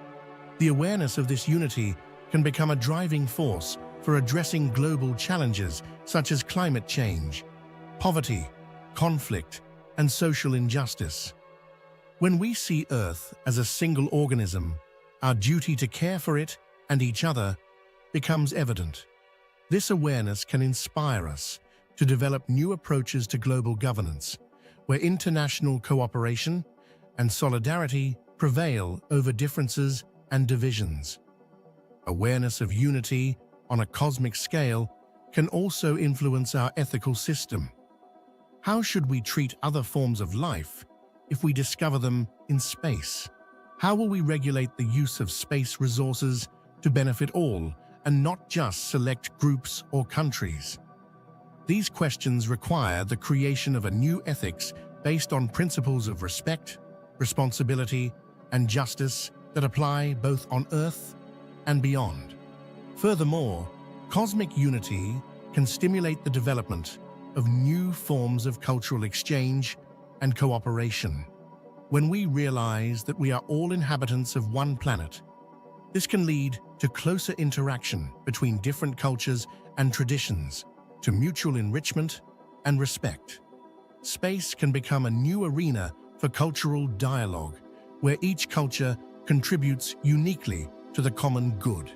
The awareness of this unity can become a driving force for addressing global challenges such as climate change, poverty, conflict, and social injustice. When we see Earth as a single organism, our duty to care for it and each other becomes evident. This awareness can inspire us to develop new approaches to global governance, where international cooperation and solidarity prevail over differences and divisions. Awareness of unity on a cosmic scale can also influence our ethical system. How should we treat other forms of life if we discover them in space? How will we regulate the use of space resources to benefit all and not just select groups or countries? These questions require the creation of a new ethics based on principles of respect, responsibility, and justice that apply both on Earth and beyond. Furthermore, cosmic unity can stimulate the development of new forms of cultural exchange and cooperation. When we realize that we are all inhabitants of one planet, this can lead to closer interaction between different cultures and traditions, to mutual enrichment and respect. Space can become a new arena for cultural dialogue, where each culture contributes uniquely to the common good.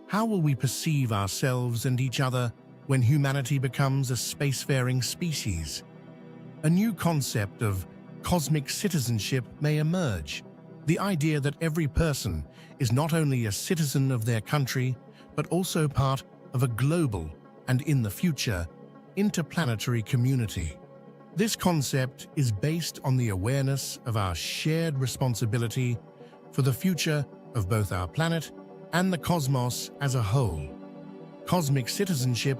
How will we perceive ourselves and each other when humanity becomes a spacefaring species? A new concept of cosmic citizenship may emerge. The idea that every person is not only a citizen of their country, but also part of a global and, in the future, interplanetary community. This concept is based on the awareness of our shared responsibility for the future of both our planet and the cosmos as a whole. Cosmic citizenship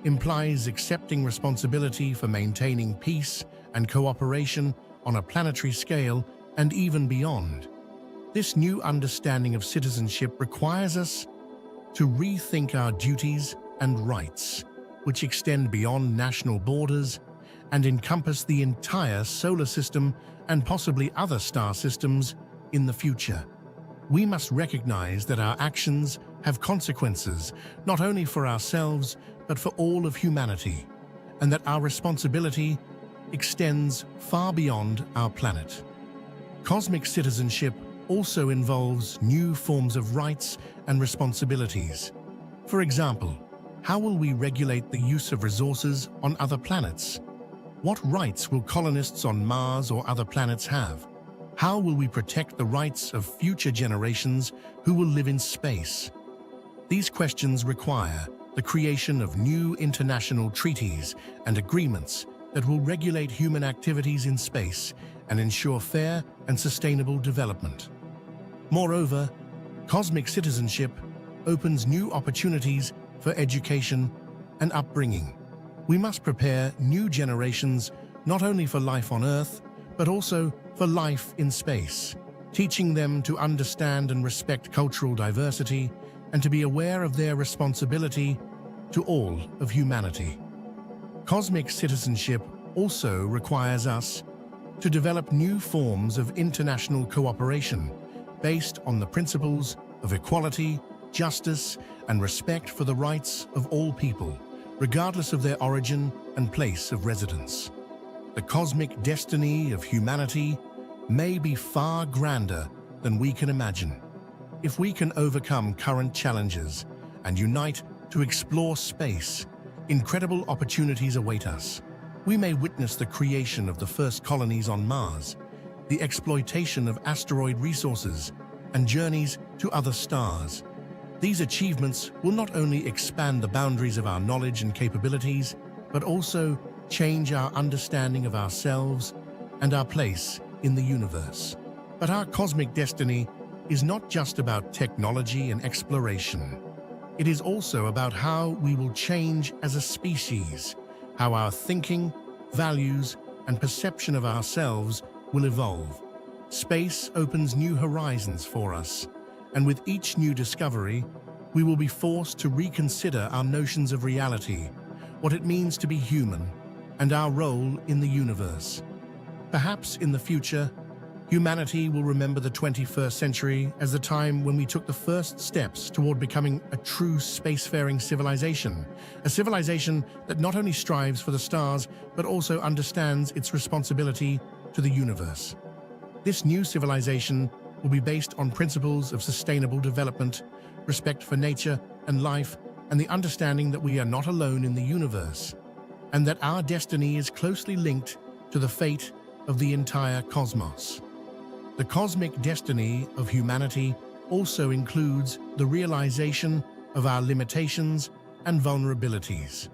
implies accepting responsibility for maintaining peace and cooperation on a planetary scale and even beyond. This new understanding of citizenship requires us to rethink our duties and rights, which extend beyond national borders and encompass the entire solar system and possibly other star systems in the future. We must recognize that our actions have consequences not only for ourselves but for all of humanity, and that our responsibility extends far beyond our planet. Cosmic citizenship also involves new forms of rights and responsibilities. For example, how will we regulate the use of resources on other planets? What rights will colonists on Mars or other planets have? How will we protect the rights of future generations who will live in space? These questions require the creation of new international treaties and agreements that will regulate human activities in space and ensure fair and sustainable development. Moreover, cosmic citizenship opens new opportunities for education and upbringing. We must prepare new generations not only for life on Earth, but also for life in space, teaching them to understand and respect cultural diversity and to be aware of their responsibility to all of humanity. Cosmic citizenship also requires us to develop new forms of international cooperation based on the principles of equality, justice, and respect for the rights of all people, regardless of their origin and place of residence. The cosmic destiny of humanity may be far grander than we can imagine. If we can overcome current challenges and unite to explore space, incredible opportunities await us. We may witness the creation of the first colonies on Mars, the exploitation of asteroid resources, and journeys to other stars. These achievements will not only expand the boundaries of our knowledge and capabilities, but also change our understanding of ourselves and our place in the universe. But our cosmic destiny is not just about technology and exploration. It is also about how we will change as a species, how our thinking, values, and perception of ourselves will evolve. Space opens new horizons for us, and with each new discovery, we will be forced to reconsider our notions of reality, what it means to be human, and our role in the universe. Perhaps in the future, humanity will remember the 21st century as the time when we took the first steps toward becoming a true spacefaring civilization, a civilization that not only strives for the stars, but also understands its responsibility to the universe. This new civilization will be based on principles of sustainable development, respect for nature and life, and the understanding that we are not alone in the universe, and that our destiny is closely linked to the fate of the entire cosmos. The cosmic destiny of humanity also includes the realization of our limitations and vulnerabilities.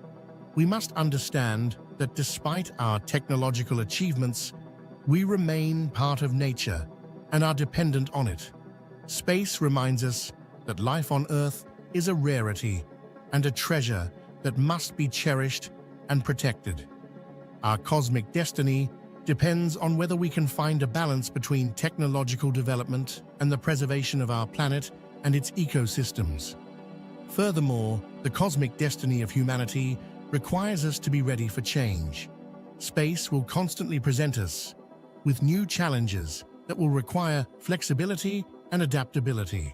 We must understand that despite our technological achievements, we remain part of nature and are dependent on it. Space reminds us that life on Earth is a rarity and a treasure that must be cherished and protected. Our cosmic destiny depends on whether we can find a balance between technological development and the preservation of our planet and its ecosystems. Furthermore, the cosmic destiny of humanity requires us to be ready for change. Space will constantly present us with new challenges that will require flexibility and adaptability.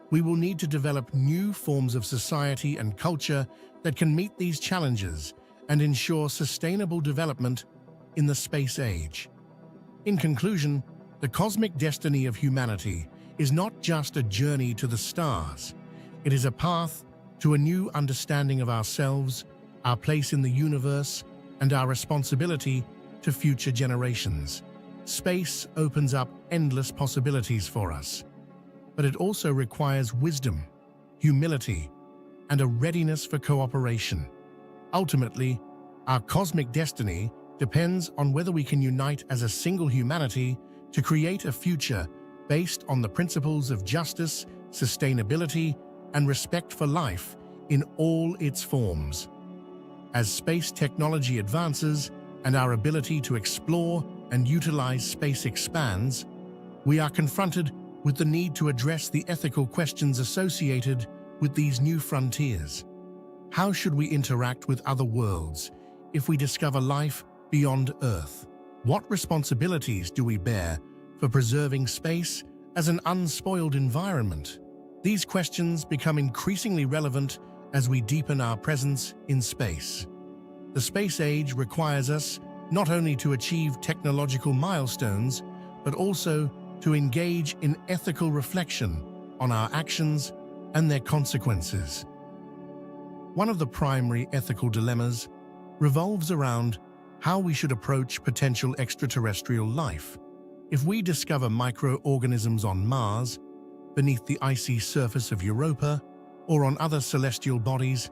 We will need to develop new forms of society and culture that can meet these challenges and ensure sustainable development in the space age. In conclusion, the cosmic destiny of humanity is not just a journey to the stars. It is a path to a new understanding of ourselves, our place in the universe, and our responsibility to future generations. Space opens up endless possibilities for us, but it also requires wisdom, humility, and a readiness for cooperation. Ultimately, our cosmic destiny depends on whether we can unite as a single humanity to create a future based on the principles of justice, sustainability, and respect for life in all its forms. As space technology advances and our ability to explore and utilize space expands, we are confronted with the need to address the ethical questions associated with these new frontiers. How should we interact with other worlds if we discover life beyond Earth? What responsibilities do we bear for preserving space as an unspoiled environment? These questions become increasingly relevant as we deepen our presence in space. The space age requires us not only to achieve technological milestones, but also to engage in ethical reflection on our actions and their consequences. One of the primary ethical dilemmas revolves around how we should approach potential extraterrestrial life. If we discover microorganisms on Mars, beneath the icy surface of Europa, or on other celestial bodies,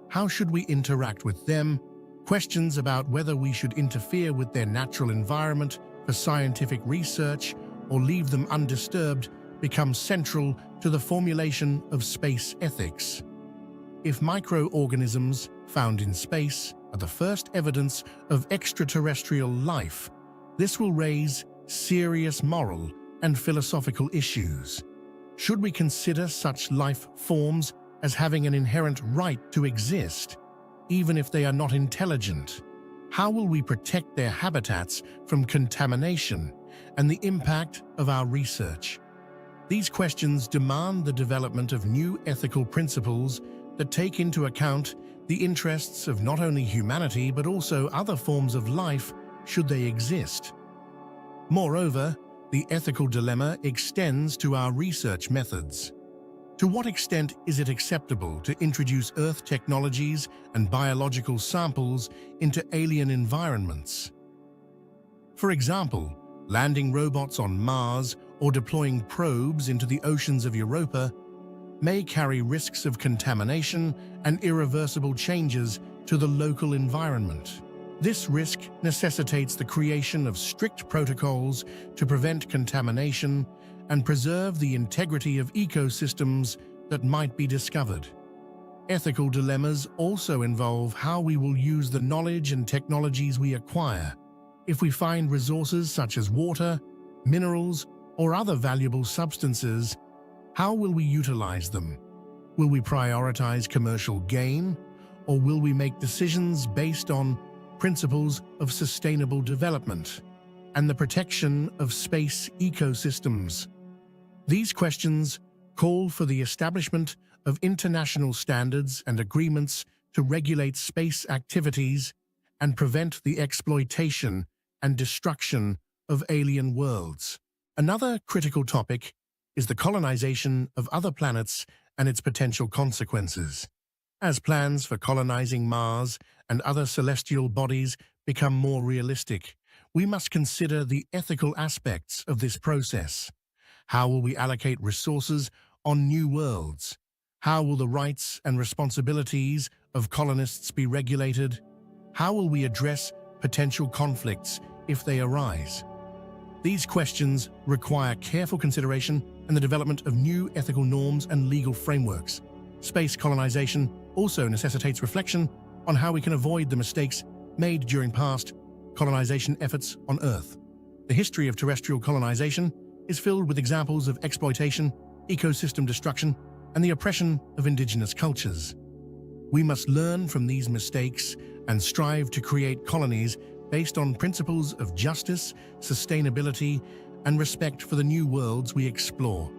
how should we interact with them? Questions about whether we should interfere with their natural environment for scientific research or leave them undisturbed become central to the formulation of space ethics. If microorganisms found in space are the first evidence of extraterrestrial life, this will raise serious moral and philosophical issues. Should we consider such life forms as having an inherent right to exist, even if they are not intelligent? How will we protect their habitats from contamination and the impact of our research? These questions demand the development of new ethical principles that take into account the interests of not only humanity but also other forms of life should they exist. Moreover, the ethical dilemma extends to our research methods. To what extent is it acceptable to introduce Earth technologies and biological samples into alien environments? For example, landing robots on Mars or deploying probes into the oceans of Europa may carry risks of contamination and irreversible changes to the local environment. This risk necessitates the creation of strict protocols to prevent contamination and preserve the integrity of ecosystems that might be discovered. Ethical dilemmas also involve how we will use the knowledge and technologies we acquire. If we find resources such as water, minerals, or other valuable substances, how will we utilize them? Will we prioritize commercial gain, or will we make decisions based on principles of sustainable development and the protection of space ecosystems? These questions call for the establishment of international standards and agreements to regulate space activities and prevent the exploitation and destruction of alien worlds. Another critical topic is the colonization of other planets and its potential consequences. As plans for colonizing Mars and other celestial bodies become more realistic, we must consider the ethical aspects of this process. How will we allocate resources on new worlds? How will the rights and responsibilities of colonists be regulated? How will we address potential conflicts if they arise? These questions require careful consideration and the development of new ethical norms and legal frameworks. Space colonization also necessitates reflection on how we can avoid the mistakes made during past colonization efforts on Earth. The history of terrestrial colonization is filled with examples of exploitation, ecosystem destruction, and the oppression of indigenous cultures. We must learn from these mistakes and strive to create colonies based on principles of justice, sustainability, and respect for the new worlds we explore.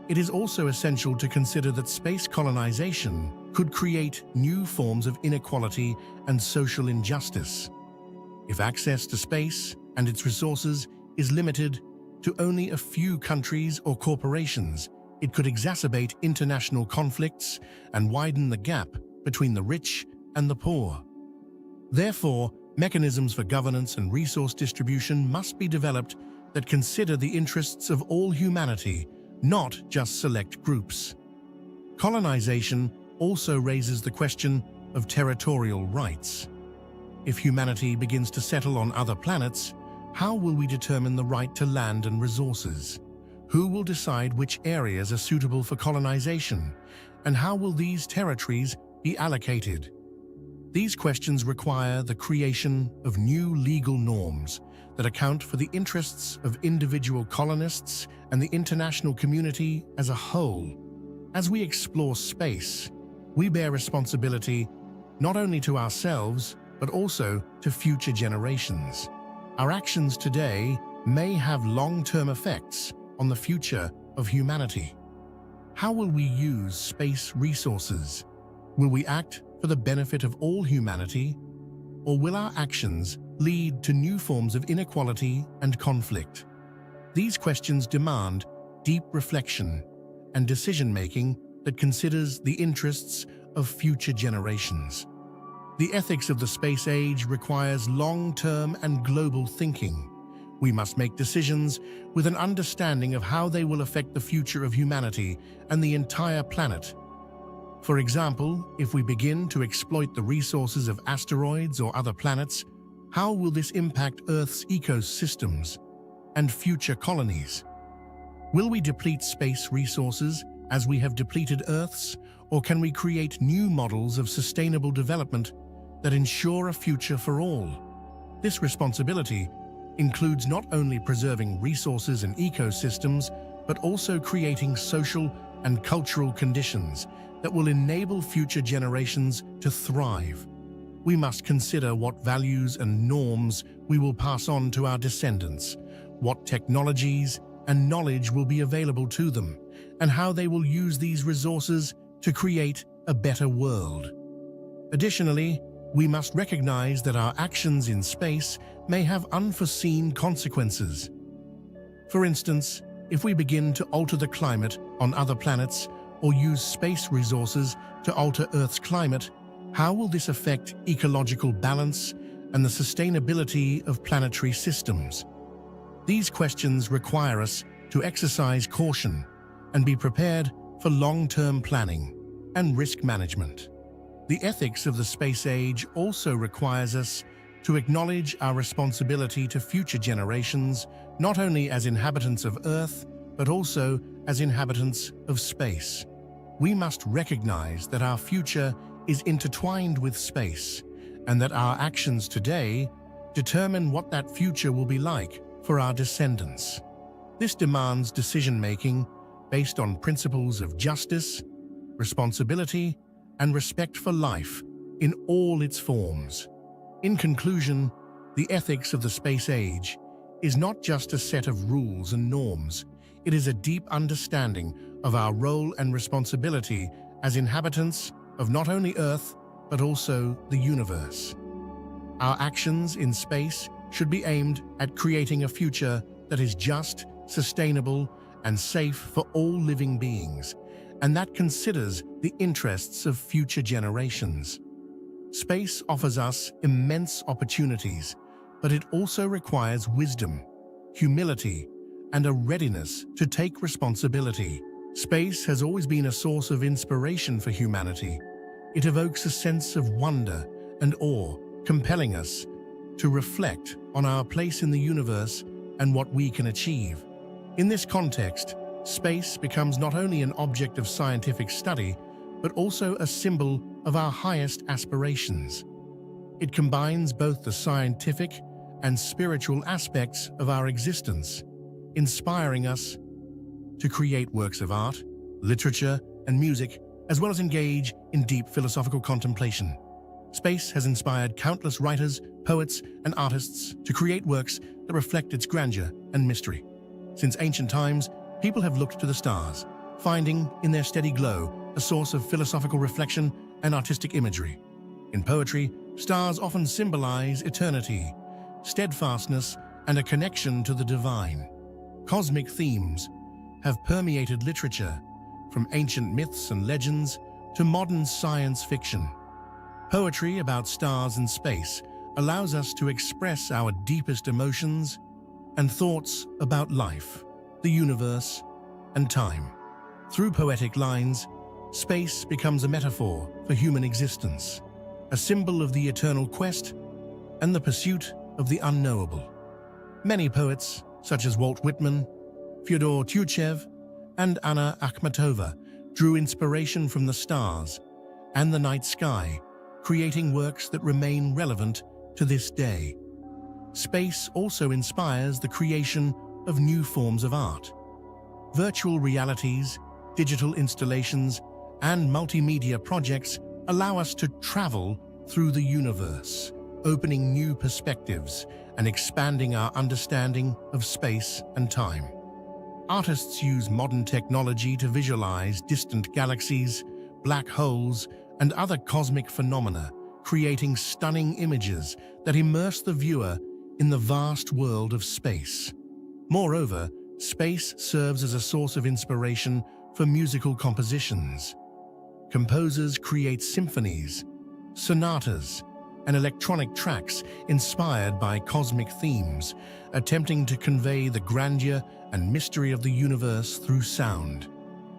It is also essential to consider that space colonization could create new forms of inequality and social injustice. If access to space and its resources is limited to only a few countries or corporations, it could exacerbate international conflicts and widen the gap between the rich and the poor. Therefore, mechanisms for governance and resource distribution must be developed that consider the interests of all humanity, not just select groups. Colonization also raises the question of territorial rights. If humanity begins to settle on other planets, how will we determine the right to land and resources? Who will decide which areas are suitable for colonization? And how will these territories be allocated? These questions require the creation of new legal norms that account for the interests of individual colonists and the international community as a whole. As we explore space, we bear responsibility not only to ourselves, but also to future generations. Our actions today may have long-term effects on the future of humanity. How will we use space resources? Will we act for the benefit of all humanity, or will our actions lead to new forms of inequality and conflict? These questions demand deep reflection and decision-making that considers the interests of future generations. The ethics of the space age requires long-term and global thinking. We must make decisions with an understanding of how they will affect the future of humanity and the entire planet. For example, if we begin to exploit the resources of asteroids or other planets, how will this impact Earth's ecosystems and future colonies? Will we deplete space resources as we have depleted Earth's, or can we create new models of sustainable development that ensure a future for all? This responsibility includes not only preserving resources and ecosystems, but also creating social and cultural conditions that will enable future generations to thrive. We must consider what values and norms we will pass on to our descendants, what technologies and knowledge will be available to them, and how they will use these resources to create a better world. Additionally, we must recognize that our actions in space may have unforeseen consequences. For instance, if we begin to alter the climate on other planets or use space resources to alter Earth's climate, how will this affect ecological balance and the sustainability of planetary systems? These questions require us to exercise caution and be prepared for long-term planning and risk management. The ethics of the space age also requires us to acknowledge our responsibility to future generations, not only as inhabitants of Earth, but also as inhabitants of space. We must recognize that our future is intertwined with space, and that our actions today determine what that future will be like for our descendants. This demands decision-making based on principles of justice, responsibility, and respect for life in all its forms. In conclusion, the ethics of the space age is not just a set of rules and norms. It is a deep understanding of our role and responsibility as inhabitants of not only Earth, but also the universe. Our actions in space should be aimed at creating a future that is just, sustainable, and safe for all living beings, and that considers the interests of future generations. Space offers us immense opportunities, but it also requires wisdom, humility, and a readiness to take responsibility. Space has always been a source of inspiration for humanity. It evokes a sense of wonder and awe, compelling us to reflect on our place in the universe and what we can achieve. In this context, space becomes not only an object of scientific study, but also a symbol of our highest aspirations. It combines both the scientific and spiritual aspects of our existence, inspiring us to create works of art, literature, and music, as well as engage in deep philosophical contemplation. Space has inspired countless writers, poets, and artists to create works that reflect its grandeur and mystery. Since ancient times, people have looked to the stars, finding in their steady glow a source of philosophical reflection and artistic imagery. In poetry, stars often symbolize eternity, steadfastness, and a connection to the divine. Cosmic themes have permeated literature, from ancient myths and legends to modern science fiction. Poetry about stars and space allows us to express our deepest emotions and thoughts about life, the universe, and time. Through poetic lines, space becomes a metaphor for human existence, a symbol of the eternal quest and the pursuit of the unknowable. Many poets, such as Walt Whitman, Fyodor Tyutchev, and Anna Akhmatova, drew inspiration from the stars and the night sky, creating works that remain relevant to this day. Space also inspires the creation of new forms of art. Virtual realities, digital installations, and multimedia projects allow us to travel through the universe, opening new perspectives and expanding our understanding of space and time. Artists use modern technology to visualize distant galaxies, black holes, and other cosmic phenomena, creating stunning images that immerse the viewer in the vast world of space. Moreover, space serves as a source of inspiration for musical compositions. Composers create symphonies, sonatas, and electronic tracks inspired by cosmic themes, attempting to convey the grandeur and mystery of the universe through sound.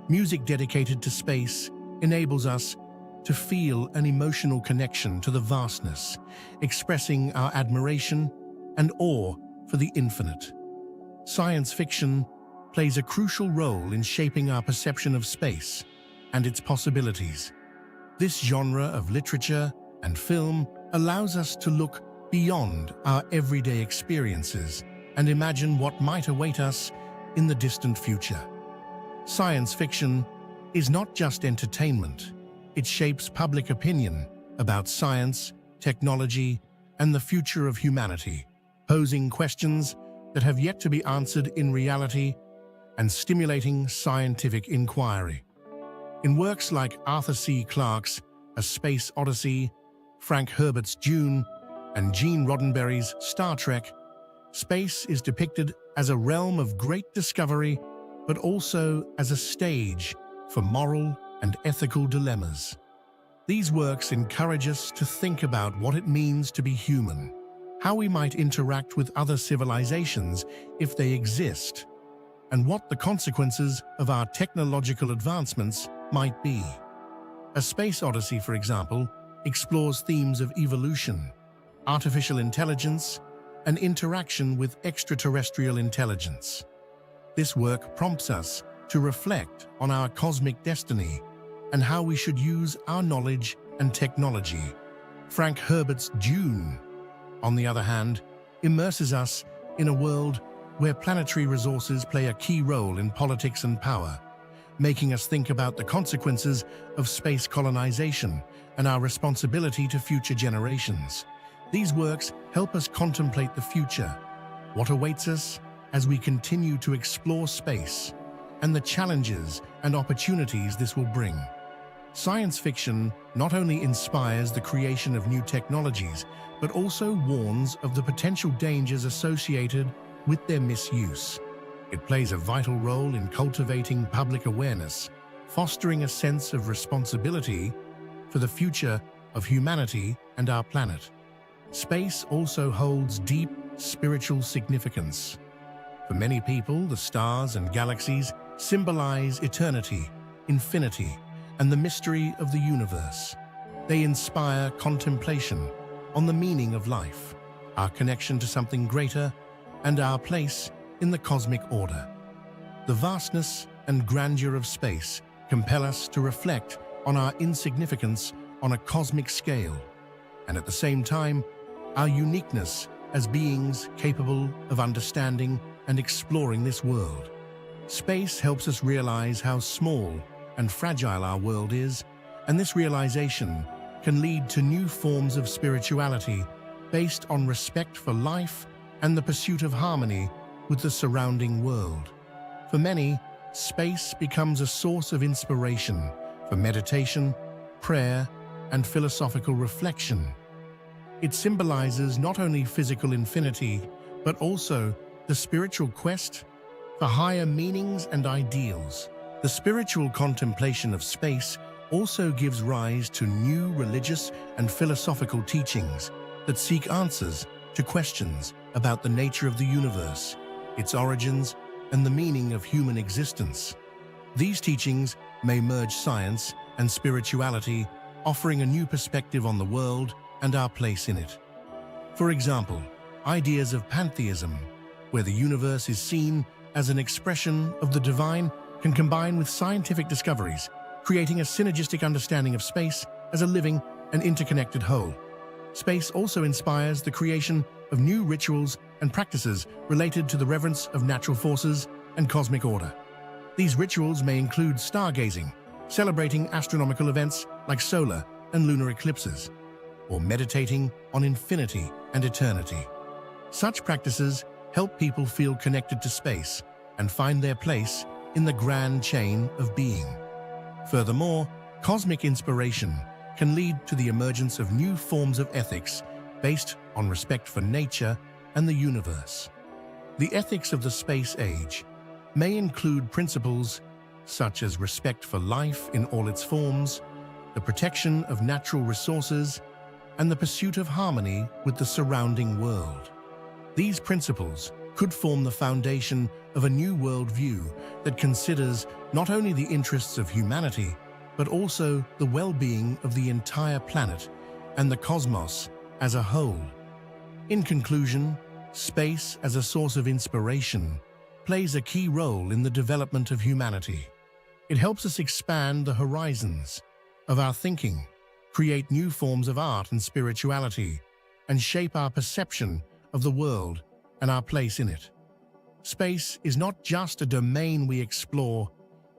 Music dedicated to space enables us to feel an emotional connection to the vastness, expressing our admiration and awe for the infinite. Science fiction plays a crucial role in shaping our perception of space and its possibilities. This genre of literature and film allows us to look beyond our everyday experiences and imagine what might await us in the distant future. Science fiction is not just entertainment. It shapes public opinion about science, technology, and the future of humanity, posing questions that have yet to be answered in reality and stimulating scientific inquiry. In works like Arthur C. Clarke's A Space Odyssey, Frank Herbert's Dune, and Gene Roddenberry's Star Trek, space is depicted as a realm of great discovery, but also as a stage for moral and ethical dilemmas. These works encourage us to think about what it means to be human, how we might interact with other civilizations if they exist, and what the consequences of our technological advancements might be. A Space Odyssey, for example, explores themes of evolution, artificial intelligence, and interaction with extraterrestrial intelligence. This work prompts us to reflect on our cosmic destiny and how we should use our knowledge and technology. Frank Herbert's Dune, on the other hand, immerses us in a world where planetary resources play a key role in politics and power, making us think about the consequences of space colonization and our responsibility to future generations. These works help us contemplate the future, what awaits us as we continue to explore space, and the challenges and opportunities this will bring. Science fiction not only inspires the creation of new technologies, but also warns of the potential dangers associated with their misuse. It plays a vital role in cultivating public awareness, fostering a sense of responsibility for the future of humanity and our planet. Space also holds deep spiritual significance. For many people, the stars and galaxies symbolize eternity, infinity, and the mystery of the universe. They inspire contemplation on the meaning of life, our connection to something greater, and our place in the cosmic order. The vastness and grandeur of space compel us to reflect on our insignificance on a cosmic scale, and at the same time, our uniqueness as beings capable of understanding and exploring this world. Space helps us realize how small and fragile our world is, and this realization can lead to new forms of spirituality based on respect for life and the pursuit of harmony with the surrounding world. For many, space becomes a source of inspiration for meditation, prayer, and philosophical reflection. It symbolizes not only physical infinity, but also the spiritual quest for higher meanings and ideals. The spiritual contemplation of space also gives rise to new religious and philosophical teachings that seek answers to questions about the nature of the universe, its origins, and the meaning of human existence. These teachings may merge science and spirituality, offering a new perspective on the world and our place in it. For example, ideas of pantheism, where the universe is seen as an expression of the divine, can combine with scientific discoveries, creating a synergistic understanding of space as a living and interconnected whole. Space also inspires the creation of new rituals and practices related to the reverence of natural forces and cosmic order. These rituals may include stargazing, celebrating astronomical events like solar and lunar eclipses, or meditating on infinity and eternity. Such practices help people feel connected to space and find their place in the grand chain of being. Furthermore, cosmic inspiration can lead to the emergence of new forms of ethics based on respect for nature and the universe. The ethics of the space age may include principles such as respect for life in all its forms, the protection of natural resources, and the pursuit of harmony with the surrounding world. These principles could form the foundation of a new worldview that considers not only the interests of humanity, but also the well-being of the entire planet and the cosmos as a whole. In conclusion, space as a source of inspiration plays a key role in the development of humanity. It helps us expand the horizons of our thinking, create new forms of art and spirituality, and shape our perception of the world and our place in it. Space is not just a domain we explore,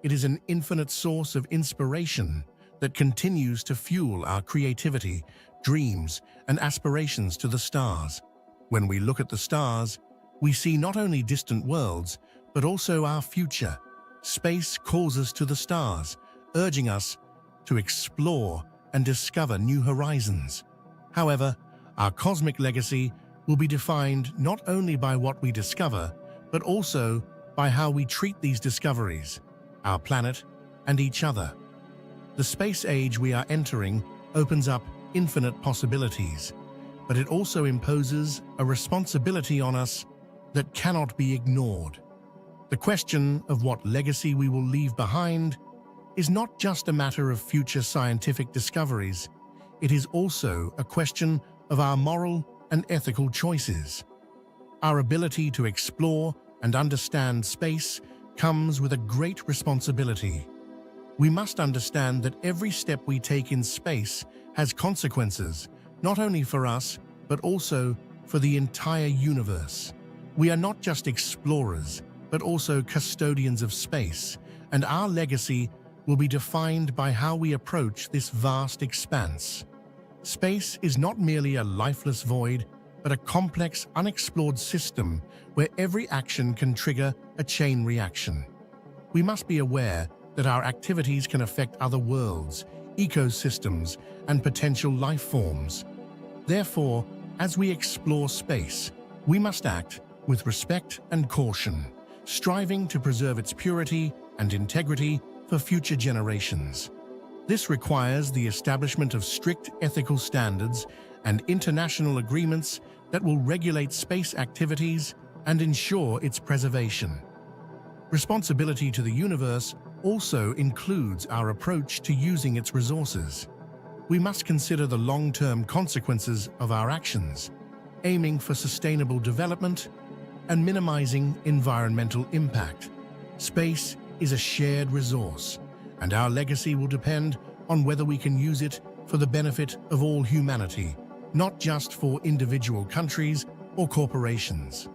it is an infinite source of inspiration that continues to fuel our creativity, dreams, and aspirations to the stars. When we look at the stars, we see not only distant worlds, but also our future. Space calls us to the stars, urging us to explore and discover new horizons. However, our cosmic legacy will be defined not only by what we discover, but also by how we treat these discoveries, our planet, and each other. The space age we are entering opens up infinite possibilities, but it also imposes a responsibility on us that cannot be ignored. The question of what legacy we will leave behind is not just a matter of future scientific discoveries, it is also a question of our moral and ethical choices. Our ability to explore and understand space comes with a great responsibility. We must understand that every step we take in space has consequences, not only for us, but also for the entire universe. We are not just explorers, but also custodians of space, and our legacy will be defined by how we approach this vast expanse. Space is not merely a lifeless void, but a complex, unexplored system where every action can trigger a chain reaction. We must be aware that our activities can affect other worlds, ecosystems, and potential life forms. Therefore, as we explore space, we must act with respect and caution, striving to preserve its purity and integrity for future generations. This requires the establishment of strict ethical standards and international agreements that will regulate space activities and ensure its preservation. Responsibility to the universe also includes our approach to using its resources. We must consider the long-term consequences of our actions, aiming for sustainable development and minimizing environmental impact. Space is a shared resource, and our legacy will depend on whether we can use it for the benefit of all humanity, not just for individual countries or corporations.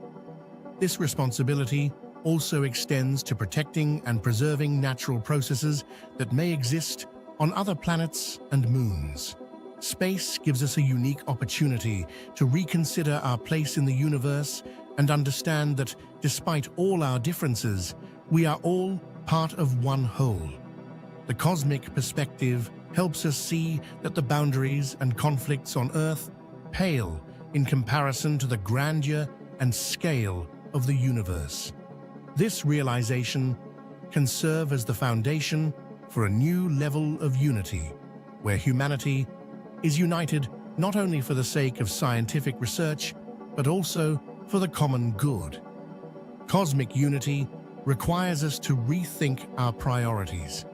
This responsibility also extends to protecting and preserving natural processes that may exist on other planets and moons. Space gives us a unique opportunity to reconsider our place in the universe and understand that, despite all our differences, we are all part of one whole. The cosmic perspective helps us see that the boundaries and conflicts on Earth pale in comparison to the grandeur and scale of the universe. This realization can serve as the foundation for a new level of unity, where humanity is united not only for the sake of scientific research, but also for the common good. Cosmic unity requires us to rethink our priorities.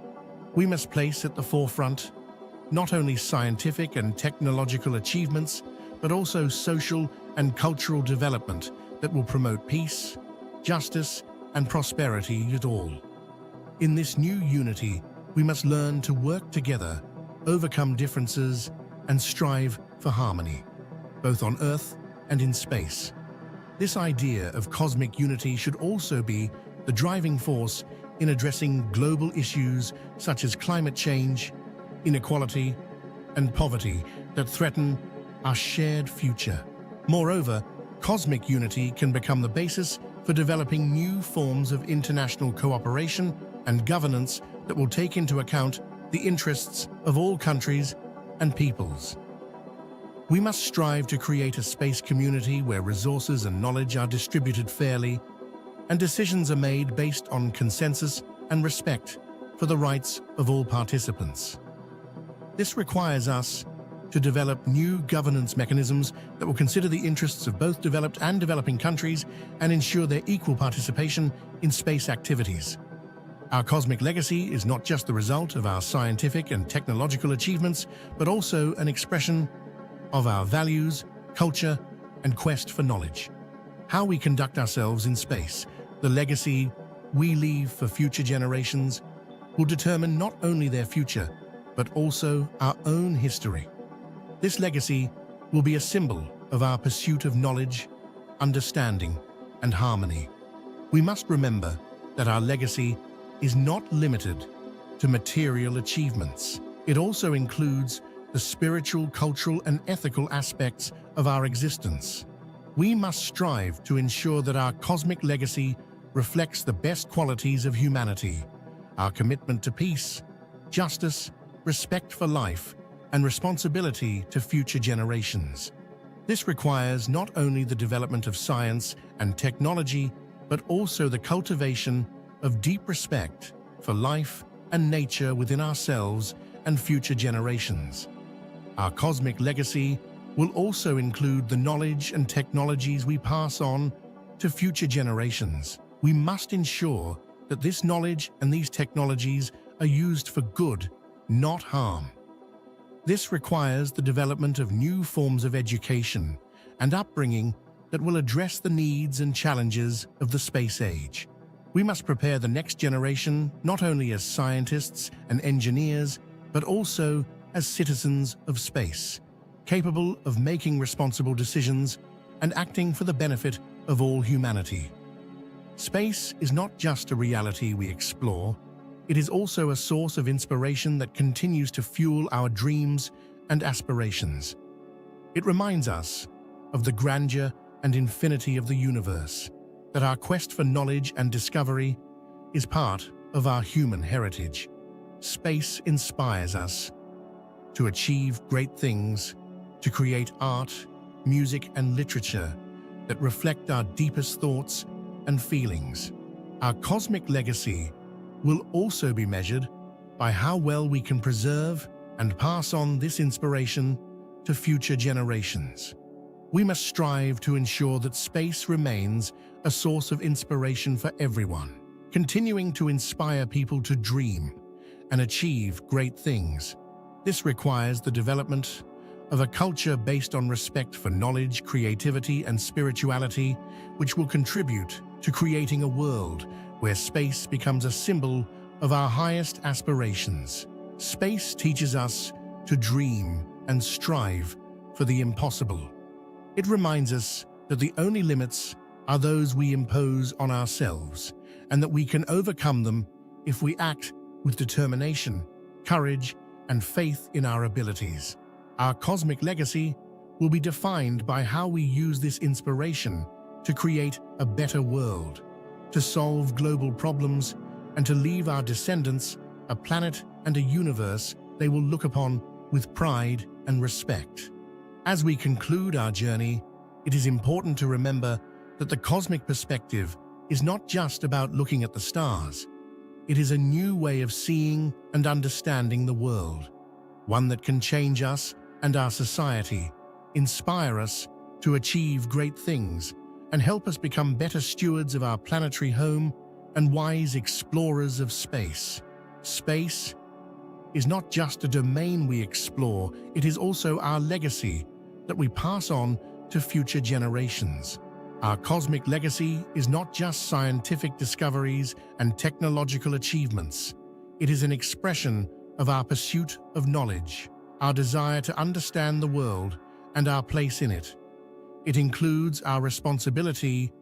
We must place at the forefront not only scientific and technological achievements, but also social and cultural development that will promote peace, justice, and prosperity to all. In this new unity, we must learn to work together, overcome differences, and strive for harmony, both on Earth and in space. This idea of cosmic unity should also be the driving force in addressing global issues such as climate change, inequality, and poverty that threaten our shared future. Moreover, cosmic unity can become the basis for developing new forms of international cooperation and governance that will take into account the interests of all countries and peoples. We must strive to create a space community where resources and knowledge are distributed fairly, and decisions are made based on consensus and respect for the rights of all participants. This requires us to develop new governance mechanisms that will consider the interests of both developed and developing countries and ensure their equal participation in space activities. Our cosmic legacy is not just the result of our scientific and technological achievements, but also an expression of our values, culture, and quest for knowledge. How we conduct ourselves in space, the legacy we leave for future generations, will determine not only their future, but also our own history. This legacy will be a symbol of our pursuit of knowledge, understanding, and harmony. We must remember that our legacy is not limited to material achievements. It also includes the spiritual, cultural, and ethical aspects of our existence. We must strive to ensure that our cosmic legacy reflects the best qualities of humanity, our commitment to peace, justice, respect for life, and responsibility to future generations. This requires not only the development of science and technology, but also the cultivation of deep respect for life and nature within ourselves and future generations. Our cosmic legacy will also include the knowledge and technologies we pass on to future generations. We must ensure that this knowledge and these technologies are used for good, not harm. This requires the development of new forms of education and upbringing that will address the needs and challenges of the space age. We must prepare the next generation not only as scientists and engineers, but also as citizens of space, capable of making responsible decisions and acting for the benefit of all humanity. Space is not just a reality we explore, it is also a source of inspiration that continues to fuel our dreams and aspirations. It reminds us of the grandeur and infinity of the universe, that our quest for knowledge and discovery is part of our human heritage. Space inspires us to achieve great things, to create art, music, and literature that reflect our deepest thoughts and feelings. Our cosmic legacy will also be measured by how well we can preserve and pass on this inspiration to future generations. We must strive to ensure that space remains a source of inspiration for everyone, continuing to inspire people to dream and achieve great things. This requires the development of a culture based on respect for knowledge, creativity, and spirituality, which will contribute to creating a world where space becomes a symbol of our highest aspirations. Space teaches us to dream and strive for the impossible. It reminds us that the only limits are those we impose on ourselves, and that we can overcome them if we act with determination, courage, and faith in our abilities. Our cosmic legacy will be defined by how we use this inspiration to create a better world, to solve global problems, and to leave our descendants a planet and a universe they will look upon with pride and respect. As we conclude our journey, it is important to remember that the cosmic perspective is not just about looking at the stars. It is a new way of seeing and understanding the world, one that can change us and our society, inspire us to achieve great things, and help us become better stewards of our planetary home and wise explorers of space. Space is not just a domain we explore, it is also our legacy that we pass on to future generations. Our cosmic legacy is not just scientific discoveries and technological achievements. It is an expression of our pursuit of knowledge, our desire to understand the world and our place in it. It includes our responsibility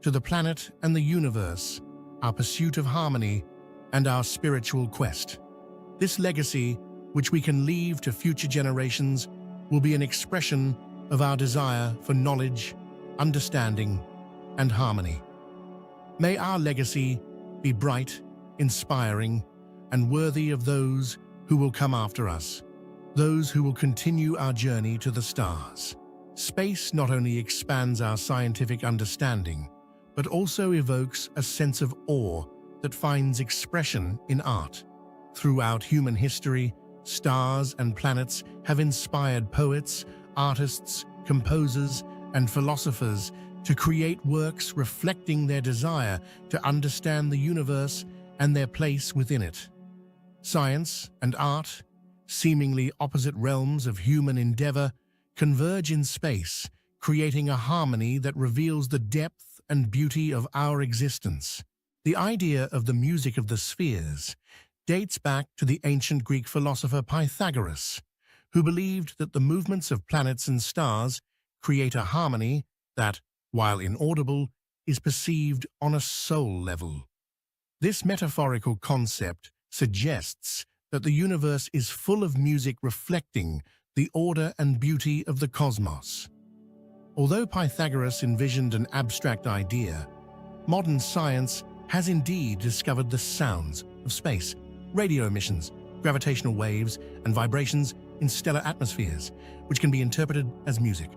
to the planet and the universe, our pursuit of harmony, and our spiritual quest. This legacy, which we can leave to future generations, will be an expression of our desire for knowledge, understanding, and harmony. May our legacy be bright, inspiring, and worthy of those who will come after us, those who will continue our journey to the stars. Space not only expands our scientific understanding, but also evokes a sense of awe that finds expression in art. Throughout human history, stars, and planets have inspired poets, artists, composers, and philosophers to create works reflecting their desire to understand the universe and their place within it. Science and art, seemingly opposite realms of human endeavor, converge in space, creating a harmony that reveals the depth and beauty of our existence. The idea of the music of the spheres dates back to the ancient Greek philosopher Pythagoras, who believed that the movements of planets and stars create a harmony that, while inaudible, is perceived on a soul level. This metaphorical concept suggests that the universe is full of music reflecting the order and beauty of the cosmos. Although Pythagoras envisioned an abstract idea, modern science has indeed discovered the sounds of space, radio emissions, gravitational waves, and vibrations in stellar atmospheres, which can be interpreted as music.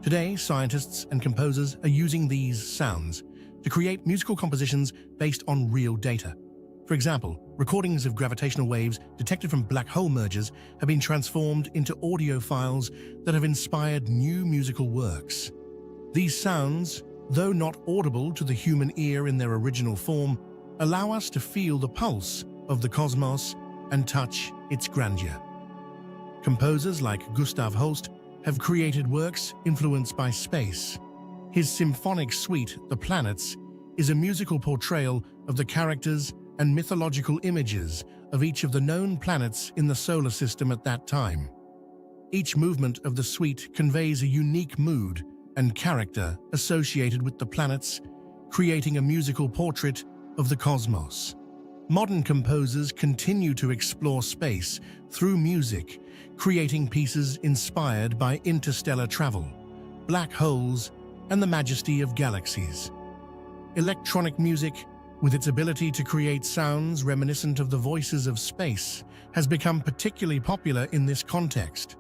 Today, scientists and composers are using these sounds to create musical compositions based on real data. For example, recordings of gravitational waves detected from black hole mergers have been transformed into audio files that have inspired new musical works. These sounds, though not audible to the human ear in their original form, allow us to feel the pulse of the cosmos and touch its grandeur. Composers like Gustav Holst have created works influenced by space. His symphonic suite, The Planets, is a musical portrayal of the characters and mythological images of each of the known planets in the solar system at that time. Each movement of the suite conveys a unique mood and character associated with the planets, creating a musical portrait of the cosmos. Modern composers continue to explore space through music, creating pieces inspired by interstellar travel, black holes, and the majesty of galaxies. Electronic music, with its ability to create sounds reminiscent of the voices of space, has become particularly popular in this context.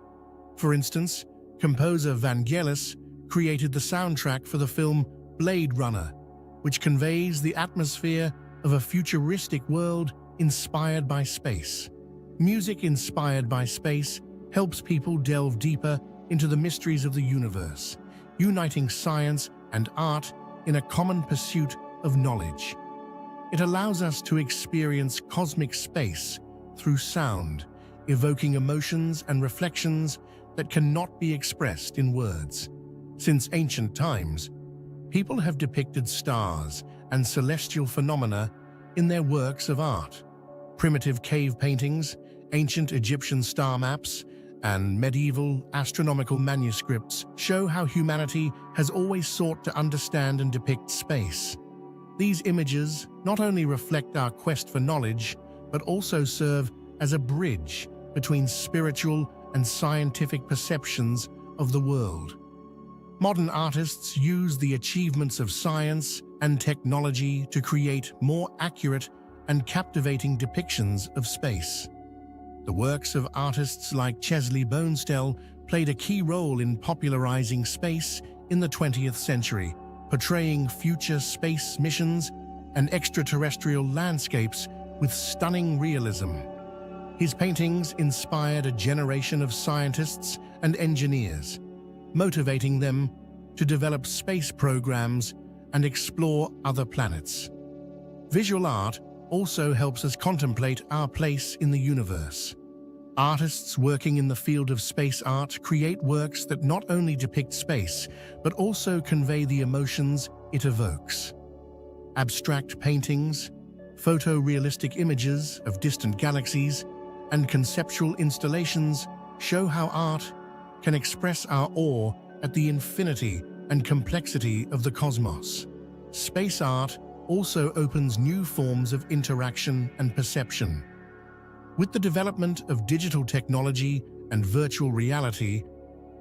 For instance, composer Vangelis created the soundtrack for the film Blade Runner, which conveys the atmosphere of a futuristic world inspired by space. Music inspired by space helps people delve deeper into the mysteries of the universe, uniting science and art in a common pursuit of knowledge. It allows us to experience cosmic space through sound, evoking emotions and reflections that cannot be expressed in words. Since ancient times, people have depicted stars and celestial phenomena in their works of art. Primitive cave paintings, ancient Egyptian star maps, and medieval astronomical manuscripts show how humanity has always sought to understand and depict space. These images not only reflect our quest for knowledge, but also serve as a bridge between spiritual and scientific perceptions of the world. Modern artists use the achievements of science and technology to create more accurate and captivating depictions of space. The works of artists like Chesley Bonestell played a key role in popularizing space in the 20th century, portraying future space missions and extraterrestrial landscapes with stunning realism. His paintings inspired a generation of scientists and engineers, motivating them to develop space programs and explore other planets. Visual art also helps us contemplate our place in the universe. Artists working in the field of space art create works that not only depict space, but also convey the emotions it evokes. Abstract paintings, photorealistic images of distant galaxies, and conceptual installations show how art can express our awe at the infinity and complexity of the cosmos. Space art also opens new forms of interaction and perception. With the development of digital technology and virtual reality,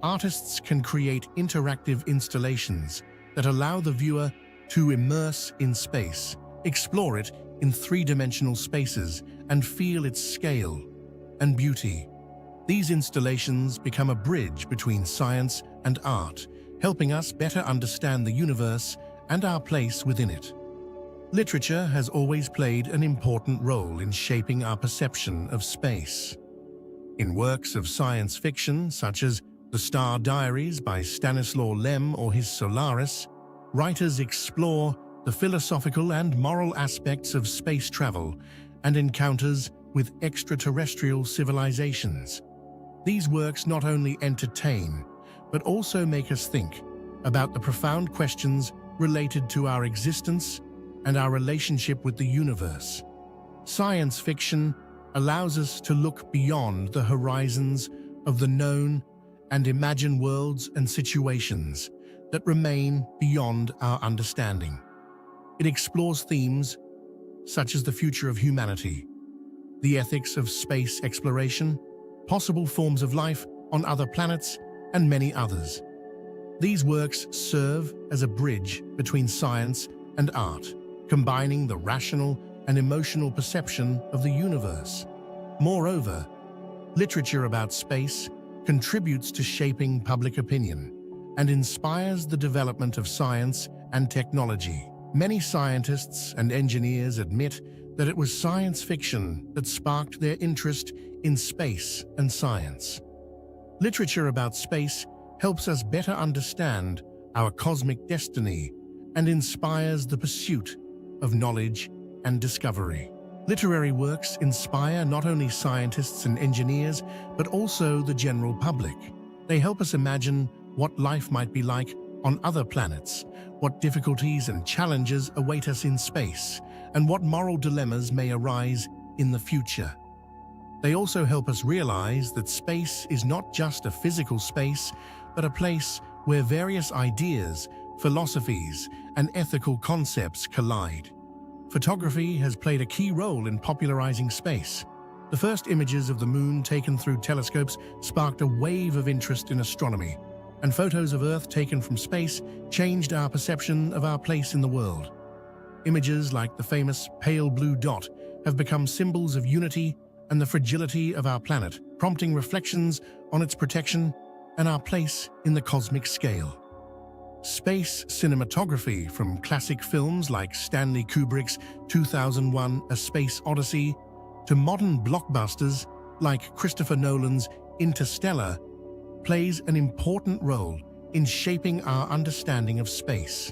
artists can create interactive installations that allow the viewer to immerse in space, explore it in three-dimensional spaces, and feel its scale and beauty. These installations become a bridge between science and art, helping us better understand the universe and our place within it. Literature has always played an important role in shaping our perception of space. In works of science fiction such as The Star Diaries by Stanislaw Lem or his Solaris, writers explore the philosophical and moral aspects of space travel and encounters with extraterrestrial civilizations. These works not only entertain, but also make us think about the profound questions related to our existence and our relationship with the universe. Science fiction allows us to look beyond the horizons of the known and imagine worlds and situations that remain beyond our understanding. It explores themes such as the future of humanity, the ethics of space exploration, possible forms of life on other planets, and many others. These works serve as a bridge between science and art, combining the rational and emotional perception of the universe. Moreover, literature about space contributes to shaping public opinion and inspires the development of science and technology. Many scientists and engineers admit that it was science fiction that sparked their interest in space and science. Literature about space helps us better understand our cosmic destiny and inspires the pursuit of knowledge and discovery. Literary works inspire not only scientists and engineers, but also the general public. They help us imagine what life might be like on other planets, what difficulties and challenges await us in space, and what moral dilemmas may arise in the future. They also help us realize that space is not just a physical space, but a place where various ideas, philosophies, and ethical concepts collide. Photography has played a key role in popularizing space. The first images of the moon taken through telescopes sparked a wave of interest in astronomy, and photos of Earth taken from space changed our perception of our place in the world. Images like the famous pale blue dot have become symbols of unity and the fragility of our planet, prompting reflections on its protection and our place in the cosmic scale. Space cinematography, from classic films like Stanley Kubrick's 2001: A Space Odyssey to modern blockbusters like Christopher Nolan's Interstellar, plays an important role in shaping our understanding of space.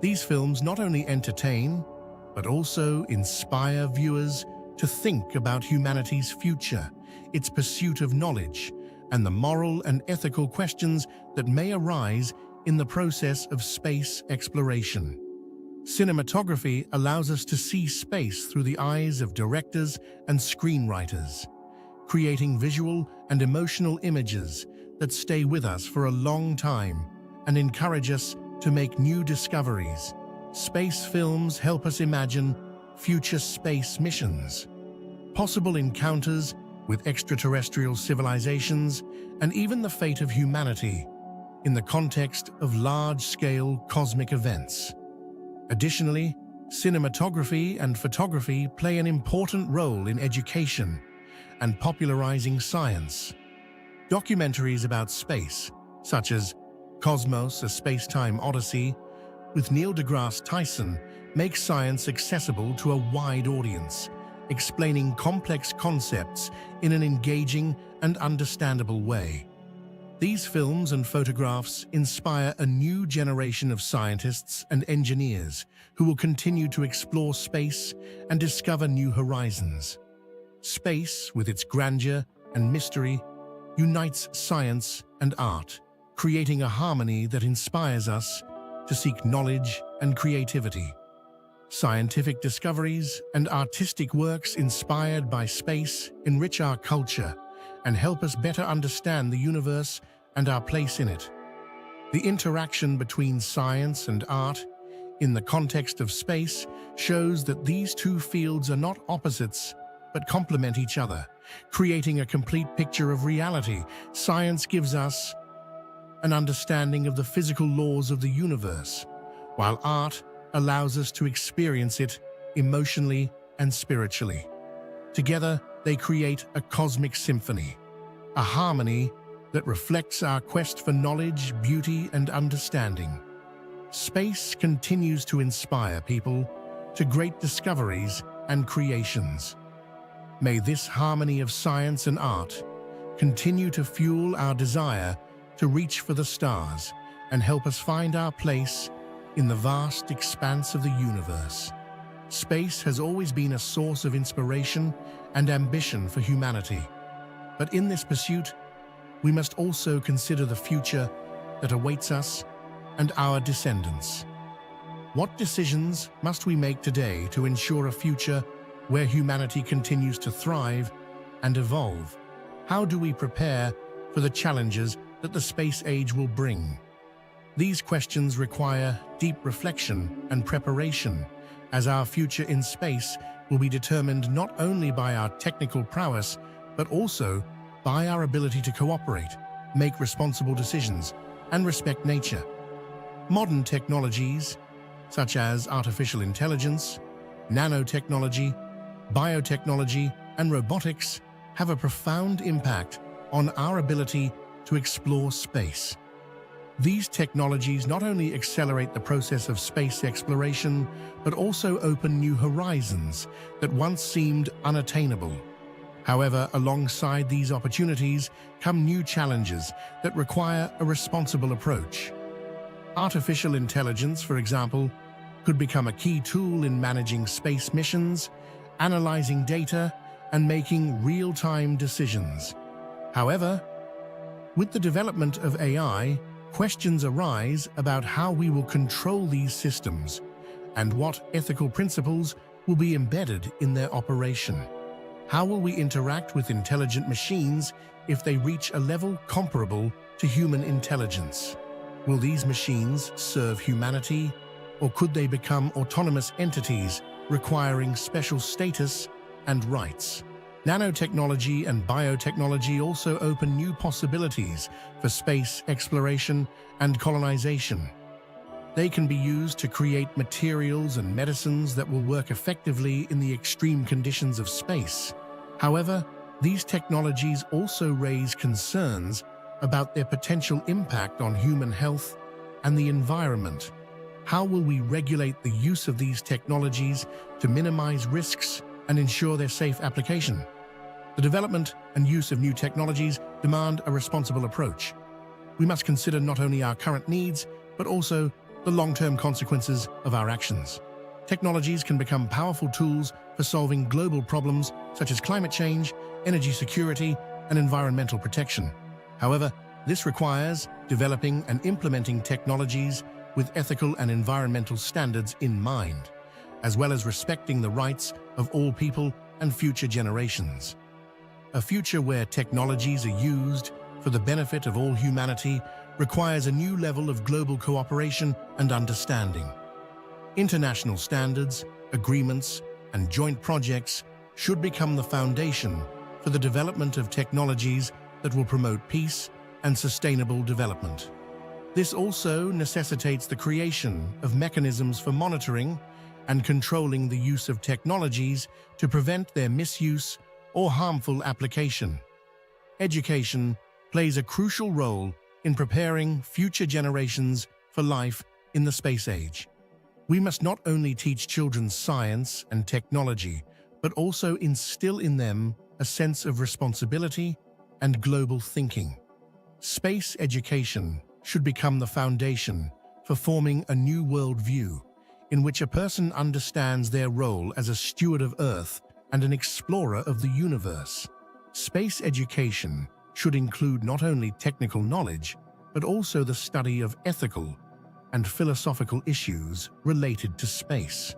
These films not only entertain, but also inspire viewers to think about humanity's future, its pursuit of knowledge, and the moral and ethical questions that may arise in the process of space exploration. Cinematography allows us to see space through the eyes of directors and screenwriters, creating visual and emotional images that stay with us for a long time and encourage us to make new discoveries. Space films help us imagine future space missions, possible encounters with extraterrestrial civilizations, and even the fate of humanity in the context of large-scale cosmic events. Additionally, cinematography and photography play an important role in education and popularizing science. Documentaries about space, such as Cosmos: A Space-Time Odyssey, with Neil deGrasse Tyson, make science accessible to a wide audience, explaining complex concepts in an engaging and understandable way. These films and photographs inspire a new generation of scientists and engineers who will continue to explore space and discover new horizons. Space, with its grandeur and mystery, unites science and art, creating a harmony that inspires us to seek knowledge and creativity. Scientific discoveries and artistic works inspired by space enrich our culture and help us better understand the universe and our place in it. The interaction between science and art in the context of space shows that these two fields are not opposites, but complement each other, creating a complete picture of reality. Science gives us an understanding of the physical laws of the universe, while art allows us to experience it emotionally and spiritually. Together, they create a cosmic symphony, a harmony that reflects our quest for knowledge, beauty, and understanding. Space continues to inspire people to great discoveries and creations. May this harmony of science and art continue to fuel our desire to reach for the stars and help us find our place in the vast expanse of the universe. Space has always been a source of inspiration and ambition for humanity. But in this pursuit, we must also consider the future that awaits us and our descendants. What decisions must we make today to ensure a future where humanity continues to thrive and evolve? How do we prepare for the challenges that the space age will bring? These questions require deep reflection and preparation, as our future in space will be determined not only by our technical prowess, but also by our ability to cooperate, make responsible decisions, and respect nature. Modern technologies, such as artificial intelligence, nanotechnology, biotechnology, and robotics, have a profound impact on our ability to explore space. These technologies not only accelerate the process of space exploration, but also open new horizons that once seemed unattainable. However, alongside these opportunities come new challenges that require a responsible approach. Artificial intelligence, for example, could become a key tool in managing space missions, analyzing data, and making real-time decisions. However, with the development of AI, questions arise about how we will control these systems and what ethical principles will be embedded in their operation. How will we interact with intelligent machines if they reach a level comparable to human intelligence? Will these machines serve humanity, or could they become autonomous entities requiring special status and rights? Nanotechnology and biotechnology also open new possibilities for space exploration and colonization. They can be used to create materials and medicines that will work effectively in the extreme conditions of space. However, these technologies also raise concerns about their potential impact on human health and the environment. How will we regulate the use of these technologies to minimize risks and ensure their safe application? The development and use of new technologies demand a responsible approach. We must consider not only our current needs, but also the long-term consequences of our actions. Technologies can become powerful tools for solving global problems such as climate change, energy security, and environmental protection. However, this requires developing and implementing technologies with ethical and environmental standards in mind, as well as respecting the rights of all people and future generations. A future where technologies are used for the benefit of all humanity requires a new level of global cooperation and understanding. International standards, agreements, and joint projects should become the foundation for the development of technologies that will promote peace and sustainable development. This also necessitates the creation of mechanisms for monitoring and controlling the use of technologies to prevent their misuse or harmful application. Education plays a crucial role in preparing future generations for life in the space age. We must not only teach children science and technology, but also instill in them a sense of responsibility and global thinking. Space education should become the foundation for forming a new worldview in which a person understands their role as a steward of Earth and an explorer of the universe. Space education should include not only technical knowledge, but also the study of ethical and philosophical issues related to space.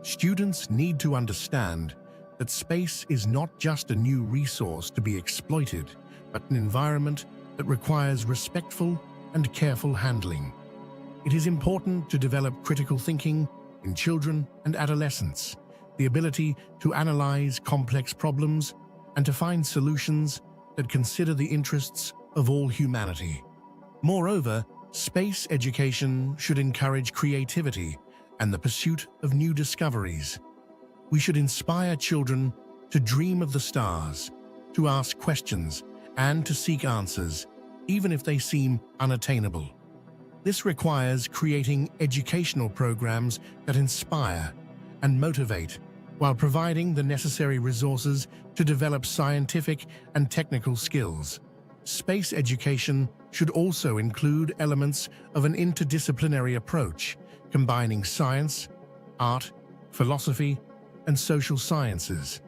Students need to understand that space is not just a new resource to be exploited, but an environment that requires respectful and careful handling. It is important to develop critical thinking in children and adolescents, the ability to analyze complex problems and to find solutions that consider the interests of all humanity. Moreover, space education should encourage creativity and the pursuit of new discoveries. We should inspire children to dream of the stars, to ask questions, and to seek answers, even if they seem unattainable. This requires creating educational programs that inspire and motivate, while providing the necessary resources to develop scientific and technical skills. Space education should also include elements of an interdisciplinary approach, combining science, art, philosophy, and social sciences.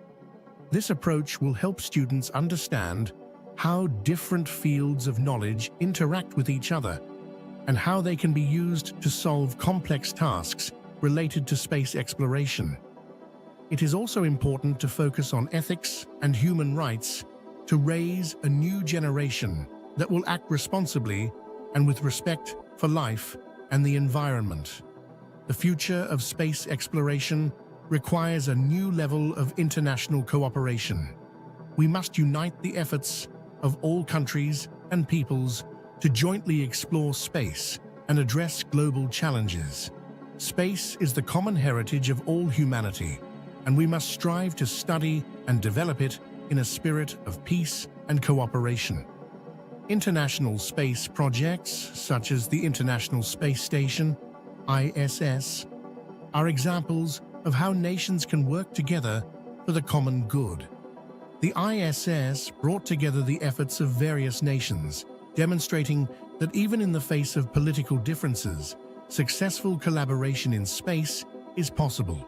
This approach will help students understand how different fields of knowledge interact with each other and how they can be used to solve complex tasks related to space exploration. It is also important to focus on ethics and human rights to raise a new generation that will act responsibly and with respect for life and the environment. The future of space exploration requires a new level of international cooperation. We must unite the efforts of all countries and peoples to jointly explore space and address global challenges. Space is the common heritage of all humanity, and we must strive to study and develop it in a spirit of peace and cooperation. International space projects, such as the International Space Station, ISS, are examples of how nations can work together for the common good. The ISS brought together the efforts of various nations, demonstrating that even in the face of political differences, successful collaboration in space is possible.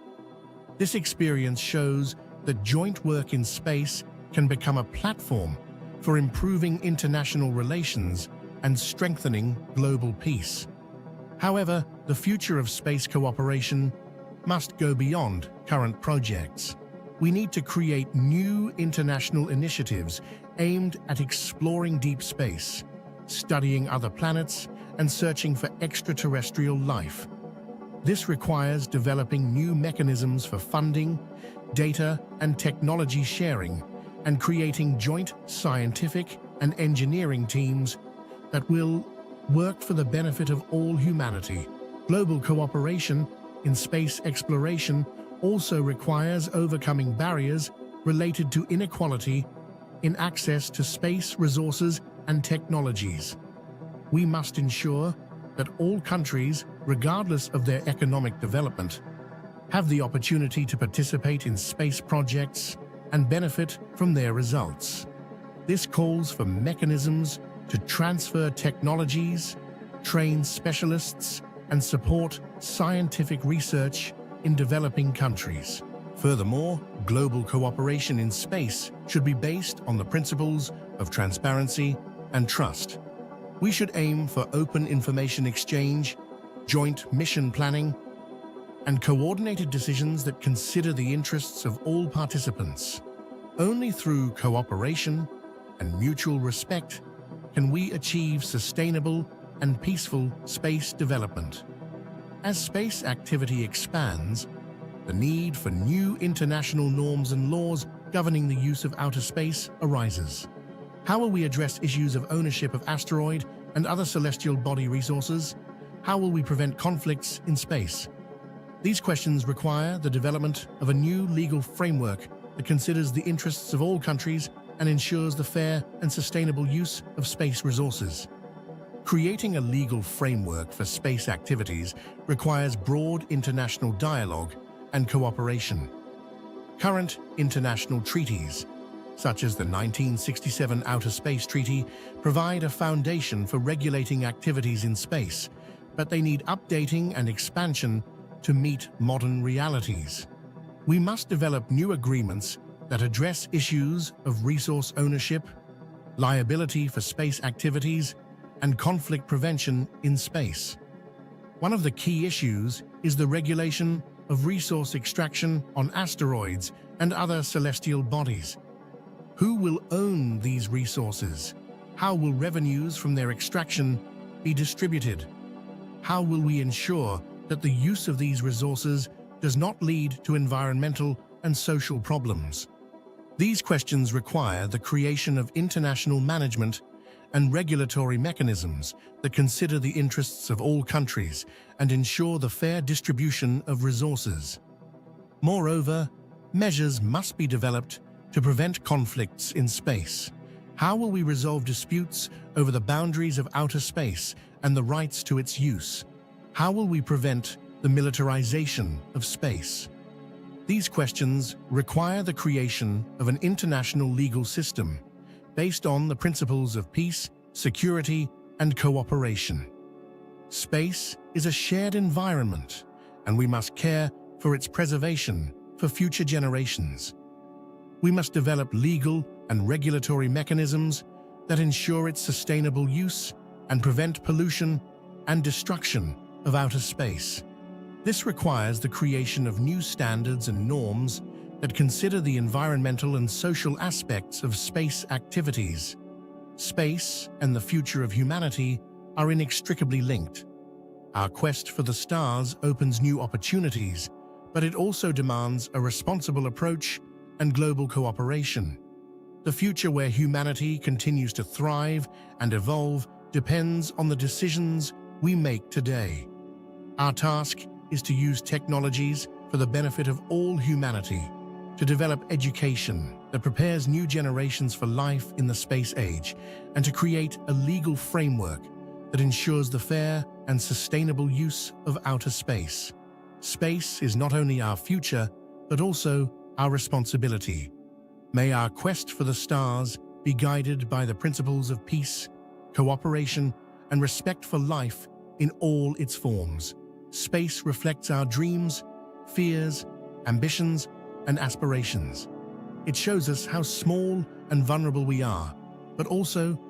This experience shows that joint work in space can become a platform for improving international relations and strengthening global peace. However, the future of space cooperation must go beyond current projects. We need to create new international initiatives aimed at exploring deep space, studying other planets, and searching for extraterrestrial life. This requires developing new mechanisms for funding, data and technology sharing, and creating joint scientific and engineering teams that will work for the benefit of all humanity. Global cooperation in space exploration also requires overcoming barriers related to inequality in access to space resources and technologies. We must ensure that all countries, regardless of their economic development, have the opportunity to participate in space projects and benefit from their results. This calls for mechanisms to transfer technologies, train specialists, and support scientific research in developing countries. Furthermore, global cooperation in space should be based on the principles of transparency and trust. We should aim for open information exchange, joint mission planning, and coordinated decisions that consider the interests of all participants. Only through cooperation and mutual respect can we achieve sustainable and peaceful space development. As space activity expands, the need for new international norms and laws governing the use of outer space arises. How will we address issues of ownership of asteroid and other celestial body resources? How will we prevent conflicts in space? These questions require the development of a new legal framework that considers the interests of all countries and ensures the fair and sustainable use of space resources. Creating a legal framework for space activities requires broad international dialogue and cooperation. Current international treaties, such as the 1967 Outer Space Treaty, provide a foundation for regulating activities in space, but they need updating and expansion to meet modern realities. We must develop new agreements that address issues of resource ownership, liability for space activities, and conflict prevention in space. One of the key issues is the regulation of resource extraction on asteroids and other celestial bodies. Who will own these resources? How will revenues from their extraction be distributed? How will we ensure that the use of these resources does not lead to environmental and social problems? These questions require the creation of international management and regulatory mechanisms that consider the interests of all countries and ensure the fair distribution of resources. Moreover, measures must be developed to prevent conflicts in space. How will we resolve disputes over the boundaries of outer space and the rights to its use? How will we prevent the militarization of space? These questions require the creation of an international legal system based on the principles of peace, security, and cooperation. Space is a shared environment, and we must care for its preservation for future generations. We must develop legal and regulatory mechanisms that ensure its sustainable use and prevent pollution and destruction of outer space. This requires the creation of new standards and norms that consider the environmental and social aspects of space activities. Space and the future of humanity are inextricably linked. Our quest for the stars opens new opportunities, but it also demands a responsible approach and global cooperation. The future where humanity continues to thrive and evolve depends on the decisions we make today. Our task is to use technologies for the benefit of all humanity, to develop education that prepares new generations for life in the space age, and to create a legal framework that ensures the fair and sustainable use of outer space. Space is not only our future, but also our responsibility. May our quest for the stars be guided by the principles of peace, cooperation, and respect for life in all its forms. Space reflects our dreams, fears, ambitions, and aspirations. It shows us how small and vulnerable we are, but also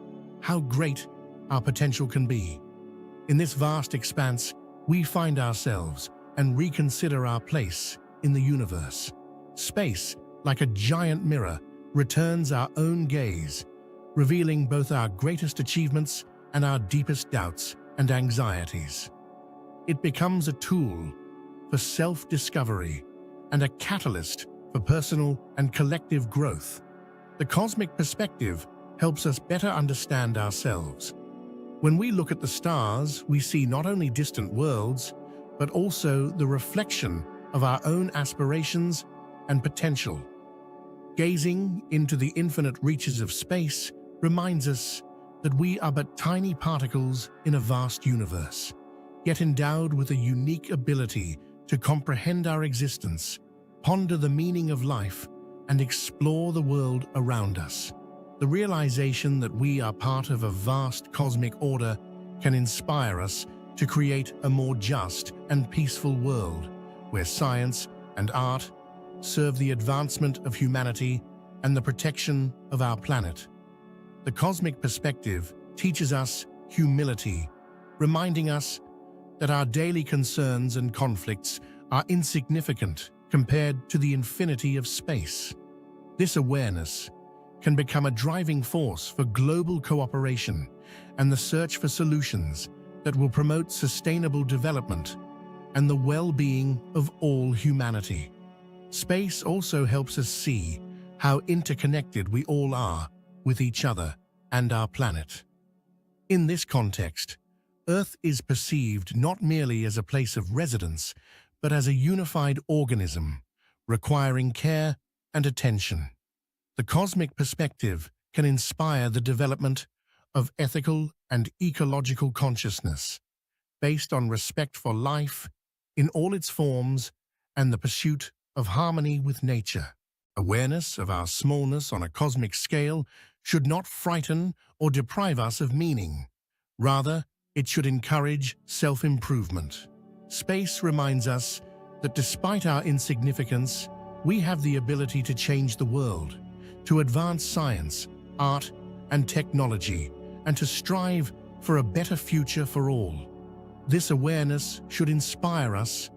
how great our potential can be. In this vast expanse, we find ourselves and reconsider our place in the universe. Space, like a giant mirror, returns our own gaze, revealing both our greatest achievements and our deepest doubts and anxieties. It becomes a tool for self-discovery and a catalyst for personal and collective growth. The cosmic perspective helps us better understand ourselves. When we look at the stars, we see not only distant worlds, but also the reflection of our own aspirations and potential. Gazing into the infinite reaches of space reminds us that we are but tiny particles in a vast universe, yet endowed with a unique ability to comprehend our existence, ponder the meaning of life, and explore the world around us. The realization that we are part of a vast cosmic order can inspire us to create a more just and peaceful world, where science and art serve the advancement of humanity and the protection of our planet. The cosmic perspective teaches us humility, reminding us that our daily concerns and conflicts are insignificant compared to the infinity of space. This awareness can become a driving force for global cooperation and the search for solutions that will promote sustainable development and the well-being of all humanity. Space also helps us see how interconnected we all are with each other and our planet. In this context, Earth is perceived not merely as a place of residence, but as a unified organism, requiring care and attention. The cosmic perspective can inspire the development of ethical and ecological consciousness, based on respect for life in all its forms and the pursuit of harmony with nature. Awareness of our smallness on a cosmic scale should not frighten or deprive us of meaning. Rather, it should encourage self-improvement. Space reminds us that despite our insignificance, we have the ability to change the world, to advance science, art, and technology, and to strive for a better future for all. This awareness should inspire us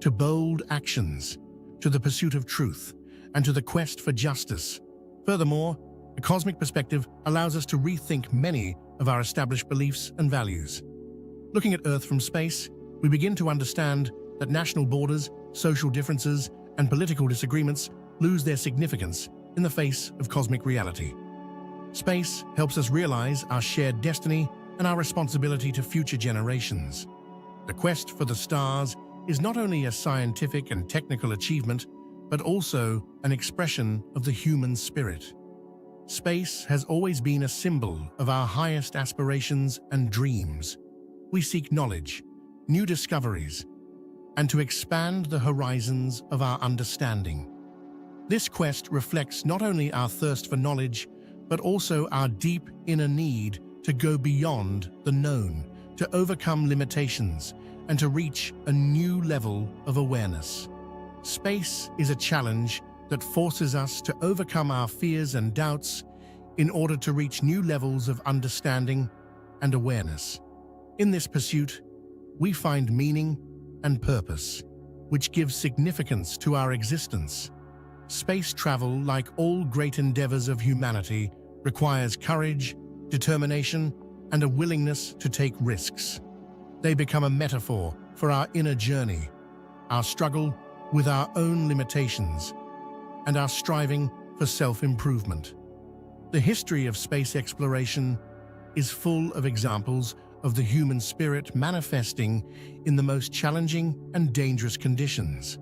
to bold actions, to the pursuit of truth, and to the quest for justice. Furthermore, the cosmic perspective allows us to rethink many of our established beliefs and values. Looking at Earth from space, we begin to understand that national borders, social differences, and political disagreements lose their significance in the face of cosmic reality. Space helps us realize our shared destiny and our responsibility to future generations. The quest for the stars is not only a scientific and technical achievement, but also an expression of the human spirit. Space has always been a symbol of our highest aspirations and dreams. We seek knowledge, new discoveries, and to expand the horizons of our understanding. This quest reflects not only our thirst for knowledge, but also our deep inner need to go beyond the known, to overcome limitations, and to reach a new level of awareness. Space is a challenge that forces us to overcome our fears and doubts in order to reach new levels of understanding and awareness. In this pursuit, we find meaning and purpose, which gives significance to our existence. Space travel, like all great endeavors of humanity, requires courage, determination, and a willingness to take risks. They become a metaphor for our inner journey, our struggle with our own limitations, and our striving for self-improvement. The history of space exploration is full of examples of the human spirit manifesting in the most challenging and dangerous conditions.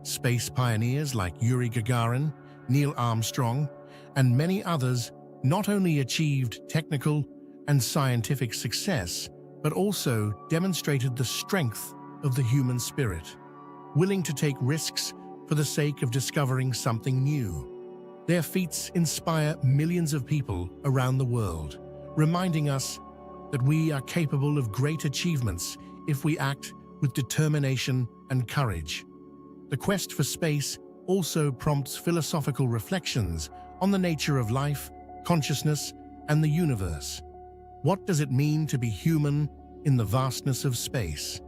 Space pioneers like Yuri Gagarin, Neil Armstrong, and many others not only achieved technical and scientific success, but also demonstrated the strength of the human spirit, willing to take risks for the sake of discovering something new. Their feats inspire millions of people around the world, reminding us that we are capable of great achievements if we act with determination and courage. The quest for space also prompts philosophical reflections on the nature of life, consciousness, and the universe. What does it mean to be human in the vastness of space?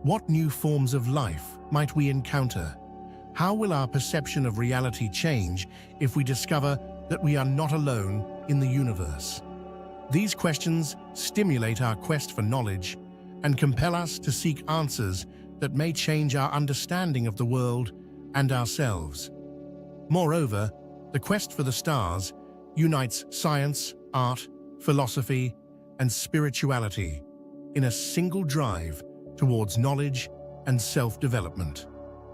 What new forms of life might we encounter? How will our perception of reality change if we discover that we are not alone in the universe? These questions stimulate our quest for knowledge and compel us to seek answers that may change our understanding of the world and ourselves. Moreover, the quest for the stars unites science, art, philosophy, and spirituality in a single drive towards knowledge and self-development.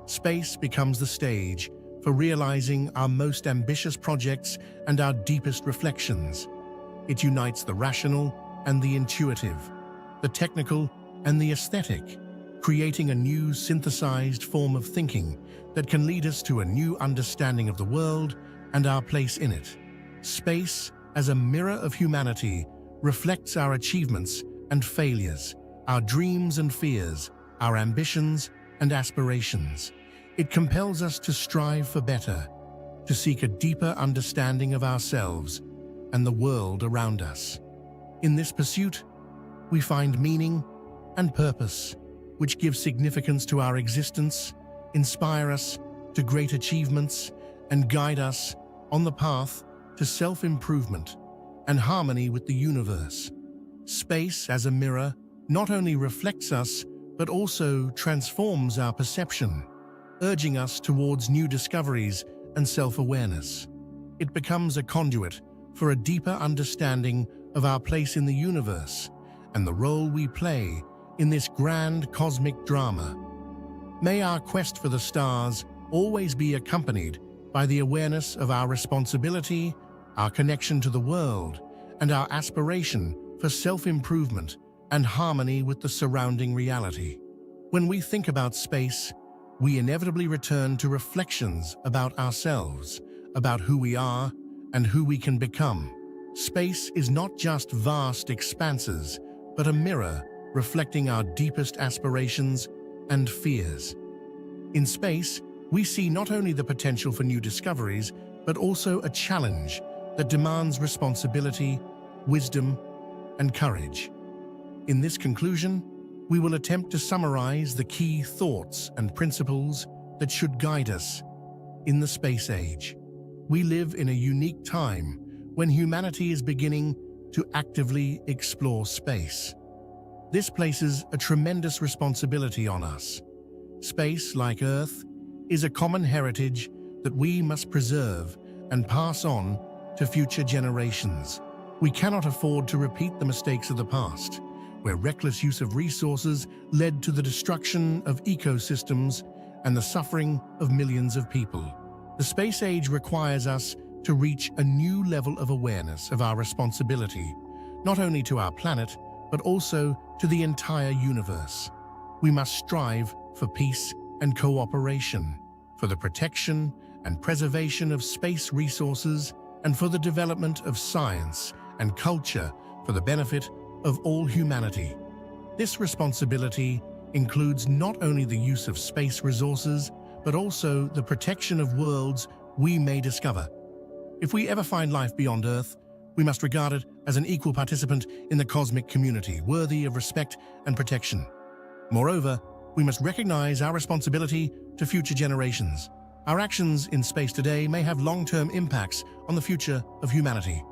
Space becomes the stage for realizing our most ambitious projects and our deepest reflections. It unites the rational and the intuitive, the technical and the aesthetic, creating a new synthesized form of thinking that can lead us to a new understanding of the world and our place in it. Space, as a mirror of humanity, reflects our achievements and failures, our dreams and fears, our ambitions and aspirations. It compels us to strive for better, to seek a deeper understanding of ourselves and the world around us. In this pursuit, we find meaning and purpose, which give significance to our existence, inspire us to great achievements, and guide us on the path to self-improvement and harmony with the universe. Space, as a mirror, not only reflects us, but also transforms our perception, urging us towards new discoveries and self-awareness. It becomes a conduit for a deeper understanding of our place in the universe and the role we play in this grand cosmic drama. May our quest for the stars always be accompanied by the awareness of our responsibility, our connection to the world, and our aspiration for self-improvement and harmony with the surrounding reality. When we think about space, we inevitably return to reflections about ourselves, about who we are and who we can become. Space is not just vast expanses, but a mirror reflecting our deepest aspirations and fears. In space, we see not only the potential for new discoveries, but also a challenge that demands responsibility, wisdom, and courage. In this conclusion, we will attempt to summarize the key thoughts and principles that should guide us in the space age. We live in a unique time when humanity is beginning to actively explore space. This places a tremendous responsibility on us. Space, like Earth, is a common heritage that we must preserve and pass on to future generations. We cannot afford to repeat the mistakes of the past, where reckless use of resources led to the destruction of ecosystems and the suffering of millions of people. The space age requires us to reach a new level of awareness of our responsibility, not only to our planet, but also to the entire universe. We must strive for peace and cooperation, for the protection and preservation of space resources, and for the development of science and culture for the benefit of all humanity. This responsibility includes not only the use of space resources, but also the protection of worlds we may discover. If we ever find life beyond Earth, we must regard it as an equal participant in the cosmic community, worthy of respect and protection. Moreover, we must recognize our responsibility to future generations. Our actions in space today may have long-term impacts on the future of humanity.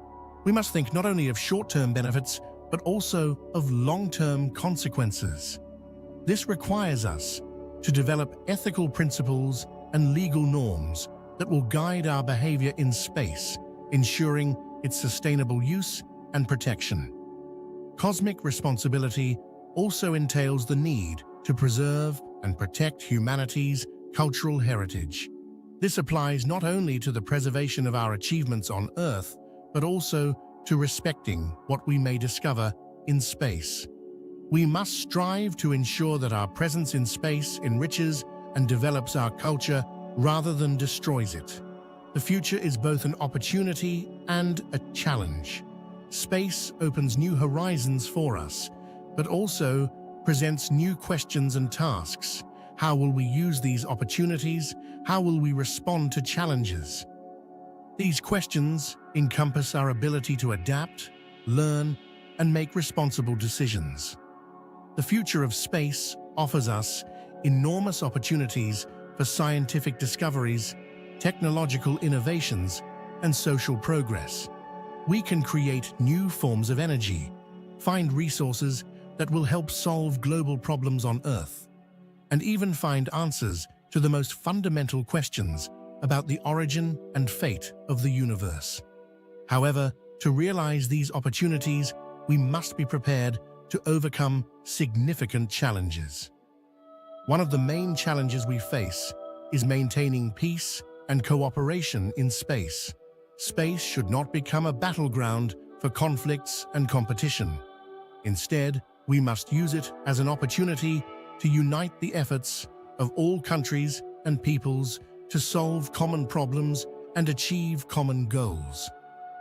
We must think not only of short-term benefits, but also of long-term consequences. This requires us to develop ethical principles and legal norms that will guide our behavior in space, ensuring its sustainable use and protection. Cosmic responsibility also entails the need to preserve and protect humanity's cultural heritage. This applies not only to the preservation of our achievements on Earth, but also to respecting what we may discover in space. We must strive to ensure that our presence in space enriches and develops our culture rather than destroys it. The future is both an opportunity and a challenge. Space opens new horizons for us, but also presents new questions and tasks. How will we use these opportunities? How will we respond to challenges? These questions encompass our ability to adapt, learn, and make responsible decisions. The future of space offers us enormous opportunities for scientific discoveries, technological innovations, and social progress. We can create new forms of energy, find resources that will help solve global problems on Earth, and even find answers to the most fundamental questions about the origin and fate of the universe. However, to realize these opportunities, we must be prepared to overcome significant challenges. One of the main challenges we face is maintaining peace and cooperation in space. Space should not become a battleground for conflicts and competition. Instead, we must use it as an opportunity to unite the efforts of all countries and peoples to solve common problems and achieve common goals.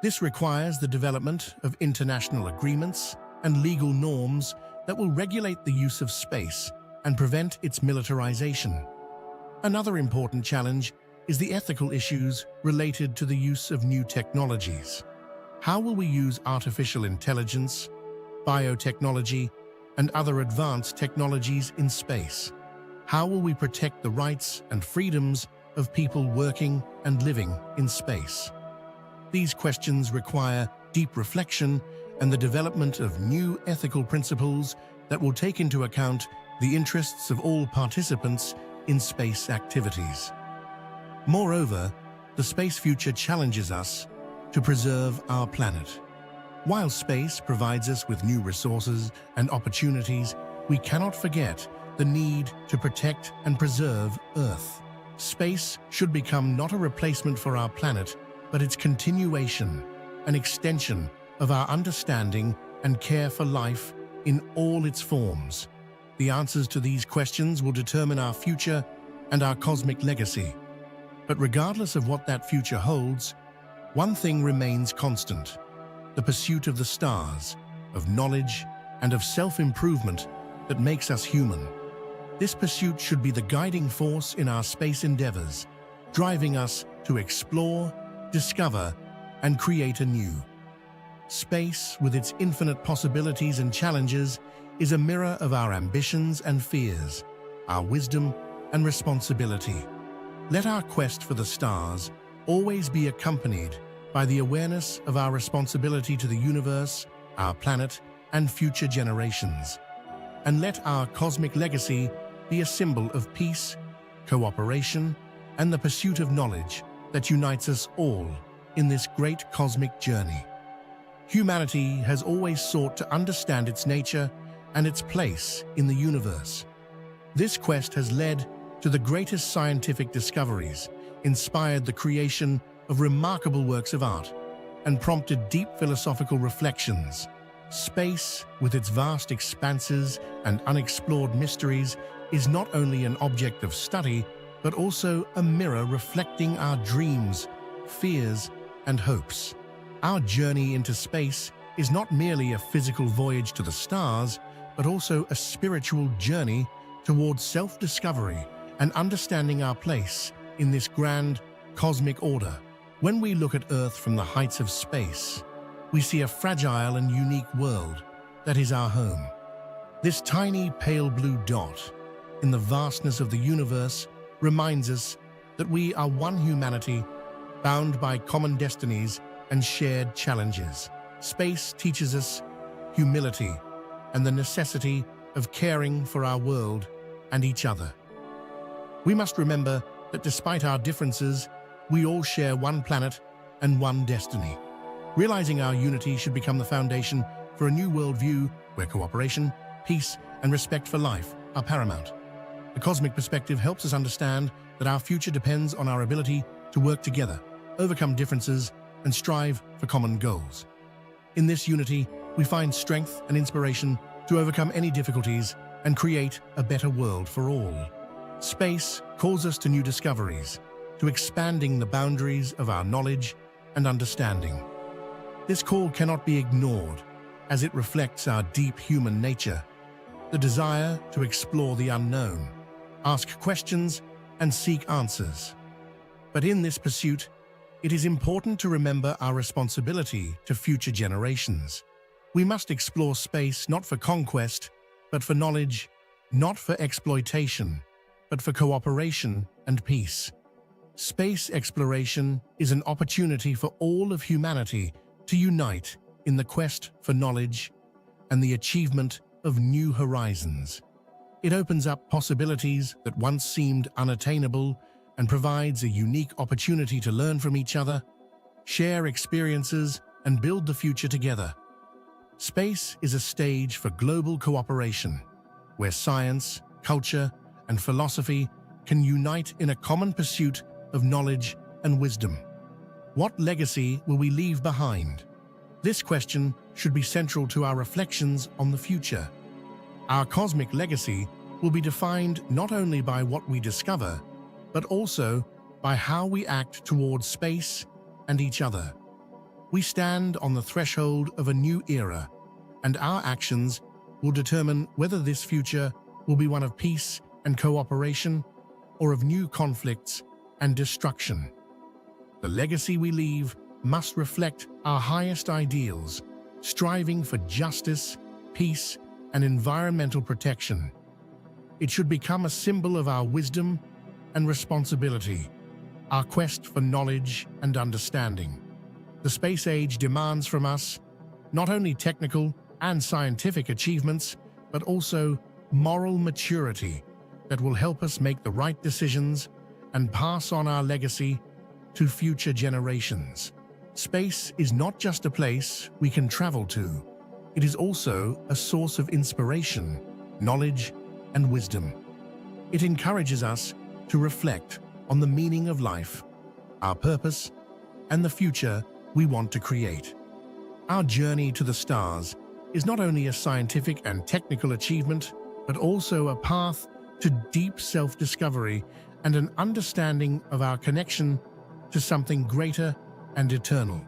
This requires the development of international agreements and legal norms that will regulate the use of space and prevent its militarization. Another important challenge is the ethical issues related to the use of new technologies. How will we use artificial intelligence, biotechnology, and other advanced technologies in space? How will we protect the rights and freedoms of people working and living in space? These questions require deep reflection and the development of new ethical principles that will take into account the interests of all participants in space activities. Moreover, the space future challenges us to preserve our planet. While space provides us with new resources and opportunities, we cannot forget the need to protect and preserve Earth. Space should become not a replacement for our planet, but its continuation, an extension of our understanding and care for life in all its forms. The answers to these questions will determine our future and our cosmic legacy. But regardless of what that future holds, one thing remains constant: the pursuit of the stars, of knowledge, and of self-improvement that makes us human. This pursuit should be the guiding force in our space endeavors, driving us to explore, discover, and create anew. Space, with its infinite possibilities and challenges, is a mirror of our ambitions and fears, our wisdom and responsibility. Let our quest for the stars always be accompanied by the awareness of our responsibility to the universe, our planet, and future generations. And let our cosmic legacy be a symbol of peace, cooperation, and the pursuit of knowledge that unites us all in this great cosmic journey. Humanity has always sought to understand its nature and its place in the universe. This quest has led to the greatest scientific discoveries, inspired the creation of remarkable works of art, and prompted deep philosophical reflections. Space, with its vast expanses and unexplored mysteries, is not only an object of study, but also a mirror reflecting our dreams, fears, and hopes. Our journey into space is not merely a physical voyage to the stars, but also a spiritual journey towards self-discovery and understanding our place in this grand cosmic order. When we look at Earth from the heights of space, we see a fragile and unique world that is our home. This tiny pale blue dot in the vastness of the universe reminds us that we are one humanity bound by common destinies and shared challenges. Space teaches us humility and the necessity of caring for our world and each other. We must remember that despite our differences, we all share one planet and one destiny. Realizing our unity should become the foundation for a new worldview where cooperation, peace, and respect for life are paramount. The cosmic perspective helps us understand that our future depends on our ability to work together, overcome differences, and strive for common goals. In this unity, we find strength and inspiration to overcome any difficulties and create a better world for all. Space calls us to new discoveries, to expanding the boundaries of our knowledge and understanding. This call cannot be ignored, as it reflects our deep human nature, the desire to explore the unknown, ask questions, and seek answers. But in this pursuit, it is important to remember our responsibility to future generations. We must explore space not for conquest, but for knowledge, not for exploitation, but for cooperation and peace. Space exploration is an opportunity for all of humanity to unite in the quest for knowledge and the achievement of new horizons. It opens up possibilities that once seemed unattainable and provides a unique opportunity to learn from each other, share experiences, and build the future together. Space is a stage for global cooperation, where science, culture, and philosophy can unite in a common pursuit of knowledge and wisdom. What legacy will we leave behind? This question should be central to our reflections on the future. Our cosmic legacy will be defined not only by what we discover, but also by how we act towards space and each other. We stand on the threshold of a new era, and our actions will determine whether this future will be one of peace and cooperation, or of new conflicts and destruction. The legacy we leave must reflect our highest ideals, striving for justice, peace, and environmental protection. It should become a symbol of our wisdom and responsibility, our quest for knowledge and understanding. The space age demands from us not only technical and scientific achievements, but also moral maturity that will help us make the right decisions and pass on our legacy to future generations. Space is not just a place we can travel to. It is also a source of inspiration, knowledge, and wisdom. It encourages us to reflect on the meaning of life, our purpose, and the future we want to create. Our journey to the stars is not only a scientific and technical achievement, but also a path to deep self-discovery and an understanding of our connection to something greater and eternal.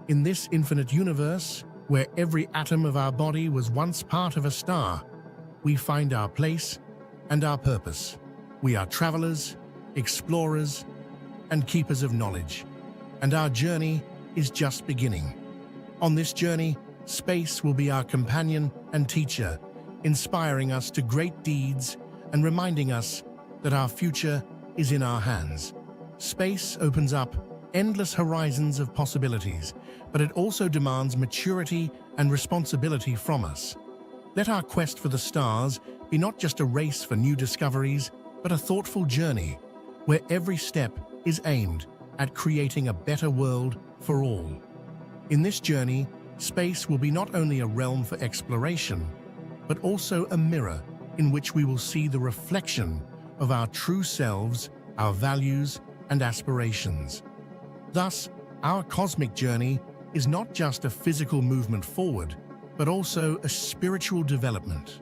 In this infinite universe, where every atom of our body was once part of a star, we find our place and our purpose. We are travelers, explorers, and keepers of knowledge, and our journey is just beginning. On this journey, space will be our companion and teacher, inspiring us to great deeds and reminding us that our future is in our hands. Space opens up endless horizons of possibilities, but it also demands maturity and responsibility from us. Let our quest for the stars be not just a race for new discoveries, but a thoughtful journey where every step is aimed at creating a better world for all. In this journey, space will be not only a realm for exploration, but also a mirror in which we will see the reflection of our true selves, our values, and aspirations. Thus, our cosmic journey is not just a physical movement forward, but also a spiritual development,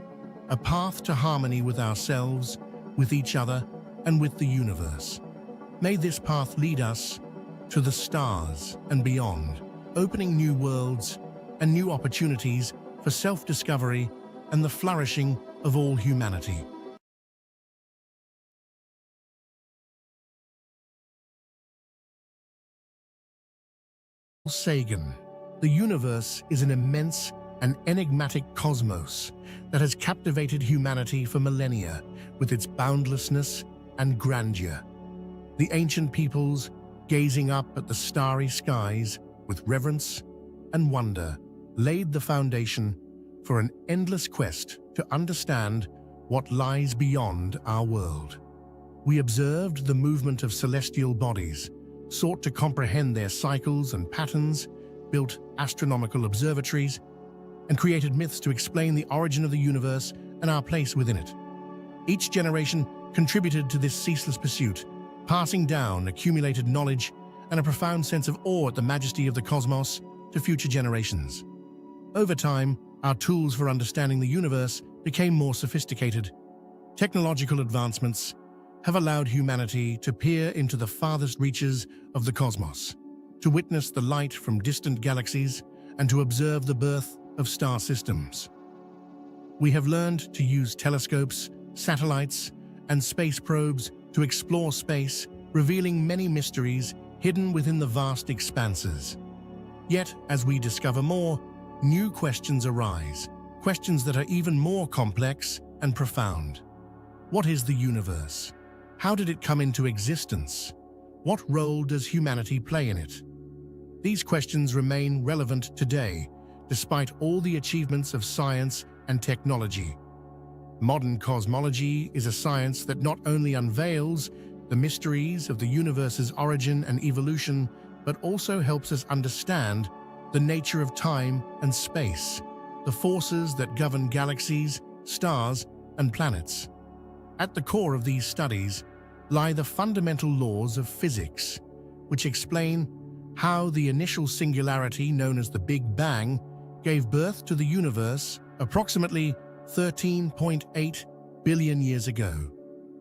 a path to harmony with ourselves, with each other, and with the universe. May this path lead us to the stars and beyond, opening new worlds and new opportunities for self-discovery and the flourishing of all humanity. Sagan, the universe is an immense and enigmatic cosmos that has captivated humanity for millennia with its boundlessness and grandeur. The ancient peoples, gazing up at the starry skies with reverence and wonder, laid the foundation for an endless quest to understand what lies beyond our world. We observed the movement of celestial bodies, sought to comprehend their cycles and patterns, built astronomical observatories, and created myths to explain the origin of the universe and our place within it. Each generation contributed to this ceaseless pursuit, passing down accumulated knowledge and a profound sense of awe at the majesty of the cosmos to future generations. Over time, our tools for understanding the universe became more sophisticated. Technological advancements have allowed humanity to peer into the farthest reaches of the cosmos, to witness the light from distant galaxies, and to observe the birth of star systems. We have learned to use telescopes, satellites, and space probes to explore space, revealing many mysteries hidden within the vast expanses. Yet, as we discover more, new questions arise, questions that are even more complex and profound. What is the universe? How did it come into existence? What role does humanity play in it? These questions remain relevant today, despite all the achievements of science and technology. Modern cosmology is a science that not only unveils the mysteries of the universe's origin and evolution, but also helps us understand the nature of time and space, the forces that govern galaxies, stars, and planets. At the core of these studies lie the fundamental laws of physics, which explain how the initial singularity known as the Big Bang gave birth to the universe approximately 13.8 billion years ago.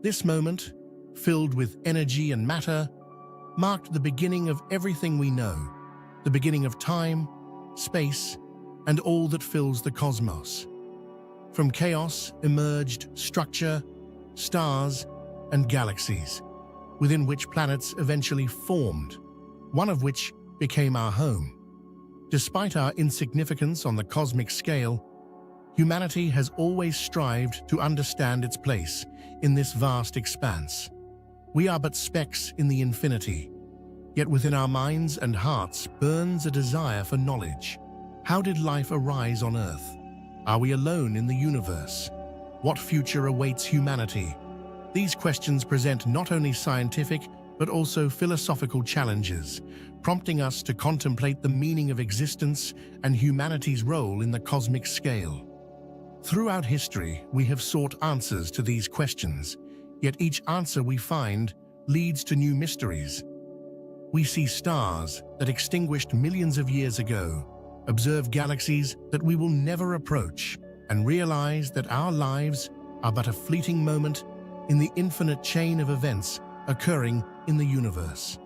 This moment, filled with energy and matter, marked the beginning of everything we know, the beginning of time, space, and all that fills the cosmos. From chaos emerged structure, stars, and galaxies, within which planets eventually formed, one of which became our home. Despite our insignificance on the cosmic scale, humanity has always strived to understand its place in this vast expanse. We are but specks in the infinity, yet within our minds and hearts burns a desire for knowledge. How did life arise on Earth? Are we alone in the universe? What future awaits humanity? These questions present not only scientific but also philosophical challenges, prompting us to contemplate the meaning of existence and humanity's role in the cosmic scale. Throughout history, we have sought answers to these questions, yet each answer we find leads to new mysteries. We see stars that extinguished millions of years ago, observe galaxies that we will never approach, and realize that our lives are but a fleeting moment in the infinite chain of events occurring in the universe.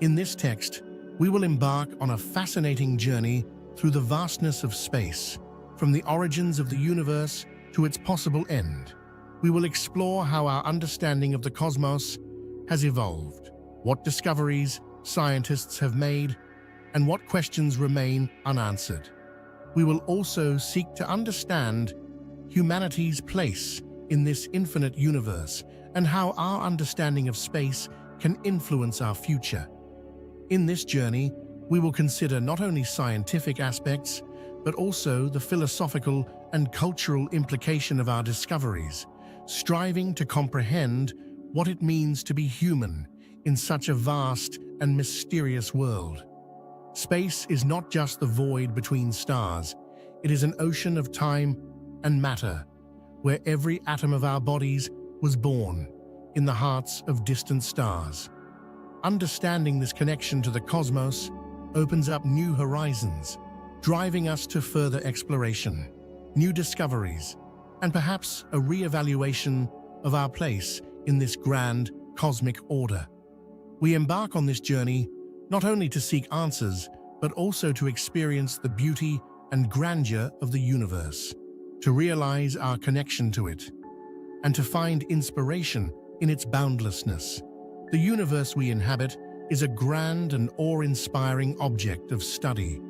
In this text, we will embark on a fascinating journey through the vastness of space, from the origins of the universe to its possible end. We will explore how our understanding of the cosmos has evolved, what discoveries scientists have made, and what questions remain unanswered. We will also seek to understand humanity's place in this infinite universe and how our understanding of space can influence our future. In this journey, we will consider not only scientific aspects, but also the philosophical and cultural implication of our discoveries, striving to comprehend what it means to be human in such a vast and mysterious world. Space is not just the void between stars, it is an ocean of time and matter, where every atom of our bodies was born in the hearts of distant stars. Understanding this connection to the cosmos opens up new horizons, driving us to further exploration, new discoveries, and perhaps a re-evaluation of our place in this grand cosmic order. We embark on this journey not only to seek answers, but also to experience the beauty and grandeur of the universe, to realize our connection to it, and to find inspiration in its boundlessness. The universe we inhabit is a grand and awe-inspiring object of study.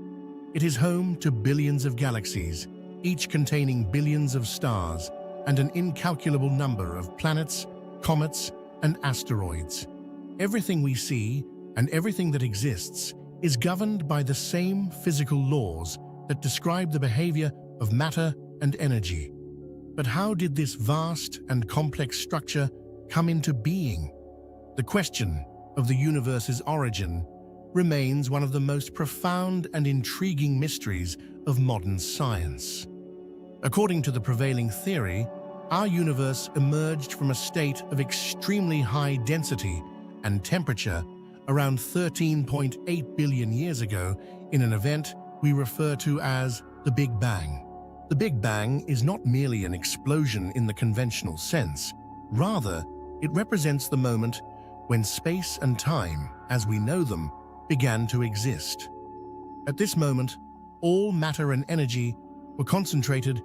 It is home to billions of galaxies, each containing billions of stars and an incalculable number of planets, comets, and asteroids. Everything we see and everything that exists is governed by the same physical laws that describe the behavior of matter and energy. But how did this vast and complex structure come into being? The question of the universe's origin remains one of the most profound and intriguing mysteries of modern science. According to the prevailing theory, our universe emerged from a state of extremely high density and temperature around 13.8 billion years ago in an event we refer to as the Big Bang. The Big Bang is not merely an explosion in the conventional sense. Rather, it represents the moment when space and time, as we know them, began to exist. At this moment, all matter and energy were concentrated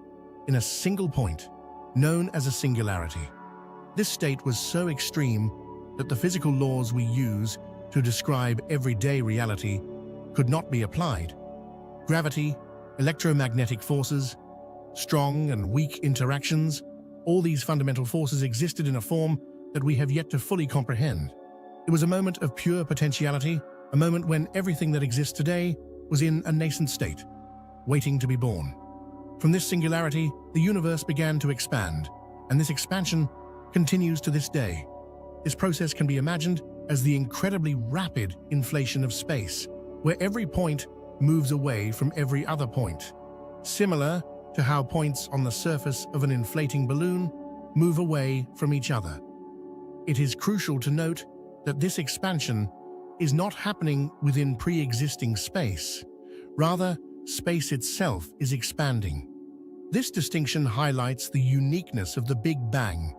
in a single point, known as a singularity. This state was so extreme that the physical laws we use to describe everyday reality could not be applied. Gravity, electromagnetic forces, strong and weak interactions, all these fundamental forces existed in a form that we have yet to fully comprehend. It was a moment of pure potentiality, a moment when everything that exists today was in a nascent state, waiting to be born. From this singularity, the universe began to expand, and this expansion continues to this day. This process can be imagined as the incredibly rapid inflation of space, where every point moves away from every other point, similar to how points on the surface of an inflating balloon move away from each other. It is crucial to note that this expansion is not happening within pre-existing space. Rather, space itself is expanding. This distinction highlights the uniqueness of the Big Bang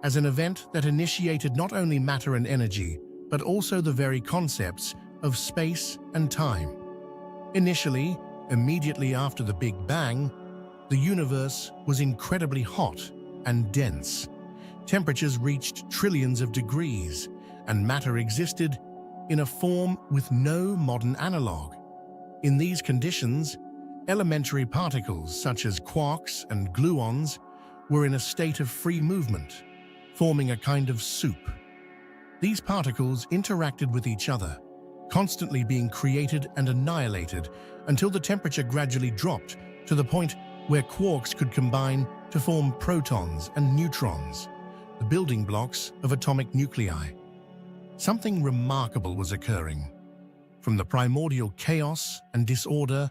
as an event that initiated not only matter and energy, but also the very concepts of space and time. Initially, immediately after the Big Bang, the universe was incredibly hot and dense. Temperatures reached trillions of degrees, and matter existed in a form with no modern analog. In these conditions, elementary particles such as quarks and gluons were in a state of free movement, forming a kind of soup. These particles interacted with each other, constantly being created and annihilated until the temperature gradually dropped to the point where quarks could combine to form protons and neutrons, the building blocks of atomic nuclei. Something remarkable was occurring. From the primordial chaos and disorder,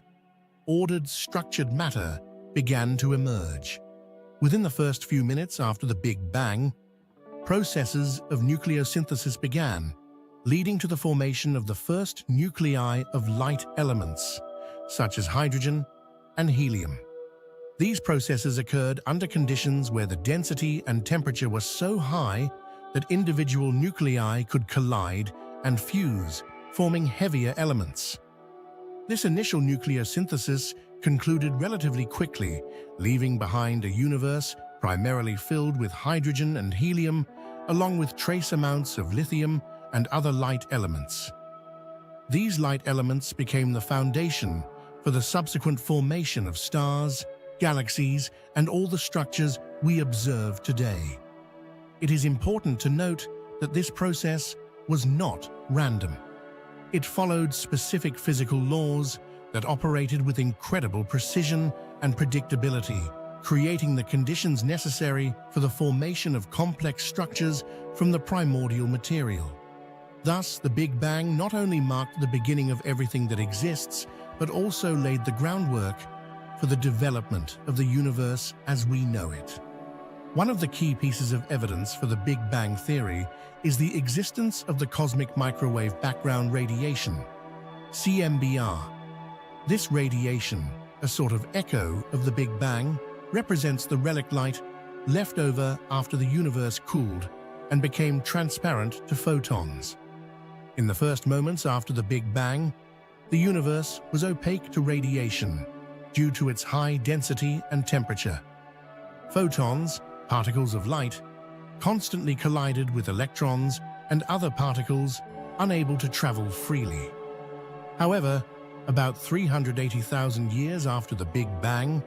ordered, structured matter began to emerge. Within the first few minutes after the Big Bang, processes of nucleosynthesis began, leading to the formation of the first nuclei of light elements, such as hydrogen and helium. These processes occurred under conditions where the density and temperature were so high that individual nuclei could collide and fuse, forming heavier elements. This initial nucleosynthesis concluded relatively quickly, leaving behind a universe primarily filled with hydrogen and helium, along with trace amounts of lithium and other light elements. These light elements became the foundation for the subsequent formation of stars, galaxies, and all the structures we observe today. It is important to note that this process was not random. It followed specific physical laws that operated with incredible precision and predictability, creating the conditions necessary for the formation of complex structures from the primordial material. Thus, the Big Bang not only marked the beginning of everything that exists, but also laid the groundwork for the development of the universe as we know it. One of the key pieces of evidence for the Big Bang theory is the existence of the cosmic microwave background radiation, CMBR. This radiation, a sort of echo of the Big Bang, represents the relic light left over after the universe cooled and became transparent to photons. In the first moments after the Big Bang, the universe was opaque to radiation due to its high density and temperature. Photons, particles of light, constantly collided with electrons and other particles unable to travel freely. However, about 380,000 years after the Big Bang,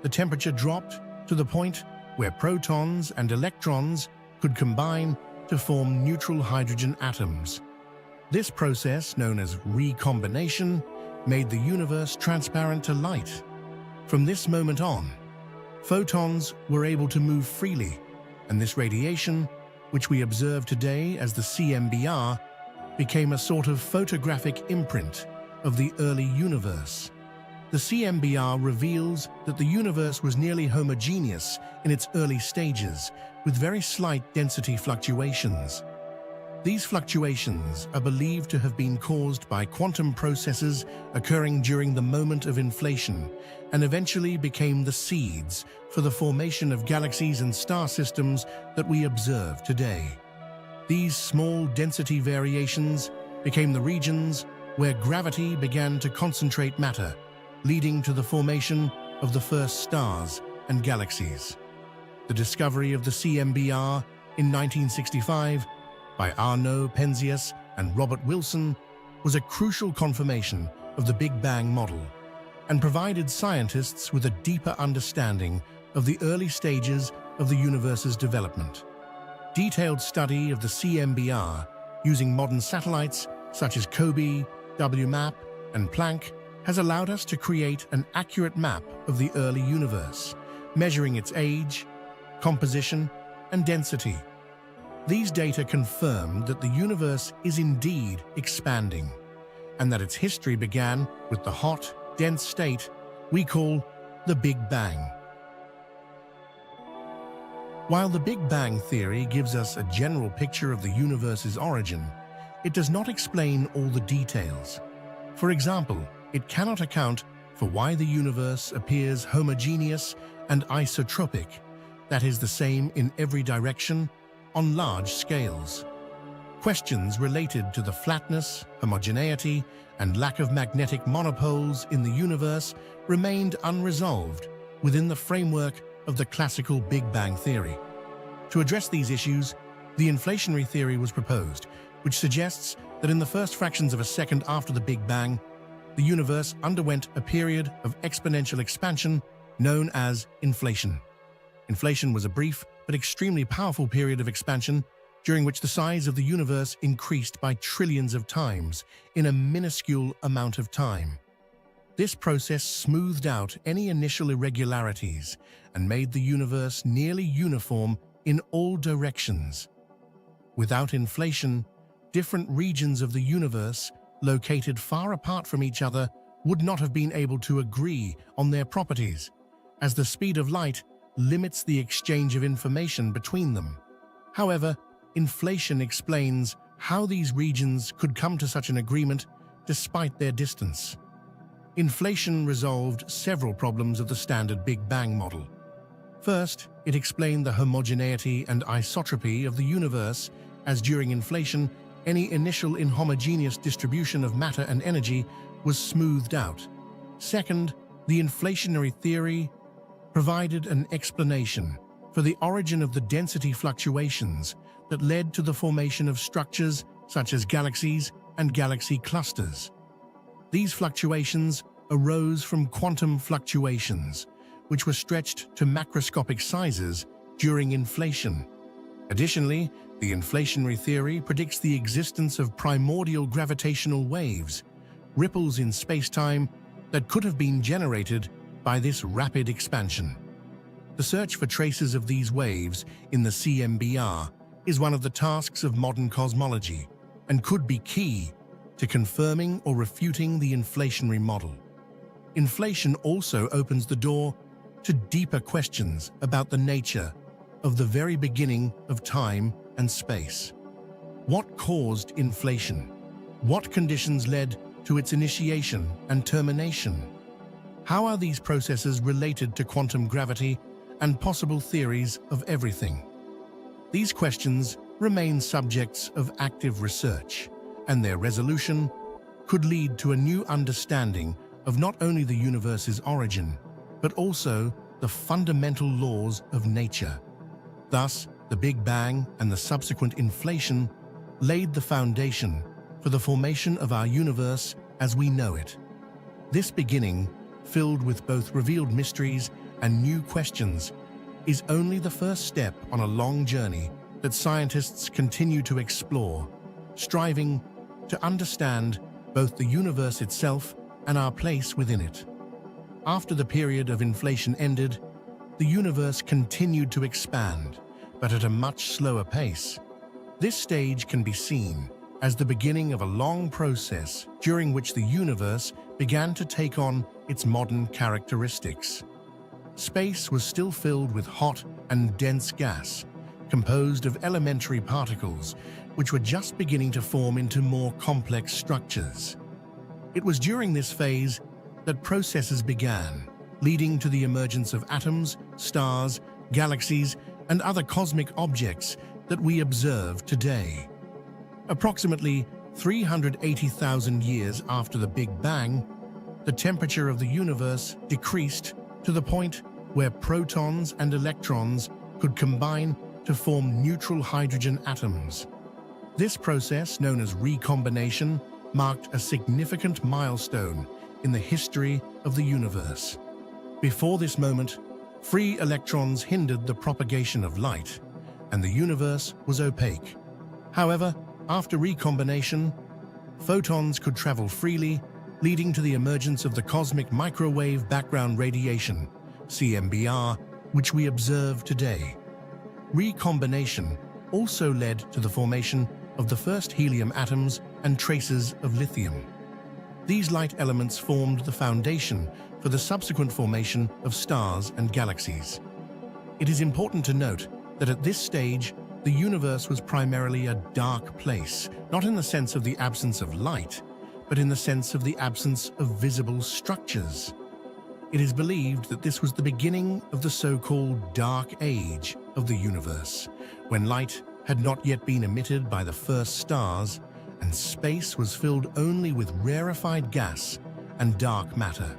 the temperature dropped to the point where protons and electrons could combine to form neutral hydrogen atoms. This process, known as recombination, made the universe transparent to light. From this moment on, photons were able to move freely, and this radiation, which we observe today as the CMBR, became a sort of photographic imprint of the early universe. The CMBR reveals that the universe was nearly homogeneous in its early stages, with very slight density fluctuations. These fluctuations are believed to have been caused by quantum processes occurring during the moment of inflation and eventually became the seeds for the formation of galaxies and star systems that we observe today. These small density variations became the regions where gravity began to concentrate matter, leading to the formation of the first stars and galaxies. The discovery of the CMBR in 1965 by Arnaud Penzias and Robert Wilson was a crucial confirmation of the Big Bang model and provided scientists with a deeper understanding of the early stages of the universe's development. Detailed study of the CMBR using modern satellites such as COBE, WMAP, and Planck has allowed us to create an accurate map of the early universe, measuring its age, composition, and density. These data confirm that the universe is indeed expanding, and that its history began with the hot, dense state we call the Big Bang. While the Big Bang theory gives us a general picture of the universe's origin, it does not explain all the details. For example, it cannot account for why the universe appears homogeneous and isotropic, that is the same in every direction, on large scales. Questions related to the flatness, homogeneity, and lack of magnetic monopoles in the universe remained unresolved within the framework of the classical Big Bang theory. To address these issues, the inflationary theory was proposed, which suggests that in the first fractions of a second after the Big Bang, the universe underwent a period of exponential expansion known as inflation. Inflation was a brief but extremely powerful period of expansion during which the size of the universe increased by trillions of times in a minuscule amount of time. This process smoothed out any initial irregularities and made the universe nearly uniform in all directions. Without inflation, different regions of the universe, located far apart from each other, would not have been able to agree on their properties, as the speed of light limits the exchange of information between them. However, inflation explains how these regions could come to such an agreement despite their distance. Inflation resolved several problems of the standard Big Bang model. First, it explained the homogeneity and isotropy of the universe, as during inflation, any initial inhomogeneous distribution of matter and energy was smoothed out. Second, the inflationary theory provided an explanation for the origin of the density fluctuations that led to the formation of structures such as galaxies and galaxy clusters. These fluctuations arose from quantum fluctuations, which were stretched to macroscopic sizes during inflation. Additionally, the inflationary theory predicts the existence of primordial gravitational waves, ripples in space-time that could have been generated by this rapid expansion. The search for traces of these waves in the CMBR is one of the tasks of modern cosmology and could be key to confirming or refuting the inflationary model. Inflation also opens the door to deeper questions about the nature of the very beginning of time and space. What caused inflation? What conditions led to its initiation and termination? How are these processes related to quantum gravity and possible theories of everything? These questions remain subjects of active research, and their resolution could lead to a new understanding of not only the universe's origin, but also the fundamental laws of nature. Thus, the Big Bang and the subsequent inflation laid the foundation for the formation of our universe as we know it. This beginning, filled with both revealed mysteries and new questions, is only the first step on a long journey that scientists continue to explore, striving to understand both the universe itself and our place within it. After the period of inflation ended, the universe continued to expand, but at a much slower pace. This stage can be seen as the beginning of a long process during which the universe began to take on its modern characteristics. Space was still filled with hot and dense gas, composed of elementary particles, which were just beginning to form into more complex structures. It was during this phase that processes began, leading to the emergence of atoms, stars, galaxies, and other cosmic objects that we observe today. Approximately 380,000 years after the Big Bang, the temperature of the universe decreased to the point where protons and electrons could combine to form neutral hydrogen atoms. This process, known as recombination, marked a significant milestone in the history of the universe. Before this moment, free electrons hindered the propagation of light, and the universe was opaque. However, after recombination, photons could travel freely, leading to the emergence of the cosmic microwave background radiation, CMBR, which we observe today. Recombination also led to the formation of the first helium atoms and traces of lithium. These light elements formed the foundation for the subsequent formation of stars and galaxies. It is important to note that at this stage, the universe was primarily a dark place, not in the sense of the absence of light, but in the sense of the absence of visible structures. It is believed that this was the beginning of the so-called Dark Age of the universe, when light had not yet been emitted by the first stars, and space was filled only with rarefied gas and dark matter.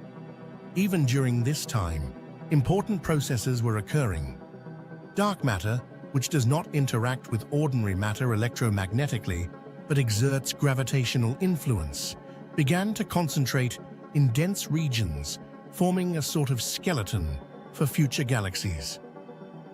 Even during this time, important processes were occurring. Dark matter, which does not interact with ordinary matter electromagnetically, but exerts gravitational influence, began to concentrate in dense regions, forming a sort of skeleton for future galaxies.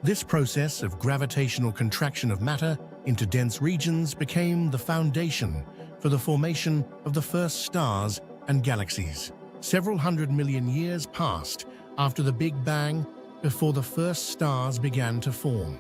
This process of gravitational contraction of matter into dense regions became the foundation for the formation of the first stars and galaxies. Several 100 million years passed after the Big Bang before the first stars began to form.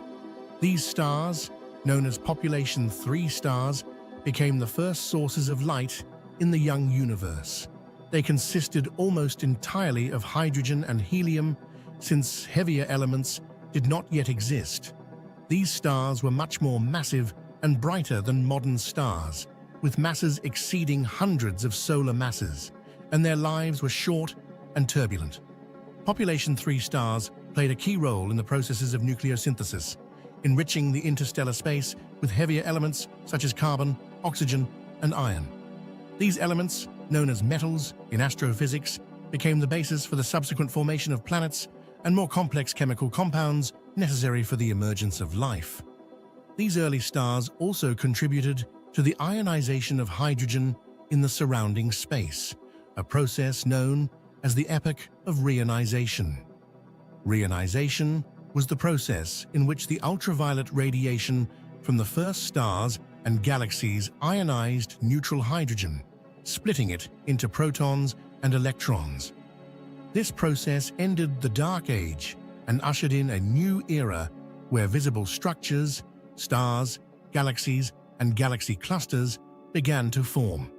These stars, known as population 3 stars, became the first sources of light in the young universe. They consisted almost entirely of hydrogen and helium, since heavier elements did not yet exist. These stars were much more massive and brighter than modern stars, with masses exceeding hundreds of solar masses, and their lives were short and turbulent. Population 3 stars played a key role in the processes of nucleosynthesis, enriching the interstellar space with heavier elements such as carbon, oxygen, and iron. These elements, known as metals in astrophysics, became the basis for the subsequent formation of planets and more complex chemical compounds necessary for the emergence of life. These early stars also contributed to the ionization of hydrogen in the surrounding space, a process known as the epoch of reionization. Reionization was the process in which the ultraviolet radiation from the first stars and galaxies ionized neutral hydrogen, splitting it into protons and electrons. This process ended the Dark Age and ushered in a new era where visible structures, stars, galaxies, and galaxy clusters began to form.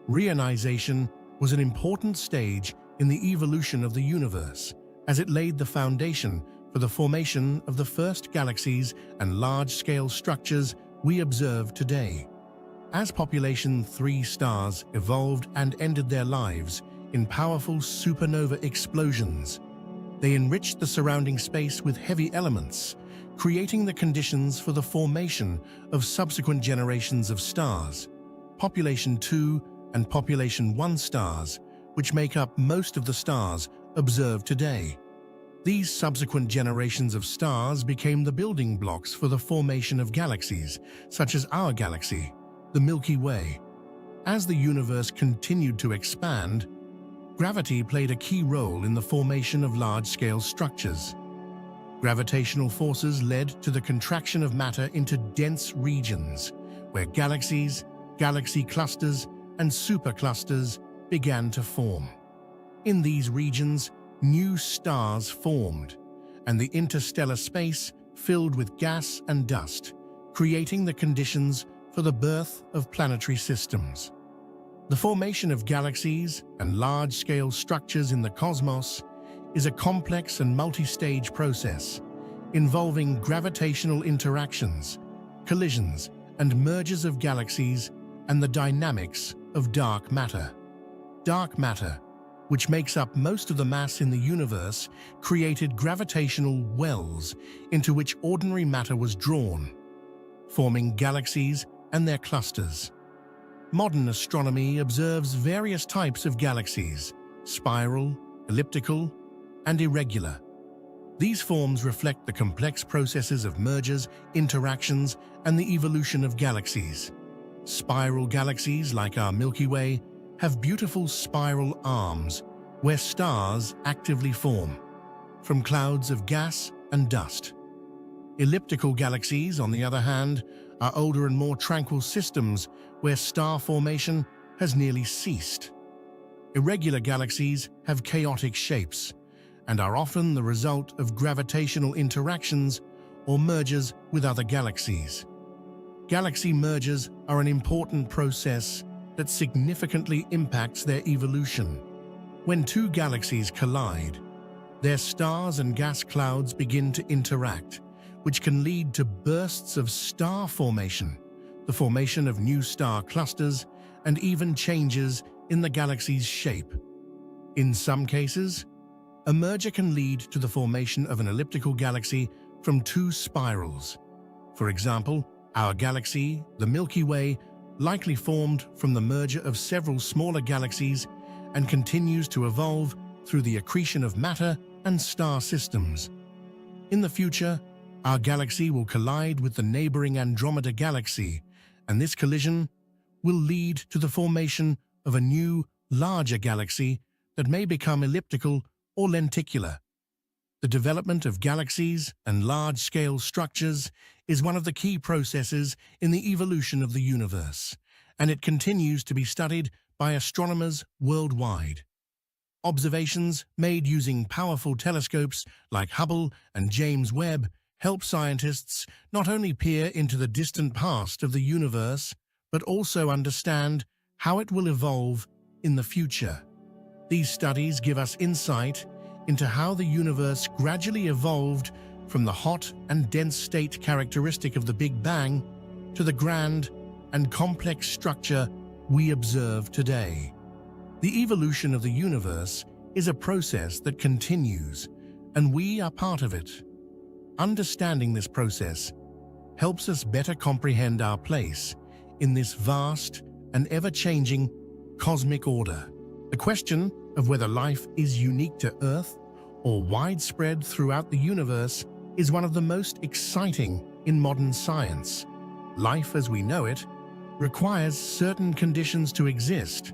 Reionization was an important stage in the evolution of the universe, as it laid the foundation for the formation of the first galaxies and large-scale structures we observe today. As population 3 stars evolved and ended their lives in powerful supernova explosions, they enriched the surrounding space with heavy elements, creating the conditions for the formation of subsequent generations of stars, population 2 and population 1 stars, which make up most of the stars observed today. These subsequent generations of stars became the building blocks for the formation of galaxies, such as our galaxy, the Milky Way. As the universe continued to expand, gravity played a key role in the formation of large-scale structures. Gravitational forces led to the contraction of matter into dense regions, where galaxies, galaxy clusters, and superclusters began to form. In these regions, new stars formed, and the interstellar space filled with gas and dust, creating the conditions for the birth of planetary systems. The formation of galaxies and large-scale structures in the cosmos is a complex and multi-stage process involving gravitational interactions, collisions, and mergers of galaxies and the dynamics of dark matter. Dark matter, which makes up most of the mass in the universe, created gravitational wells into which ordinary matter was drawn, forming galaxies and their clusters. Modern astronomy observes various types of galaxies: spiral, elliptical, and irregular. These forms reflect the complex processes of mergers, interactions, and the evolution of galaxies. Spiral galaxies, like our Milky Way, have beautiful spiral arms where stars actively form, from clouds of gas and dust. Elliptical galaxies, on the other hand, are older and more tranquil systems where star formation has nearly ceased. Irregular galaxies have chaotic shapes and are often the result of gravitational interactions or mergers with other galaxies. Galaxy mergers are an important process that significantly impacts their evolution. When two galaxies collide, their stars and gas clouds begin to interact, which can lead to bursts of star formation, the formation of new star clusters, and even changes in the galaxy's shape. In some cases, a merger can lead to the formation of an elliptical galaxy from two spirals. For example, our galaxy, the Milky Way, likely formed from the merger of several smaller galaxies and continues to evolve through the accretion of matter and star systems. In the future, our galaxy will collide with the neighboring Andromeda galaxy, and this collision will lead to the formation of a new, larger galaxy that may become elliptical or lenticular. The development of galaxies and large-scale structures is one of the key processes in the evolution of the universe, and it continues to be studied by astronomers worldwide. Observations made using powerful telescopes like Hubble and James Webb help scientists not only peer into the distant past of the universe, but also understand how it will evolve in the future. These studies give us insight into how the universe gradually evolved from the hot and dense state characteristic of the Big Bang to the grand and complex structure we observe today. The evolution of the universe is a process that continues, and we are part of it. Understanding this process helps us better comprehend our place in this vast and ever-changing cosmic order. The question of whether life is unique to Earth or widespread throughout the universe is one of the most exciting in modern science. Life as we know it requires certain conditions to exist,